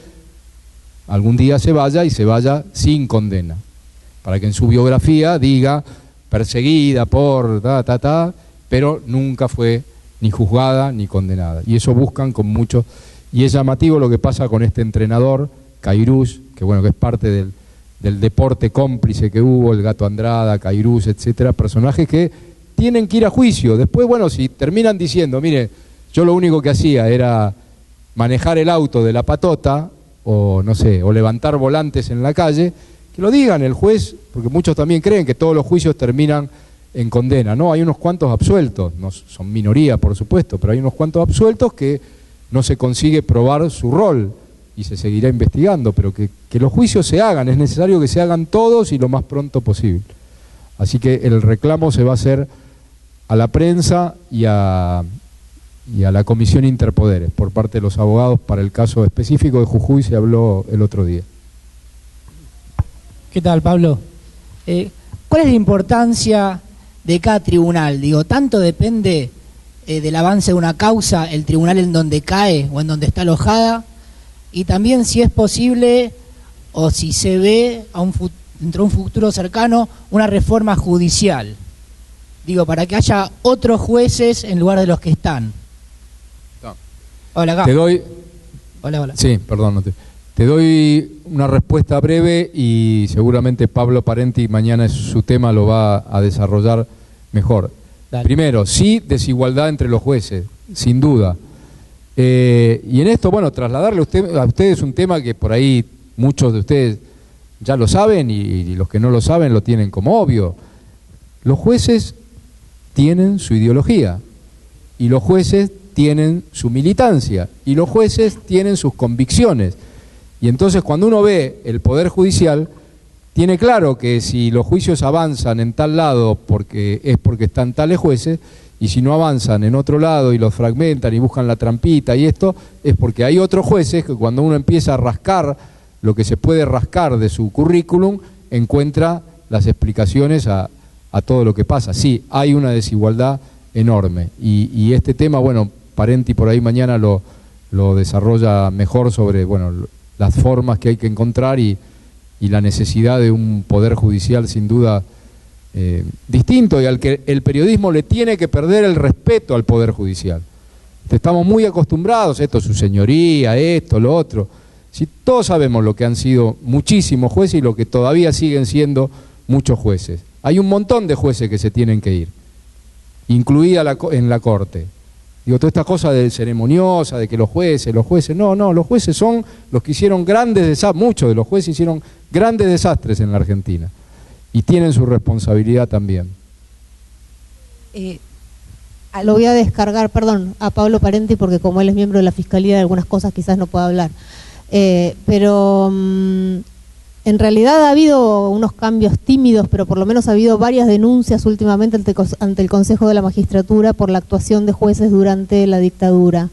algún día se vaya y se vaya sin condena. Para que en su biografía diga perseguida por pero nunca fue ni juzgada ni condenada. Y eso buscan con mucho. Y es llamativo lo que pasa con este entrenador, Cairús, que bueno, que es parte del deporte cómplice que hubo, el Gato Andrada, Cairús, etcétera, personajes que tienen que ir a juicio. Después, bueno, si terminan diciendo, mire, yo lo único que hacía era manejar el auto de la patota, o no sé, o levantar volantes en la calle, que lo digan el juez, porque muchos también creen que todos los juicios terminan en condena. No, hay unos cuantos absueltos, no son minoría por supuesto, pero hay unos cuantos absueltos que no se consigue probar su rol y se seguirá investigando, pero que los juicios se hagan, es necesario que se hagan todos y lo más pronto posible. Así que el reclamo se va a hacer a la prensa y a la Comisión Interpoderes por parte de los abogados. Para el caso específico de Jujuy se habló el otro día.
¿Qué tal, Pablo? ¿Cuál es la importancia de cada tribunal? Digo, ¿tanto depende del avance de una causa el tribunal en donde cae o en donde está alojada? Y también si es posible o si se ve dentro de un futuro cercano una reforma judicial. Digo, para que haya otros jueces en lugar de los que están.
No.
Hola, acá.
Te doy...
Hola.
Sí, perdón. Te doy una respuesta breve y seguramente Pablo Parenti mañana su tema lo va a desarrollar mejor. Dale. Primero, sí, desigualdad entre los jueces, sin duda. Y en esto, bueno, trasladarle a ustedes un tema que por ahí muchos de ustedes ya lo saben y los que no lo saben lo tienen como obvio. Los jueces tienen su ideología y los jueces tienen su militancia y los jueces tienen sus convicciones. Y entonces cuando uno ve el Poder Judicial, tiene claro que si los juicios avanzan en tal lado porque están tales jueces, y si no avanzan en otro lado y los fragmentan y buscan la trampita y esto, es porque hay otros jueces que cuando uno empieza a rascar lo que se puede rascar de su currículum, encuentra las explicaciones a todo lo que pasa. Sí, hay una desigualdad enorme. Y este tema, bueno, Parenti por ahí mañana lo desarrolla mejor sobre, bueno, las formas que hay que encontrar y la necesidad de un poder judicial sin duda distinto y al que el periodismo le tiene que perder el respeto al poder judicial. Estamos muy acostumbrados, esto, su señoría, esto, lo otro. Si todos sabemos lo que han sido muchísimos jueces y lo que todavía siguen siendo muchos jueces. Hay un montón de jueces que se tienen que ir, incluida en la Corte. Digo, toda esta cosa de ceremoniosa, de que los jueces, no, los jueces son los que hicieron grandes desastres, muchos de los jueces hicieron grandes desastres en la Argentina y tienen su responsabilidad también.
Lo voy a descargar, perdón, a Pablo Parenti, porque como él es miembro de la Fiscalía, de algunas cosas quizás no pueda hablar. Pero en realidad ha habido unos cambios tímidos, pero por lo menos ha habido varias denuncias últimamente ante el Consejo de la Magistratura por la actuación de jueces durante la dictadura.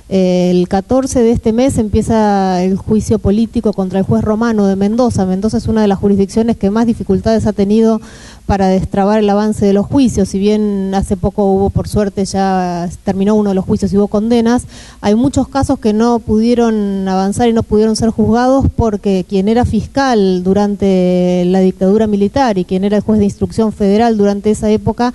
El 14 de este mes empieza el juicio político contra el juez Romano de Mendoza. Mendoza es una de las jurisdicciones que más dificultades ha tenido para destrabar el avance de los juicios. Si bien hace poco hubo, por suerte, ya terminó uno de los juicios y hubo condenas, hay muchos casos que no pudieron avanzar y no pudieron ser juzgados porque quien era fiscal durante la dictadura militar y quien era el juez de instrucción federal durante esa época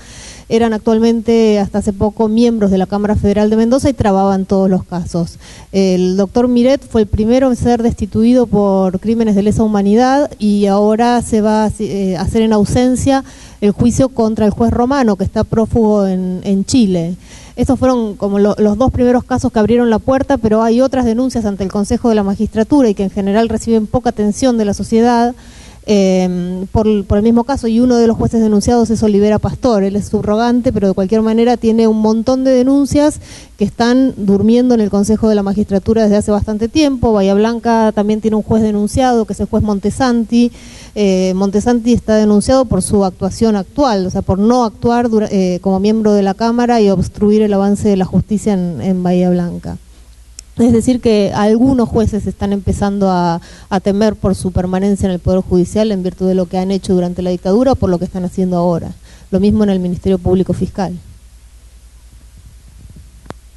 eran actualmente, hasta hace poco, miembros de la Cámara Federal de Mendoza y trababan todos los casos. El doctor Miret fue el primero en ser destituido por crímenes de lesa humanidad y ahora se va a hacer en ausencia el juicio contra el juez Romano, que está prófugo en Chile. Estos fueron como los dos primeros casos que abrieron la puerta, pero hay otras denuncias ante el Consejo de la Magistratura y que en general reciben poca atención de la sociedad, por el mismo caso, y uno de los jueces denunciados es Olivera Pastor. Él es subrogante, pero de cualquier manera tiene un montón de denuncias que están durmiendo en el Consejo de la Magistratura desde hace bastante tiempo. Bahía Blanca también tiene un juez denunciado, que es el juez Montesanti. Montesanti está denunciado por su actuación actual, o sea, por no actuar como miembro de la Cámara y obstruir el avance de la justicia en Bahía Blanca. Es decir, que algunos jueces están empezando a temer por su permanencia en el Poder Judicial en virtud de lo que han hecho durante la dictadura o por lo que están haciendo ahora. Lo mismo en el Ministerio Público Fiscal.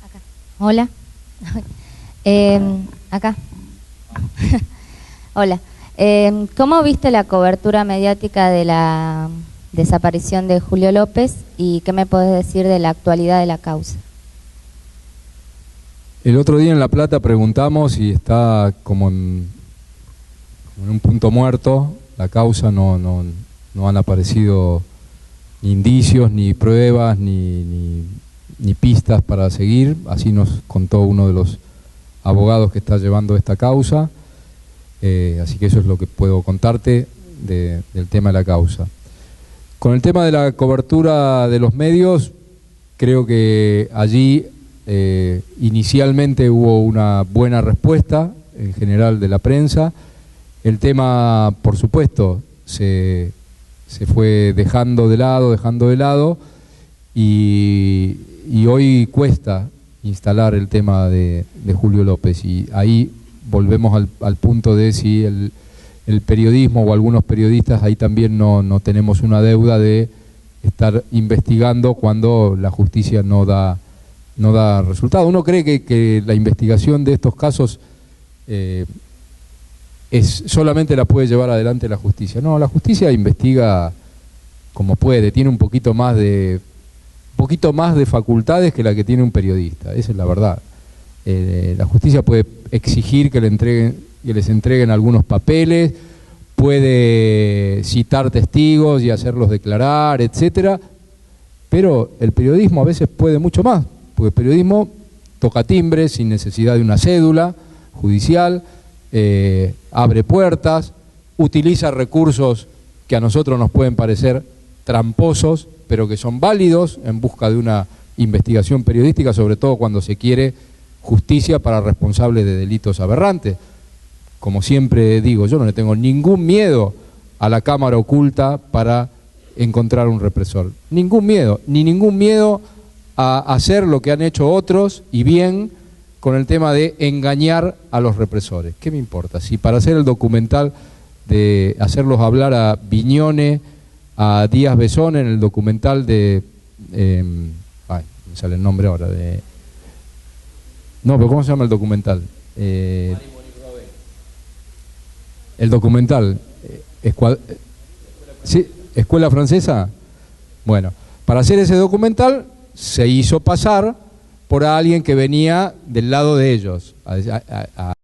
Acá. Hola. Acá. Hola. ¿Cómo viste la cobertura mediática de la desaparición de Julio López y qué me podés decir de la actualidad de la causa?
El otro día en La Plata preguntamos y está como en un punto muerto la causa, no han aparecido ni indicios, ni pruebas, ni pistas para seguir. Así nos contó uno de los abogados que está llevando esta causa. Así que eso es lo que puedo contarte del tema de la causa. Con el tema de la cobertura de los medios, creo que allí inicialmente hubo una buena respuesta en general de la prensa. El tema, por supuesto, se fue dejando de lado y hoy cuesta instalar el tema de Julio López, y ahí volvemos al punto de si el periodismo o algunos periodistas ahí también no tenemos una deuda de estar investigando cuando la justicia no da resultado. Uno cree que la investigación de estos casos solamente la puede llevar adelante la justicia. No, la justicia investiga como puede, tiene un poquito más de facultades que la que tiene un periodista, esa es la verdad. La justicia puede exigir que les entreguen algunos papeles, puede citar testigos y hacerlos declarar, etcétera, pero el periodismo a veces puede mucho más, porque el periodismo toca timbres sin necesidad de una cédula judicial, abre puertas, utiliza recursos que a nosotros nos pueden parecer tramposos, pero que son válidos en busca de una investigación periodística, sobre todo cuando se quiere justicia para responsables de delitos aberrantes. Como siempre digo, yo no le tengo ningún miedo a la cámara oculta para encontrar un represor. Ningún miedo, ni ningún miedo a hacer lo que han hecho otros, y bien, con el tema de engañar a los represores. ¿Qué me importa? Si para hacer el documental de hacerlos hablar a Viñone, a Díaz Besón, en el documental de... me sale el nombre ahora, no, pero ¿cómo se llama el documental? El documental, ¿sí? ¿Escuela Francesa? Bueno, para hacer ese documental se hizo pasar por alguien que venía del lado de ellos, a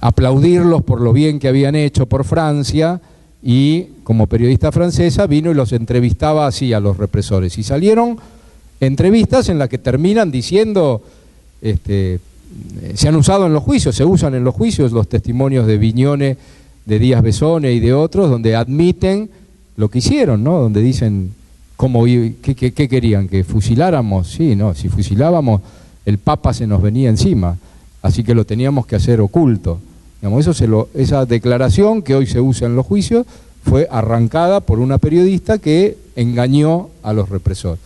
aplaudirlos por lo bien que habían hecho por Francia, y como periodista francesa vino y los entrevistaba así a los represores, y salieron entrevistas en las que terminan diciendo, se han usado en los juicios, se usan en los juicios los testimonios de Viñone, de Díaz Besone y de otros, donde admiten lo que hicieron, ¿no? Donde dicen, ¿qué querían? ¿Que fusiláramos? Sí, no, si fusilábamos, el Papa se nos venía encima, así que lo teníamos que hacer oculto. Digamos, esa declaración que hoy se usa en los juicios fue arrancada por una periodista que engañó a los represores.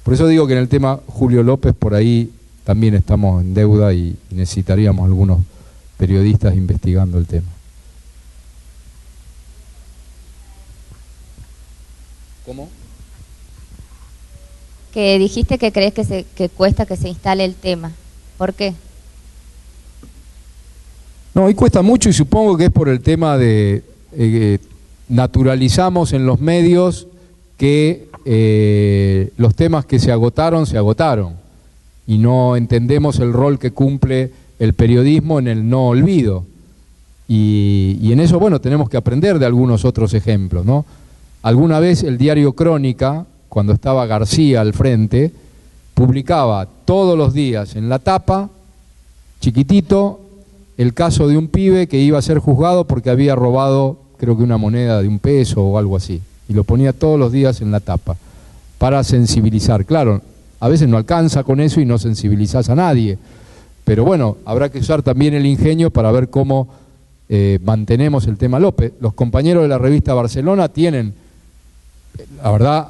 Por eso digo que en el tema Julio López por ahí también estamos en deuda y necesitaríamos algunos periodistas investigando el tema. ¿Cómo?
Que dijiste que crees que cuesta que se instale el tema. ¿Por qué?
No, hoy cuesta mucho y supongo que es por el tema de naturalizamos en los medios que los temas que se agotaron y no entendemos el rol que cumple el periodismo en el no olvido. Y en eso, bueno, tenemos que aprender de algunos otros ejemplos, ¿no? Alguna vez el diario Crónica, cuando estaba García al frente, publicaba todos los días en la tapa, chiquitito, el caso de un pibe que iba a ser juzgado porque había robado, creo que una moneda de $1 o algo así, y lo ponía todos los días en la tapa, para sensibilizar. Claro, a veces no alcanza con eso y no sensibilizás a nadie, pero bueno, habrá que usar también el ingenio para ver cómo mantenemos el tema López. Los compañeros de la revista Barcelona tienen, la verdad,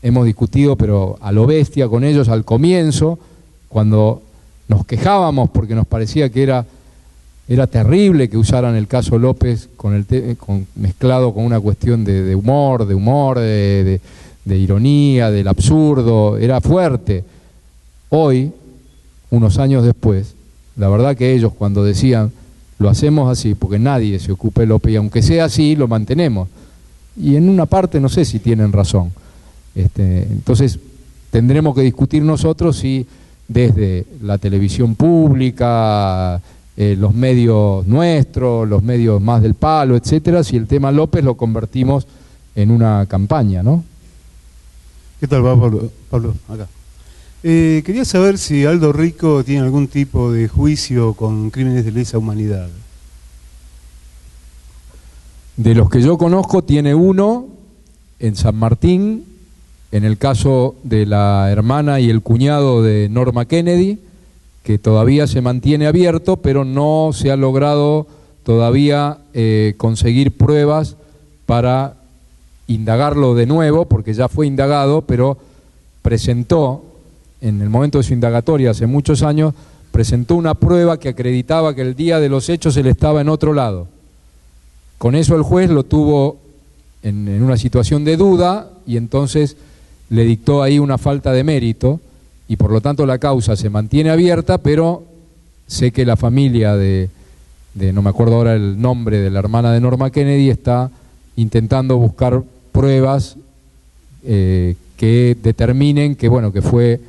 hemos discutido, pero a lo bestia con ellos al comienzo, cuando nos quejábamos porque nos parecía que era terrible que usaran el caso López mezclado con una cuestión de humor, de ironía, del absurdo, era fuerte. Hoy, unos años después, la verdad que ellos cuando decían, lo hacemos así porque nadie se ocupe de López y aunque sea así, lo mantenemos. Y en una parte no sé si tienen razón. Entonces tendremos que discutir nosotros si desde la televisión pública, los medios nuestros, los medios más del palo, etcétera, si el tema López lo convertimos en una campaña, ¿no?
¿Qué tal va, Pablo? Acá. Quería saber si Aldo Rico tiene algún tipo de juicio con crímenes de lesa humanidad.
De los que yo conozco tiene uno en San Martín, en el caso de la hermana y el cuñado de Norma Kennedy, que todavía se mantiene abierto, pero no se ha logrado todavía conseguir pruebas para indagarlo de nuevo, porque ya fue indagado, pero presentó, en el momento de su indagatoria hace muchos años, presentó una prueba que acreditaba que el día de los hechos él estaba en otro lado. Con eso el juez lo tuvo en una situación de duda y entonces le dictó ahí una falta de mérito y por lo tanto la causa se mantiene abierta, pero sé que la familia de no me acuerdo ahora el nombre de la hermana de Norma Kennedy, está intentando buscar pruebas que determinen que bueno, que fue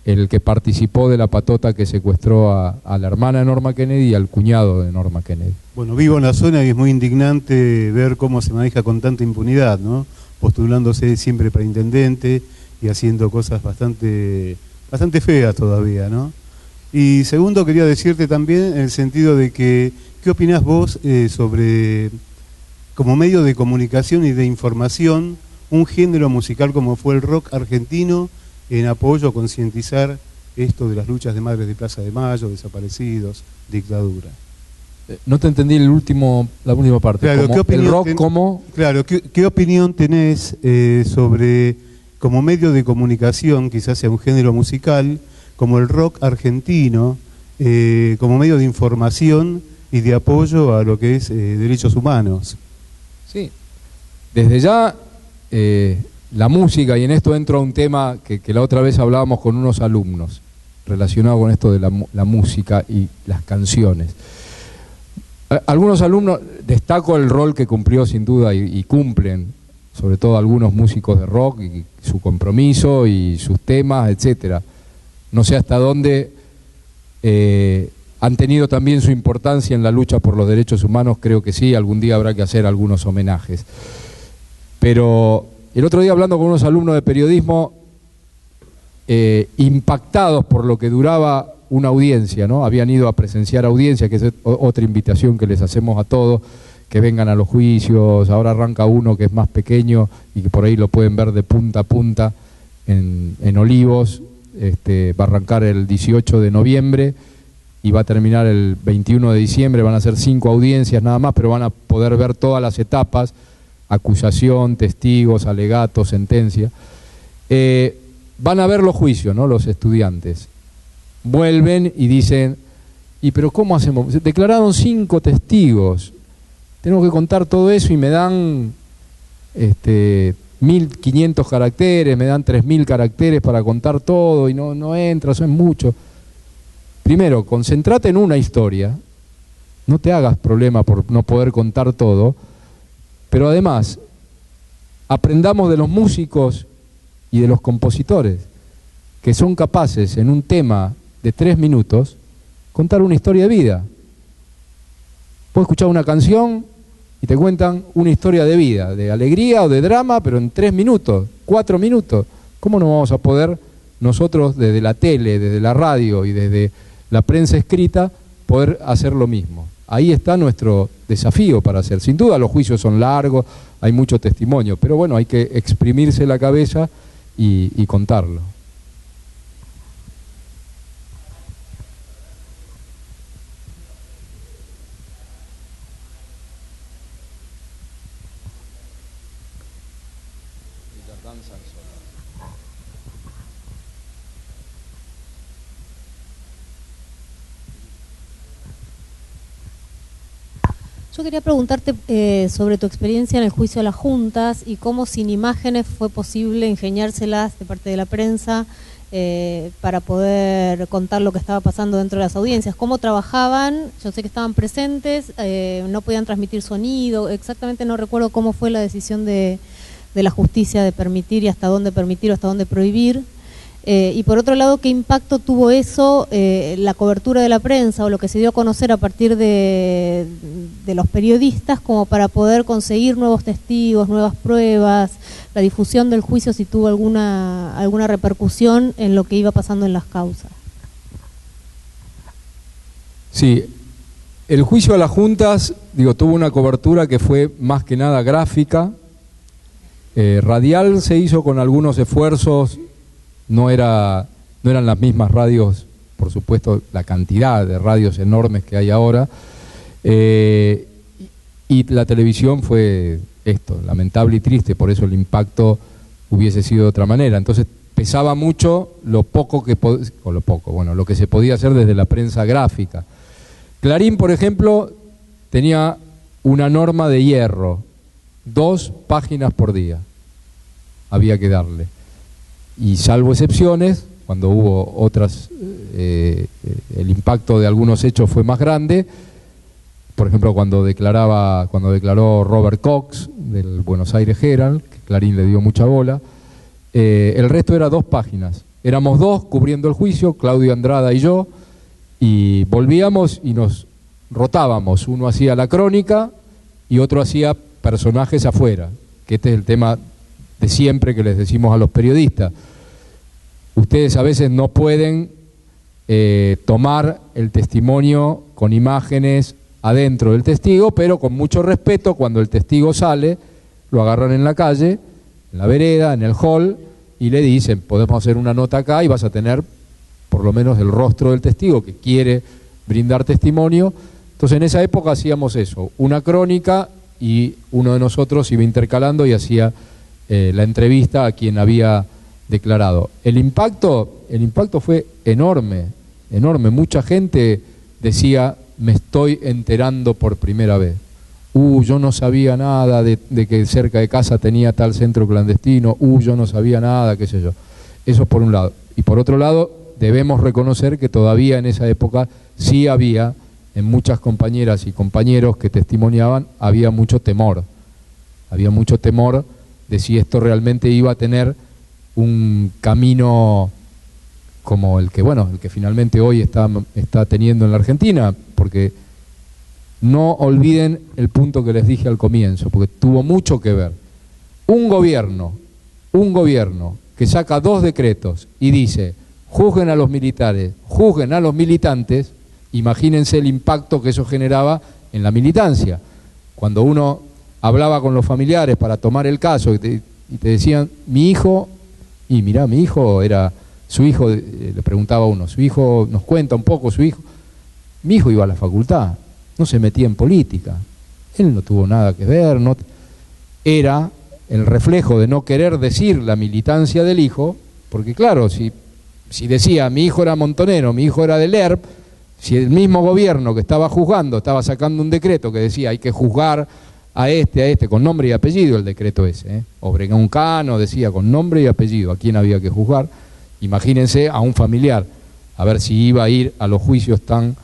el que participó de la patota que secuestró a la hermana de Norma Kennedy y al cuñado de Norma Kennedy.
Bueno, vivo en la zona y es muy indignante ver cómo se maneja con tanta impunidad, ¿no? Postulándose siempre para intendente y haciendo cosas bastante feas todavía, ¿no? Y segundo, quería decirte también en el sentido de que, ¿qué opinás vos sobre, como medio de comunicación y de información, un género musical como fue el rock argentino en apoyo a concientizar esto de las luchas de madres de Plaza de Mayo, desaparecidos, dictadura?
No te entendí la última parte.
Claro,
¿Cómo?
¿qué opinión
el rock como...
Claro, ¿qué opinión tenés sobre, como medio de comunicación, quizás sea un género musical, como el rock argentino, como medio de información y de apoyo a lo que es derechos humanos?
Sí, desde ya la música, y en esto entro a un tema que la otra vez hablábamos con unos alumnos, relacionado con esto de la música y las canciones. Algunos alumnos, destaco el rol que cumplió sin duda y cumplen, sobre todo algunos músicos de rock, y su compromiso y sus temas, etcétera. No sé hasta dónde han tenido también su importancia en la lucha por los derechos humanos, creo que sí, algún día habrá que hacer algunos homenajes. Pero el otro día hablando con unos alumnos de periodismo, impactados por lo que duraba una audiencia, ¿no? Habían ido a presenciar audiencia, que es otra invitación que les hacemos a todos, que vengan a los juicios. Ahora arranca uno que es más pequeño y que por ahí lo pueden ver de punta a punta en Olivos. Va a arrancar el 18 de noviembre y va a terminar el 21 de diciembre. Van a ser 5 audiencias nada más, pero van a poder ver todas las etapas: acusación, testigos, alegatos, sentencia. Van a ver los juicios, ¿no? Los estudiantes vuelven y dicen: ¿y pero cómo hacemos? Declararon 5 testigos, tengo que contar todo eso y me dan 1.500 caracteres, me dan 3.000 caracteres para contar todo y no entra, eso es mucho. Primero, concentrate en una historia, no te hagas problema por no poder contar todo, pero además aprendamos de los músicos y de los compositores, que son capaces en un tema de 3 minutos contar una historia de vida. Puedes escuchar una canción y te cuentan una historia de vida, de alegría o de drama, pero en 3 minutos, 4 minutos. ¿Cómo no vamos a poder nosotros desde la tele, desde la radio y desde la prensa escrita poder hacer lo mismo? Ahí está nuestro desafío para hacer. Sin duda los juicios son largos, hay mucho testimonio, pero bueno, hay que exprimirse la cabeza y contarlo.
Yo quería preguntarte sobre tu experiencia en el juicio de las juntas y cómo sin imágenes fue posible ingeniárselas de parte de la prensa para poder contar lo que estaba pasando dentro de las audiencias. ¿Cómo trabajaban? Yo sé que estaban presentes, no podían transmitir sonido, exactamente no recuerdo cómo fue la decisión de la justicia de permitir y hasta dónde permitir o hasta dónde prohibir. Y por otro lado, ¿qué impacto tuvo eso, la cobertura de la prensa o lo que se dio a conocer a partir de los periodistas como para poder conseguir nuevos testigos, nuevas pruebas, la difusión del juicio, si tuvo alguna repercusión en lo que iba pasando en las causas?
Sí, el juicio a las juntas, tuvo una cobertura que fue más que nada gráfica. Radial se hizo con algunos esfuerzos. No eran las mismas radios, por supuesto, la cantidad de radios enormes que hay ahora, y la televisión fue lamentable y triste, por eso el impacto hubiese sido de otra manera. Entonces pesaba mucho lo que se podía hacer desde la prensa gráfica. Clarín, por ejemplo, tenía una norma de hierro, 2 páginas por día había que darle. Y salvo excepciones, cuando hubo otras, el impacto de algunos hechos fue más grande. Por ejemplo, cuando declaró Robert Cox del Buenos Aires Herald, que Clarín le dio mucha bola, el resto era 2 páginas. Éramos 2 cubriendo el juicio, Claudio Andrada y yo, y volvíamos y nos rotábamos. Uno hacía la crónica y otro hacía personajes afuera, que este es el tema de siempre que les decimos a los periodistas. Ustedes a veces no pueden tomar el testimonio con imágenes adentro del testigo, pero con mucho respeto, cuando el testigo sale, lo agarran en la calle, en la vereda, en el hall, y le dicen: podemos hacer una nota acá y vas a tener por lo menos el rostro del testigo que quiere brindar testimonio. Entonces en esa época hacíamos eso, una crónica, y uno de nosotros iba intercalando y hacía la entrevista a quien había declarado. El impacto fue enorme, enorme. Mucha gente decía: me estoy enterando por primera vez. Yo no sabía nada de que cerca de casa tenía tal centro clandestino. Yo no sabía nada, qué sé yo. Eso por un lado. Y por otro lado, debemos reconocer que todavía en esa época sí había, en muchas compañeras y compañeros que testimoniaban, había mucho temor. Había mucho temor de si esto realmente iba a tener un camino como el que finalmente hoy está teniendo en la Argentina, porque no olviden el punto que les dije al comienzo, porque tuvo mucho que ver. Un gobierno que saca 2 decretos y dice, juzguen a los militares, juzguen a los militantes, imagínense el impacto que eso generaba en la militancia. Cuando uno hablaba con los familiares para tomar el caso y te decían, mi hijo, y mirá, mi hijo era, su hijo, le preguntaba a uno, su hijo nos cuenta un poco, su hijo, mi hijo iba a la facultad, no se metía en política, él no tuvo nada que ver, era el reflejo de no querer decir la militancia del hijo, porque claro, si decía mi hijo era montonero, mi hijo era del ERP, si el mismo gobierno que estaba juzgando estaba sacando un decreto que decía hay que juzgar a este, con nombre y apellido el decreto ese, Obregón Cano decía con nombre y apellido a quién había que juzgar, imagínense a un familiar, a ver si iba a ir a los juicios tan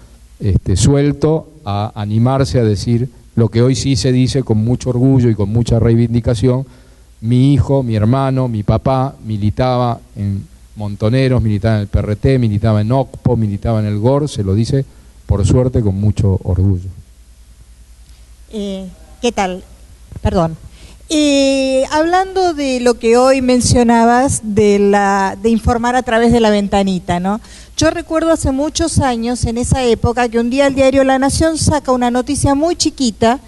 suelto a animarse a decir lo que hoy sí se dice con mucho orgullo y con mucha reivindicación, mi hijo, mi hermano, mi papá militaba en Montoneros, militaba en el PRT, militaba en OCPO, militaba en el GOR, se lo dice por suerte con mucho orgullo.
¿Qué tal? Perdón. Hablando de lo que hoy mencionabas de informar a través de la ventanita, ¿no? Yo recuerdo hace muchos años, en esa época, que un día el diario La Nación saca una noticia muy chiquita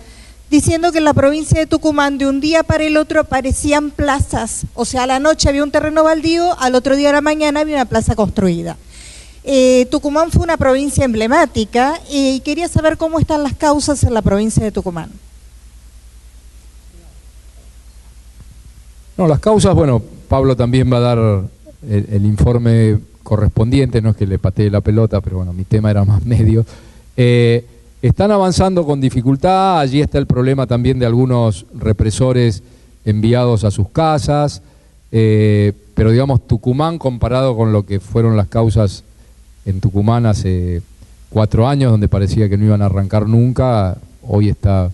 diciendo que en la provincia de Tucumán de un día para el otro aparecían plazas, o sea, a la noche había un terreno baldío, al otro día a la mañana había una plaza construida. Tucumán fue una provincia emblemática y quería saber cómo están las causas en la provincia de Tucumán.
No, las causas, bueno, Pablo también va a dar el informe correspondiente, no es que le patee la pelota, pero bueno, mi tema era más medio. Están avanzando con dificultad, allí está el problema también de algunos represores enviados a sus casas, pero digamos Tucumán comparado con lo que fueron las causas en Tucumán hace 4 años, donde parecía que no iban a arrancar nunca, hoy está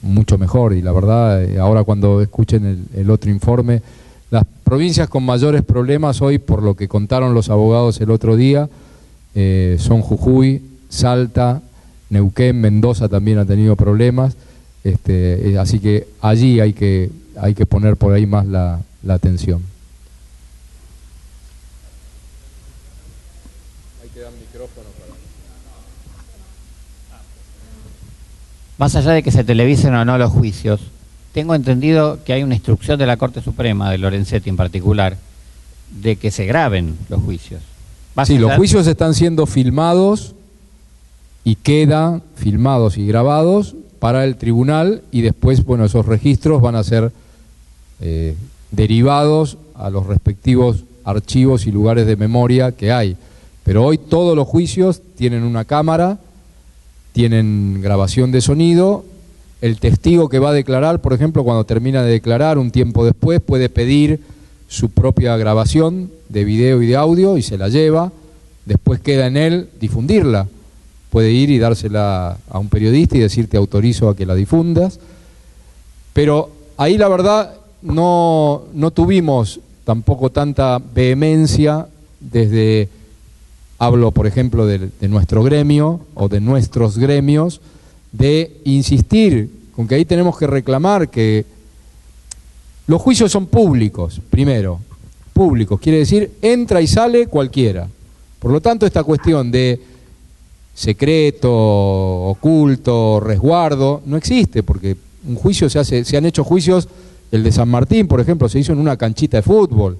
mucho mejor y la verdad, ahora cuando escuchen el otro informe, las provincias con mayores problemas hoy, por lo que contaron los abogados el otro día, son Jujuy, Salta, Neuquén, Mendoza también ha tenido problemas, así que allí hay que poner por ahí más la atención. Hay que dar micrófono para...
Más allá de que se televisen o no los juicios, tengo entendido que hay una instrucción de la Corte Suprema, de Lorenzetti en particular, de que se graben los juicios.
Sí, los juicios están siendo filmados y quedan filmados y grabados para el tribunal y después, bueno, esos registros van a ser derivados a los respectivos archivos y lugares de memoria que hay. Pero hoy todos los juicios tienen una cámara, tienen grabación de sonido. El testigo que va a declarar, por ejemplo, cuando termina de declarar, un tiempo después, puede pedir su propia grabación de video y de audio y se la lleva. Después queda en él difundirla. Puede ir y dársela a un periodista y decir te autorizo a que la difundas. Pero ahí la verdad no tuvimos tampoco tanta vehemencia desde... Hablo, por ejemplo, de nuestro gremio o de nuestros gremios, de insistir con que ahí tenemos que reclamar que los juicios son públicos, primero, públicos, quiere decir entra y sale cualquiera. Por lo tanto, esta cuestión de secreto, oculto, resguardo, no existe, porque un juicio se han hecho juicios, el de San Martín, por ejemplo, se hizo en una canchita de fútbol,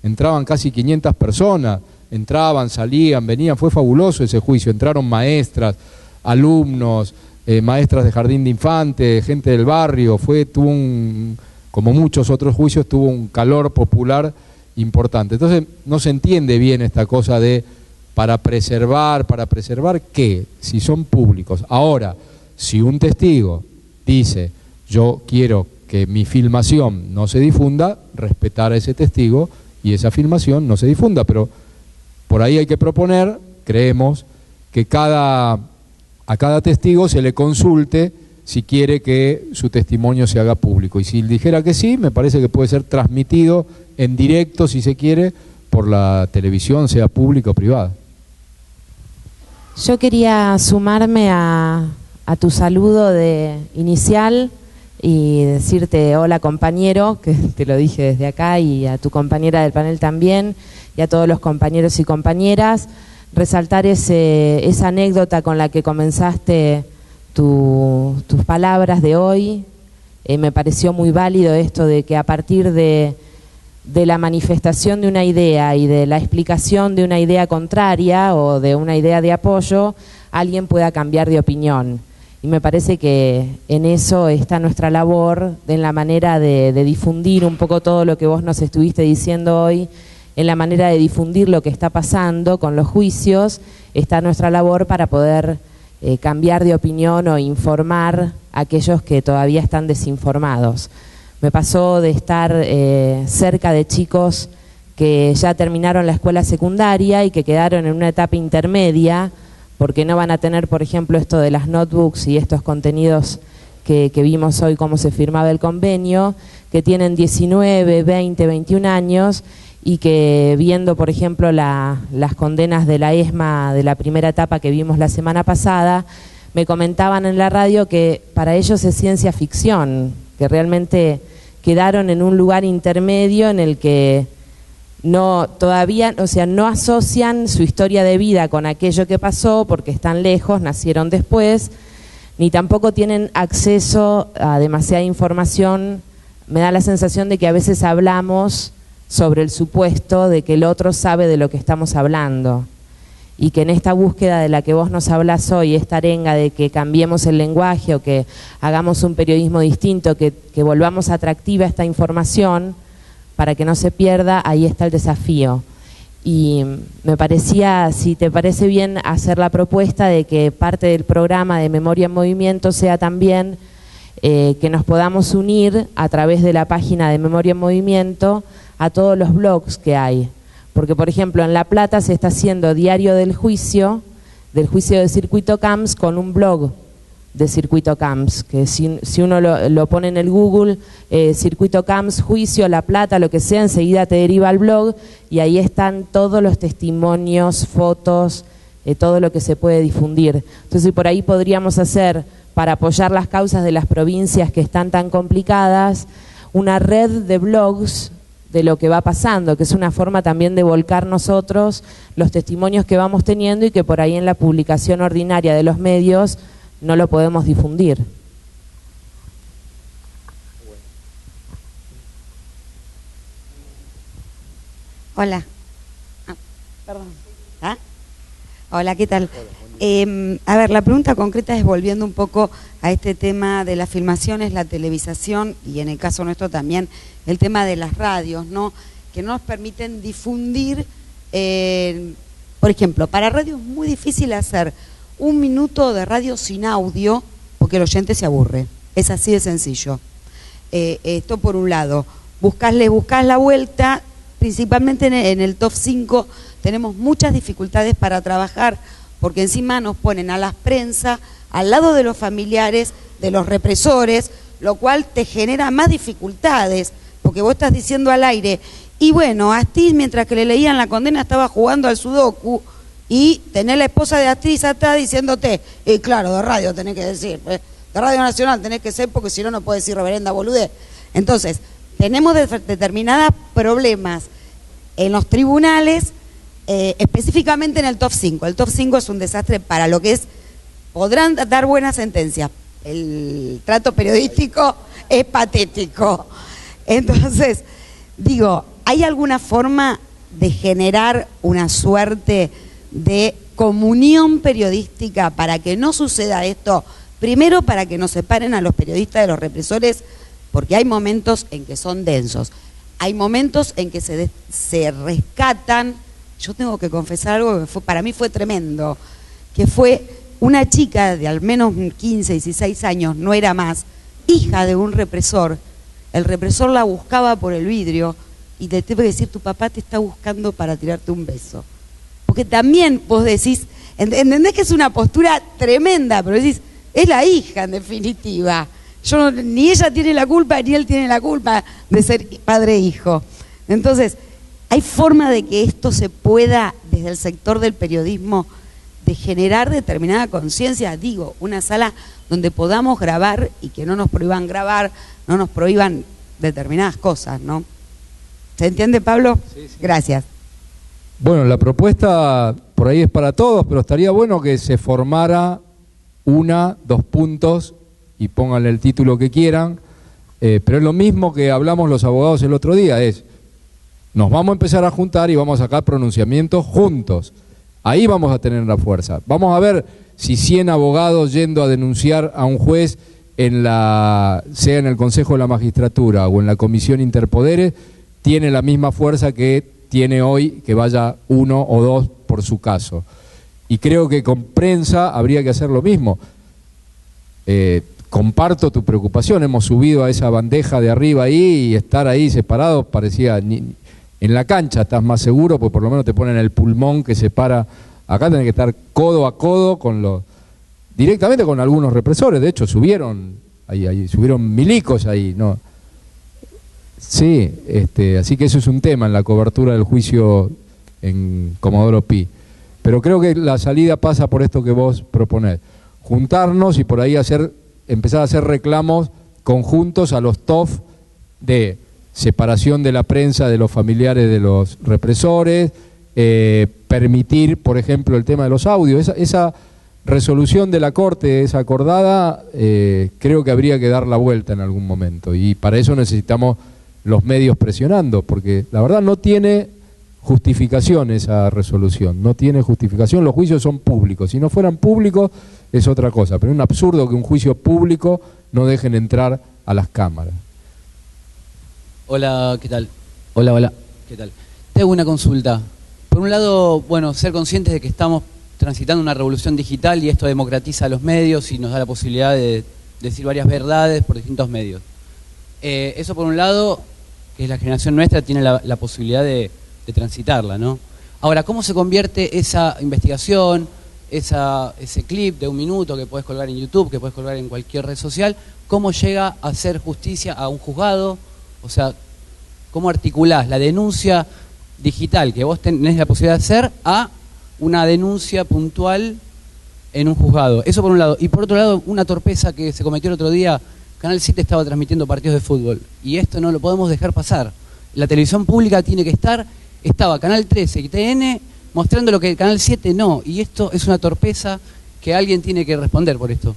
entraban casi 500 personas, entraban, salían, venían, fue fabuloso ese juicio, entraron maestras, alumnos, maestras de jardín de infantes, gente del barrio, como muchos otros juicios, tuvo un calor popular importante. Entonces no se entiende bien esta cosa de para preservar ¿qué? Si son públicos. Ahora, si un testigo dice yo quiero que mi filmación no se difunda, respetar a ese testigo y esa filmación no se difunda, pero por ahí hay que proponer, creemos, que a cada testigo se le consulte si quiere que su testimonio se haga público. Y si dijera que sí, me parece que puede ser transmitido en directo, si se quiere, por la televisión, sea pública o privada.
Yo quería sumarme a tu saludo inicial y decirte hola compañero, que te lo dije desde acá, y a tu compañera del panel también, y a todos los compañeros y compañeras, resaltar esa anécdota con la que comenzaste tus palabras de hoy. Me pareció muy válido esto de que a partir de la manifestación de una idea y de la explicación de una idea contraria o de una idea de apoyo, alguien pueda cambiar de opinión. Y me parece que en eso está nuestra labor, en la manera de difundir un poco todo lo que vos nos estuviste diciendo hoy, en la manera de difundir lo que está pasando con los juicios, está nuestra labor para poder cambiar de opinión o informar a aquellos que todavía están desinformados. Me pasó de estar cerca de chicos que ya terminaron la escuela secundaria y que quedaron en una etapa intermedia porque no van a tener, por ejemplo, esto de las notebooks y estos contenidos que vimos hoy, cómo se firmaba el convenio, que tienen 19, 20, 21 años y que viendo, por ejemplo, las condenas de la ESMA de la primera etapa que vimos la semana pasada, me comentaban en la radio que para ellos es ciencia ficción, que realmente quedaron en un lugar intermedio en el que no asocian su historia de vida con aquello que pasó porque están lejos, nacieron después, ni tampoco tienen acceso a demasiada información. Me da la sensación de que a veces hablamos sobre el supuesto de que el otro sabe de lo que estamos hablando, y que en esta búsqueda de la que vos nos hablás hoy, esta arenga de que cambiemos el lenguaje o que hagamos un periodismo distinto, que volvamos atractiva esta información para que no se pierda, ahí está el desafío. Y me parecía, si te parece bien, hacer la propuesta de que parte del programa de Memoria en Movimiento sea también que nos podamos unir a través de la página de Memoria en Movimiento a todos los blogs que hay. Porque, por ejemplo, en La Plata se está haciendo diario del juicio de Circuito Camps con un blog de Circuito Camps, que si uno lo pone en el Google, Circuito Camps, juicio, La Plata, lo que sea, enseguida te deriva al blog y ahí están todos los testimonios, fotos, todo lo que se puede difundir. Entonces, por ahí podríamos hacer, para apoyar las causas de las provincias que están tan complicadas, una red de blogs de lo que va pasando, que es una forma también de volcar nosotros los testimonios que vamos teniendo y que por ahí en la publicación ordinaria de los medios no lo podemos difundir.
Hola. Perdón. ¿Ah? Hola, ¿qué tal? A ver, la pregunta concreta es volviendo un poco a este tema de las filmaciones, la televisación y en el caso nuestro también el tema de las radios, ¿no? Que no nos permiten difundir, por ejemplo, para radio es muy difícil hacer un minuto de radio sin audio porque el oyente se aburre, es así de sencillo. Esto por un lado, buscás la vuelta, principalmente en el top 5 tenemos muchas dificultades para trabajar porque encima nos ponen a las prensas al lado de los familiares, de los represores, lo cual te genera más dificultades, porque vos estás diciendo al aire, y bueno, Astiz mientras que le leían la condena estaba jugando al sudoku, y tenés la esposa de Astiz atrás diciéndote, y claro, de radio tenés que decir, de Radio Nacional tenés que ser, porque si no, no podés decir reverenda boludez. Entonces, tenemos determinados problemas en los tribunales, específicamente en el top 5. El top 5 es un desastre para lo que es, podrán dar buenas sentencias, el trato periodístico es patético. Entonces, digo, ¿hay alguna forma de generar una suerte de comunión periodística para que no suceda esto? Primero, para que nos separen a los periodistas de los represores, porque hay momentos en que son densos, hay momentos en que se rescatan. Yo tengo que confesar algo que para mí fue tremendo, que fue una chica de al menos 15, 16 años, no era más, hija de un represor. El represor la buscaba por el vidrio y te tuve que decir, tu papá te está buscando para tirarte un beso. Porque también vos decís, entendés que es una postura tremenda, pero decís, es la hija en definitiva. Ni ella tiene la culpa, ni él tiene la culpa de ser padre e hijo. Entonces, ¿hay forma de que esto se pueda, desde el sector del periodismo, de generar determinada conciencia, digo, una sala donde podamos grabar y que no nos prohíban grabar, no nos prohíban determinadas cosas, ¿no? ¿Se entiende, Pablo? Sí, sí. Gracias.
Bueno, la propuesta por ahí es para todos, pero estaría bueno que se formara 2 puntos y pónganle el título que quieran, pero es lo mismo que hablamos los abogados el otro día, nos vamos a empezar a juntar y vamos a sacar pronunciamientos juntos. Ahí vamos a tener la fuerza. Vamos a ver si 100 abogados yendo a denunciar a un juez sea en el Consejo de la Magistratura o en la Comisión Interpoderes, tiene la misma fuerza que tiene hoy que vaya 1 o 2 por su caso. Y creo que con prensa habría que hacer lo mismo. Comparto tu preocupación, hemos subido a esa bandeja de arriba ahí y estar ahí separados parecía... en la cancha estás más seguro, porque por lo menos te ponen el pulmón que separa. Acá tenés que estar codo a codo directamente con algunos represores. De hecho, subieron milicos ahí, ¿no? Sí, así que eso es un tema en la cobertura del juicio en Comodoro Pi. Pero creo que la salida pasa por esto que vos proponés. Juntarnos y por ahí empezar a hacer reclamos conjuntos a los TOF de separación de la prensa de los familiares de los represores, permitir, por ejemplo, el tema de los audios. Esa resolución de la Corte, esa acordada, creo que habría que dar la vuelta en algún momento. Y para eso necesitamos los medios presionando, porque la verdad no tiene justificación esa resolución, no tiene justificación. Los juicios son públicos, si no fueran públicos es otra cosa, pero es un absurdo que un juicio público no dejen entrar a las cámaras.
Hola, ¿qué tal? Hola, ¿qué tal? Tengo una consulta. Por un lado, bueno, ser conscientes de que estamos transitando una revolución digital y esto democratiza los medios y nos da la posibilidad de decir varias verdades por distintos medios. Eso por un lado, que es la generación nuestra, tiene la posibilidad de transitarla, ¿no? Ahora, ¿cómo se convierte esa investigación, ese clip de 1 minuto que puedes colgar en YouTube, que puedes colgar en cualquier red social, cómo llega a hacer justicia a un juzgado? O sea, ¿cómo articulás la denuncia digital que vos tenés la posibilidad de hacer a una denuncia puntual en un juzgado? Eso por un lado. Y por otro lado, una torpeza que se cometió el otro día, Canal 7 estaba transmitiendo partidos de fútbol. Y esto no lo podemos dejar pasar. La televisión pública tiene que estar, estaba Canal 13 y TN mostrando lo que Canal 7 no. Y esto es una torpeza que alguien tiene que responder por esto.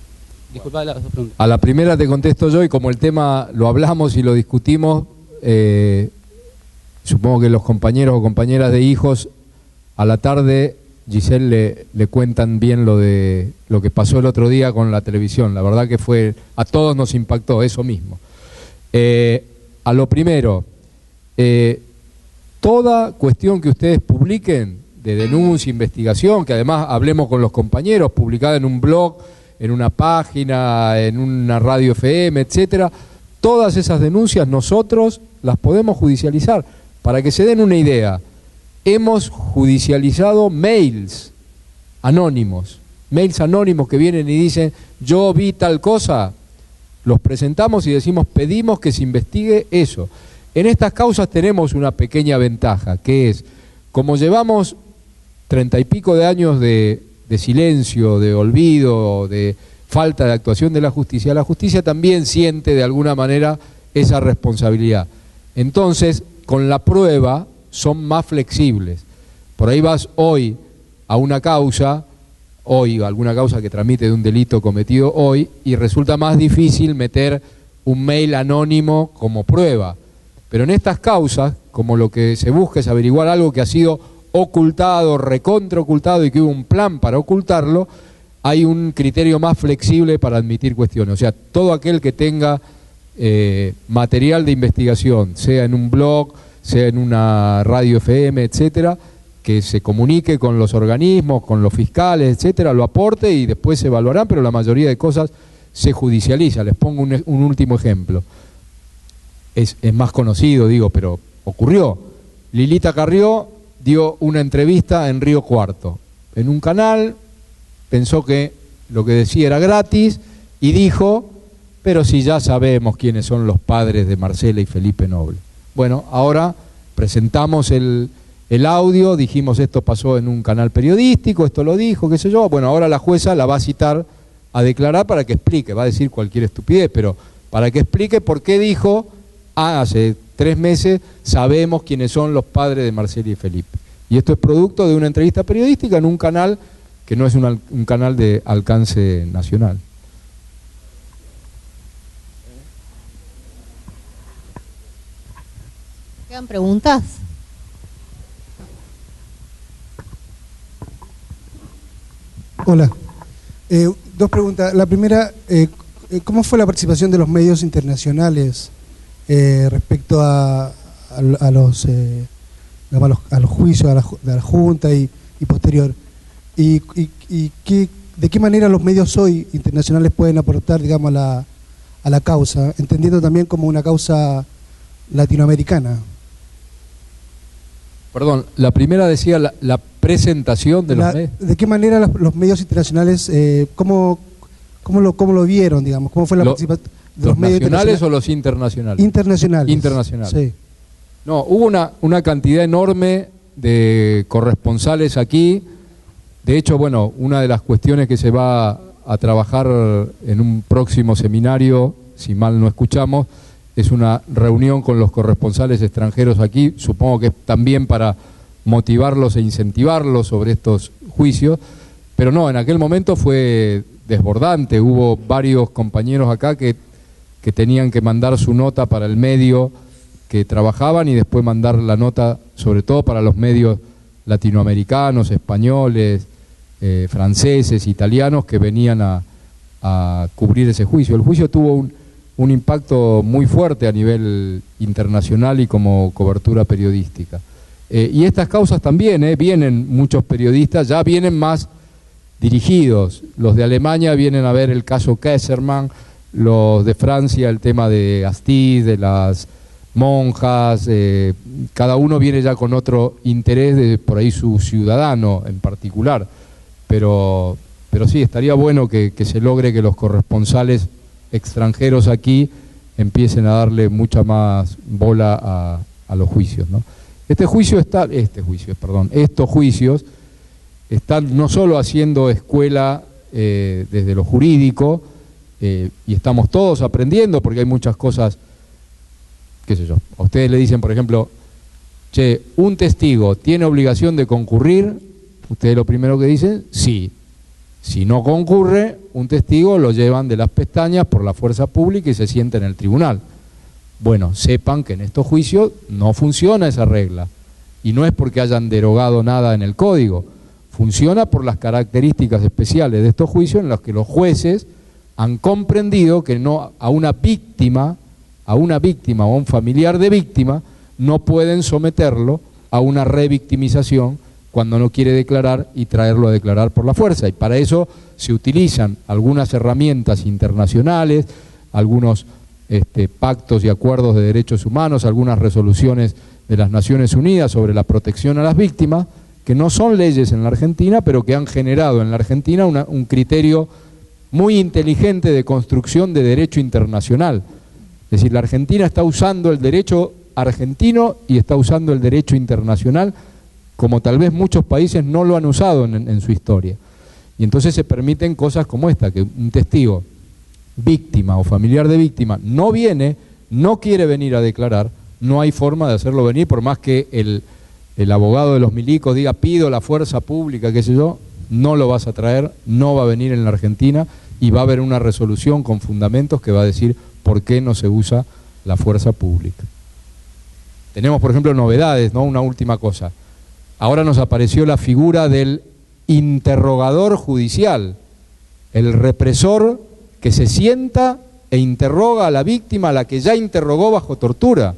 Disculpa las dos preguntas.
A la primera te contesto yo, y como el tema lo hablamos y lo discutimos, supongo que los compañeros o compañeras de hijos a la tarde, Giselle, le cuentan bien lo que pasó el otro día con la televisión. La verdad que a todos nos impactó eso mismo. A lo primero, toda cuestión que ustedes publiquen de denuncia, investigación, que además hablemos con los compañeros, publicada en un blog, en una página, en una radio FM, etcétera, todas esas denuncias nosotros las podemos judicializar. Para que se den una idea, hemos judicializado mails anónimos que vienen y dicen, yo vi tal cosa, los presentamos y decimos, pedimos que se investigue eso. En estas causas tenemos una pequeña ventaja, que es, como llevamos 30 y pico de años de silencio, de olvido, de falta de actuación de la justicia también siente de alguna manera esa responsabilidad. Entonces, con la prueba son más flexibles. Por ahí vas hoy a una causa, alguna causa que tramite de un delito cometido hoy, y resulta más difícil meter un mail anónimo como prueba. Pero en estas causas, como lo que se busca es averiguar algo que ha sido ocultado, recontraocultado, y que hubo un plan para ocultarlo, hay un criterio más flexible para admitir cuestiones. O sea, todo aquel que tenga material de investigación, sea en un blog, sea en una radio FM, etcétera, que se comunique con los organismos, con los fiscales, etcétera, lo aporte y después se evaluarán, pero la mayoría de cosas se judicializa. Les pongo un último ejemplo. Es más conocido, pero ocurrió. Lilita Carrió dio una entrevista en Río Cuarto, en un canal, pensó que lo que decía era gratis y dijo, pero si ya sabemos quiénes son los padres de Marcela y Felipe Noble. Bueno, ahora presentamos el el audio, dijimos esto pasó en un canal periodístico, esto lo dijo, qué sé yo. Bueno, ahora la jueza la va a citar a declarar para que explique, va a decir cualquier estupidez, pero para que explique por qué dijo, hace 3 meses sabemos quiénes son los padres de Marcela y Felipe. Y esto es producto de una entrevista periodística en un canal que no es un canal de alcance nacional.
¿Quedan preguntas?
Hola. 2 preguntas. La primera, ¿cómo fue la participación de los medios internacionales respecto a los juicios de la Junta y posterior? ¿Y de qué manera los medios hoy internacionales pueden aportar, digamos, a la causa, entendiendo también como una causa latinoamericana?
Perdón, la primera decía la presentación de los medios.
¿De qué manera los medios internacionales, cómo lo vieron, digamos? ¿Cómo fue la participación de
los medios nacionales o los internacionales?
Internacionales.
Internacionales.
Sí.
No, hubo una cantidad enorme de corresponsales aquí. De hecho, bueno, una de las cuestiones que se va a trabajar en un próximo seminario, si mal no escuchamos, es una reunión con los corresponsales extranjeros aquí, supongo que es también para motivarlos e incentivarlos sobre estos juicios, pero no, en aquel momento fue desbordante, hubo varios compañeros acá que tenían que mandar su nota para el medio que trabajaban y después mandar la nota sobre todo para los medios latinoamericanos, españoles, franceses, italianos que venían a cubrir ese juicio. El juicio tuvo un impacto muy fuerte a nivel internacional y como cobertura periodística. Y estas causas también, vienen muchos periodistas, ya vienen más dirigidos. Los de Alemania vienen a ver el caso Kesselman, los de Francia el tema de Astiz, de las monjas, cada uno viene ya con otro interés de por ahí su ciudadano en particular. Pero sí, estaría bueno que se logre que los corresponsales extranjeros aquí empiecen a darle mucha más bola a los juicios, ¿no? Estos juicios están no solo haciendo escuela desde lo jurídico, y estamos todos aprendiendo porque hay muchas cosas, qué sé yo, a ustedes le dicen, por ejemplo, che, un testigo tiene obligación de concurrir, ustedes lo primero que dicen, sí. Si no concurre, un testigo lo llevan de las pestañas por la fuerza pública y se sienta en el tribunal. Bueno, sepan que en estos juicios no funciona esa regla. Y no es porque hayan derogado nada en el código. Funciona por las características especiales de estos juicios en los que los jueces han comprendido que no a una víctima o a un familiar de víctima no pueden someterlo a una revictimización cuando no quiere declarar y traerlo a declarar por la fuerza. Y para eso se utilizan algunas herramientas internacionales, algunos pactos y acuerdos de derechos humanos, algunas resoluciones de las Naciones Unidas sobre la protección a las víctimas, que no son leyes en la Argentina, pero que han generado en la Argentina un criterio muy inteligente de construcción de derecho internacional. Es decir, la Argentina está usando el derecho argentino y está usando el derecho internacional como tal vez muchos países no lo han usado en su historia. Y entonces se permiten cosas como esta, que un testigo, víctima o familiar de víctima, no quiere venir a declarar, no hay forma de hacerlo venir, por más que el abogado de los milicos diga, pido la fuerza pública, qué sé yo, no lo vas a traer, no va a venir en la Argentina y va a haber una resolución con fundamentos que va a decir por qué no se usa la fuerza pública. Tenemos, por ejemplo, novedades, ¿no? Una última cosa. Ahora nos apareció la figura del interrogador judicial, el represor que se sienta e interroga a la víctima, a la que ya interrogó bajo tortura,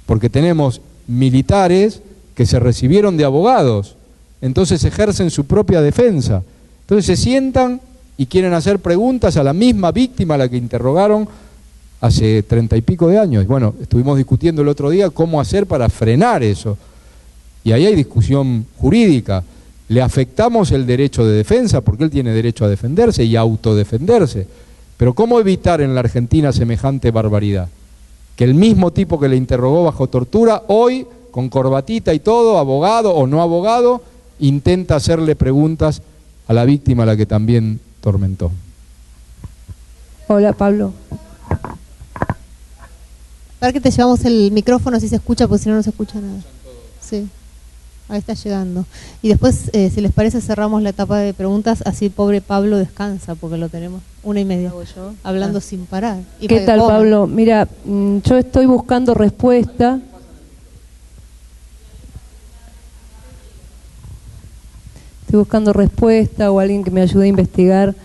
porque tenemos militares que se recibieron de abogados, entonces ejercen su propia defensa, entonces se sientan y quieren hacer preguntas a la misma víctima a la que interrogaron hace 30 y pico de años. Bueno, estuvimos discutiendo el otro día cómo hacer para frenar eso. Y ahí hay discusión jurídica. Le afectamos el derecho de defensa porque él tiene derecho a defenderse y a autodefenderse. Pero ¿cómo evitar en la Argentina semejante barbaridad? Que el mismo tipo que le interrogó bajo tortura, hoy con corbatita y todo, abogado o no abogado, intenta hacerle preguntas a la víctima a la que también tormentó.
Hola, Pablo.
Para que te llevamos el micrófono si se escucha, porque si no, no se escucha nada. Sí, ahí está llegando. Y después, si les parece, cerramos la etapa de preguntas, así pobre Pablo descansa, porque lo tenemos 1:30, hablando sin parar. Y
¿Qué tal, Pablo? Mira, yo estoy buscando respuesta. Estoy buscando respuesta o alguien que me ayude a investigar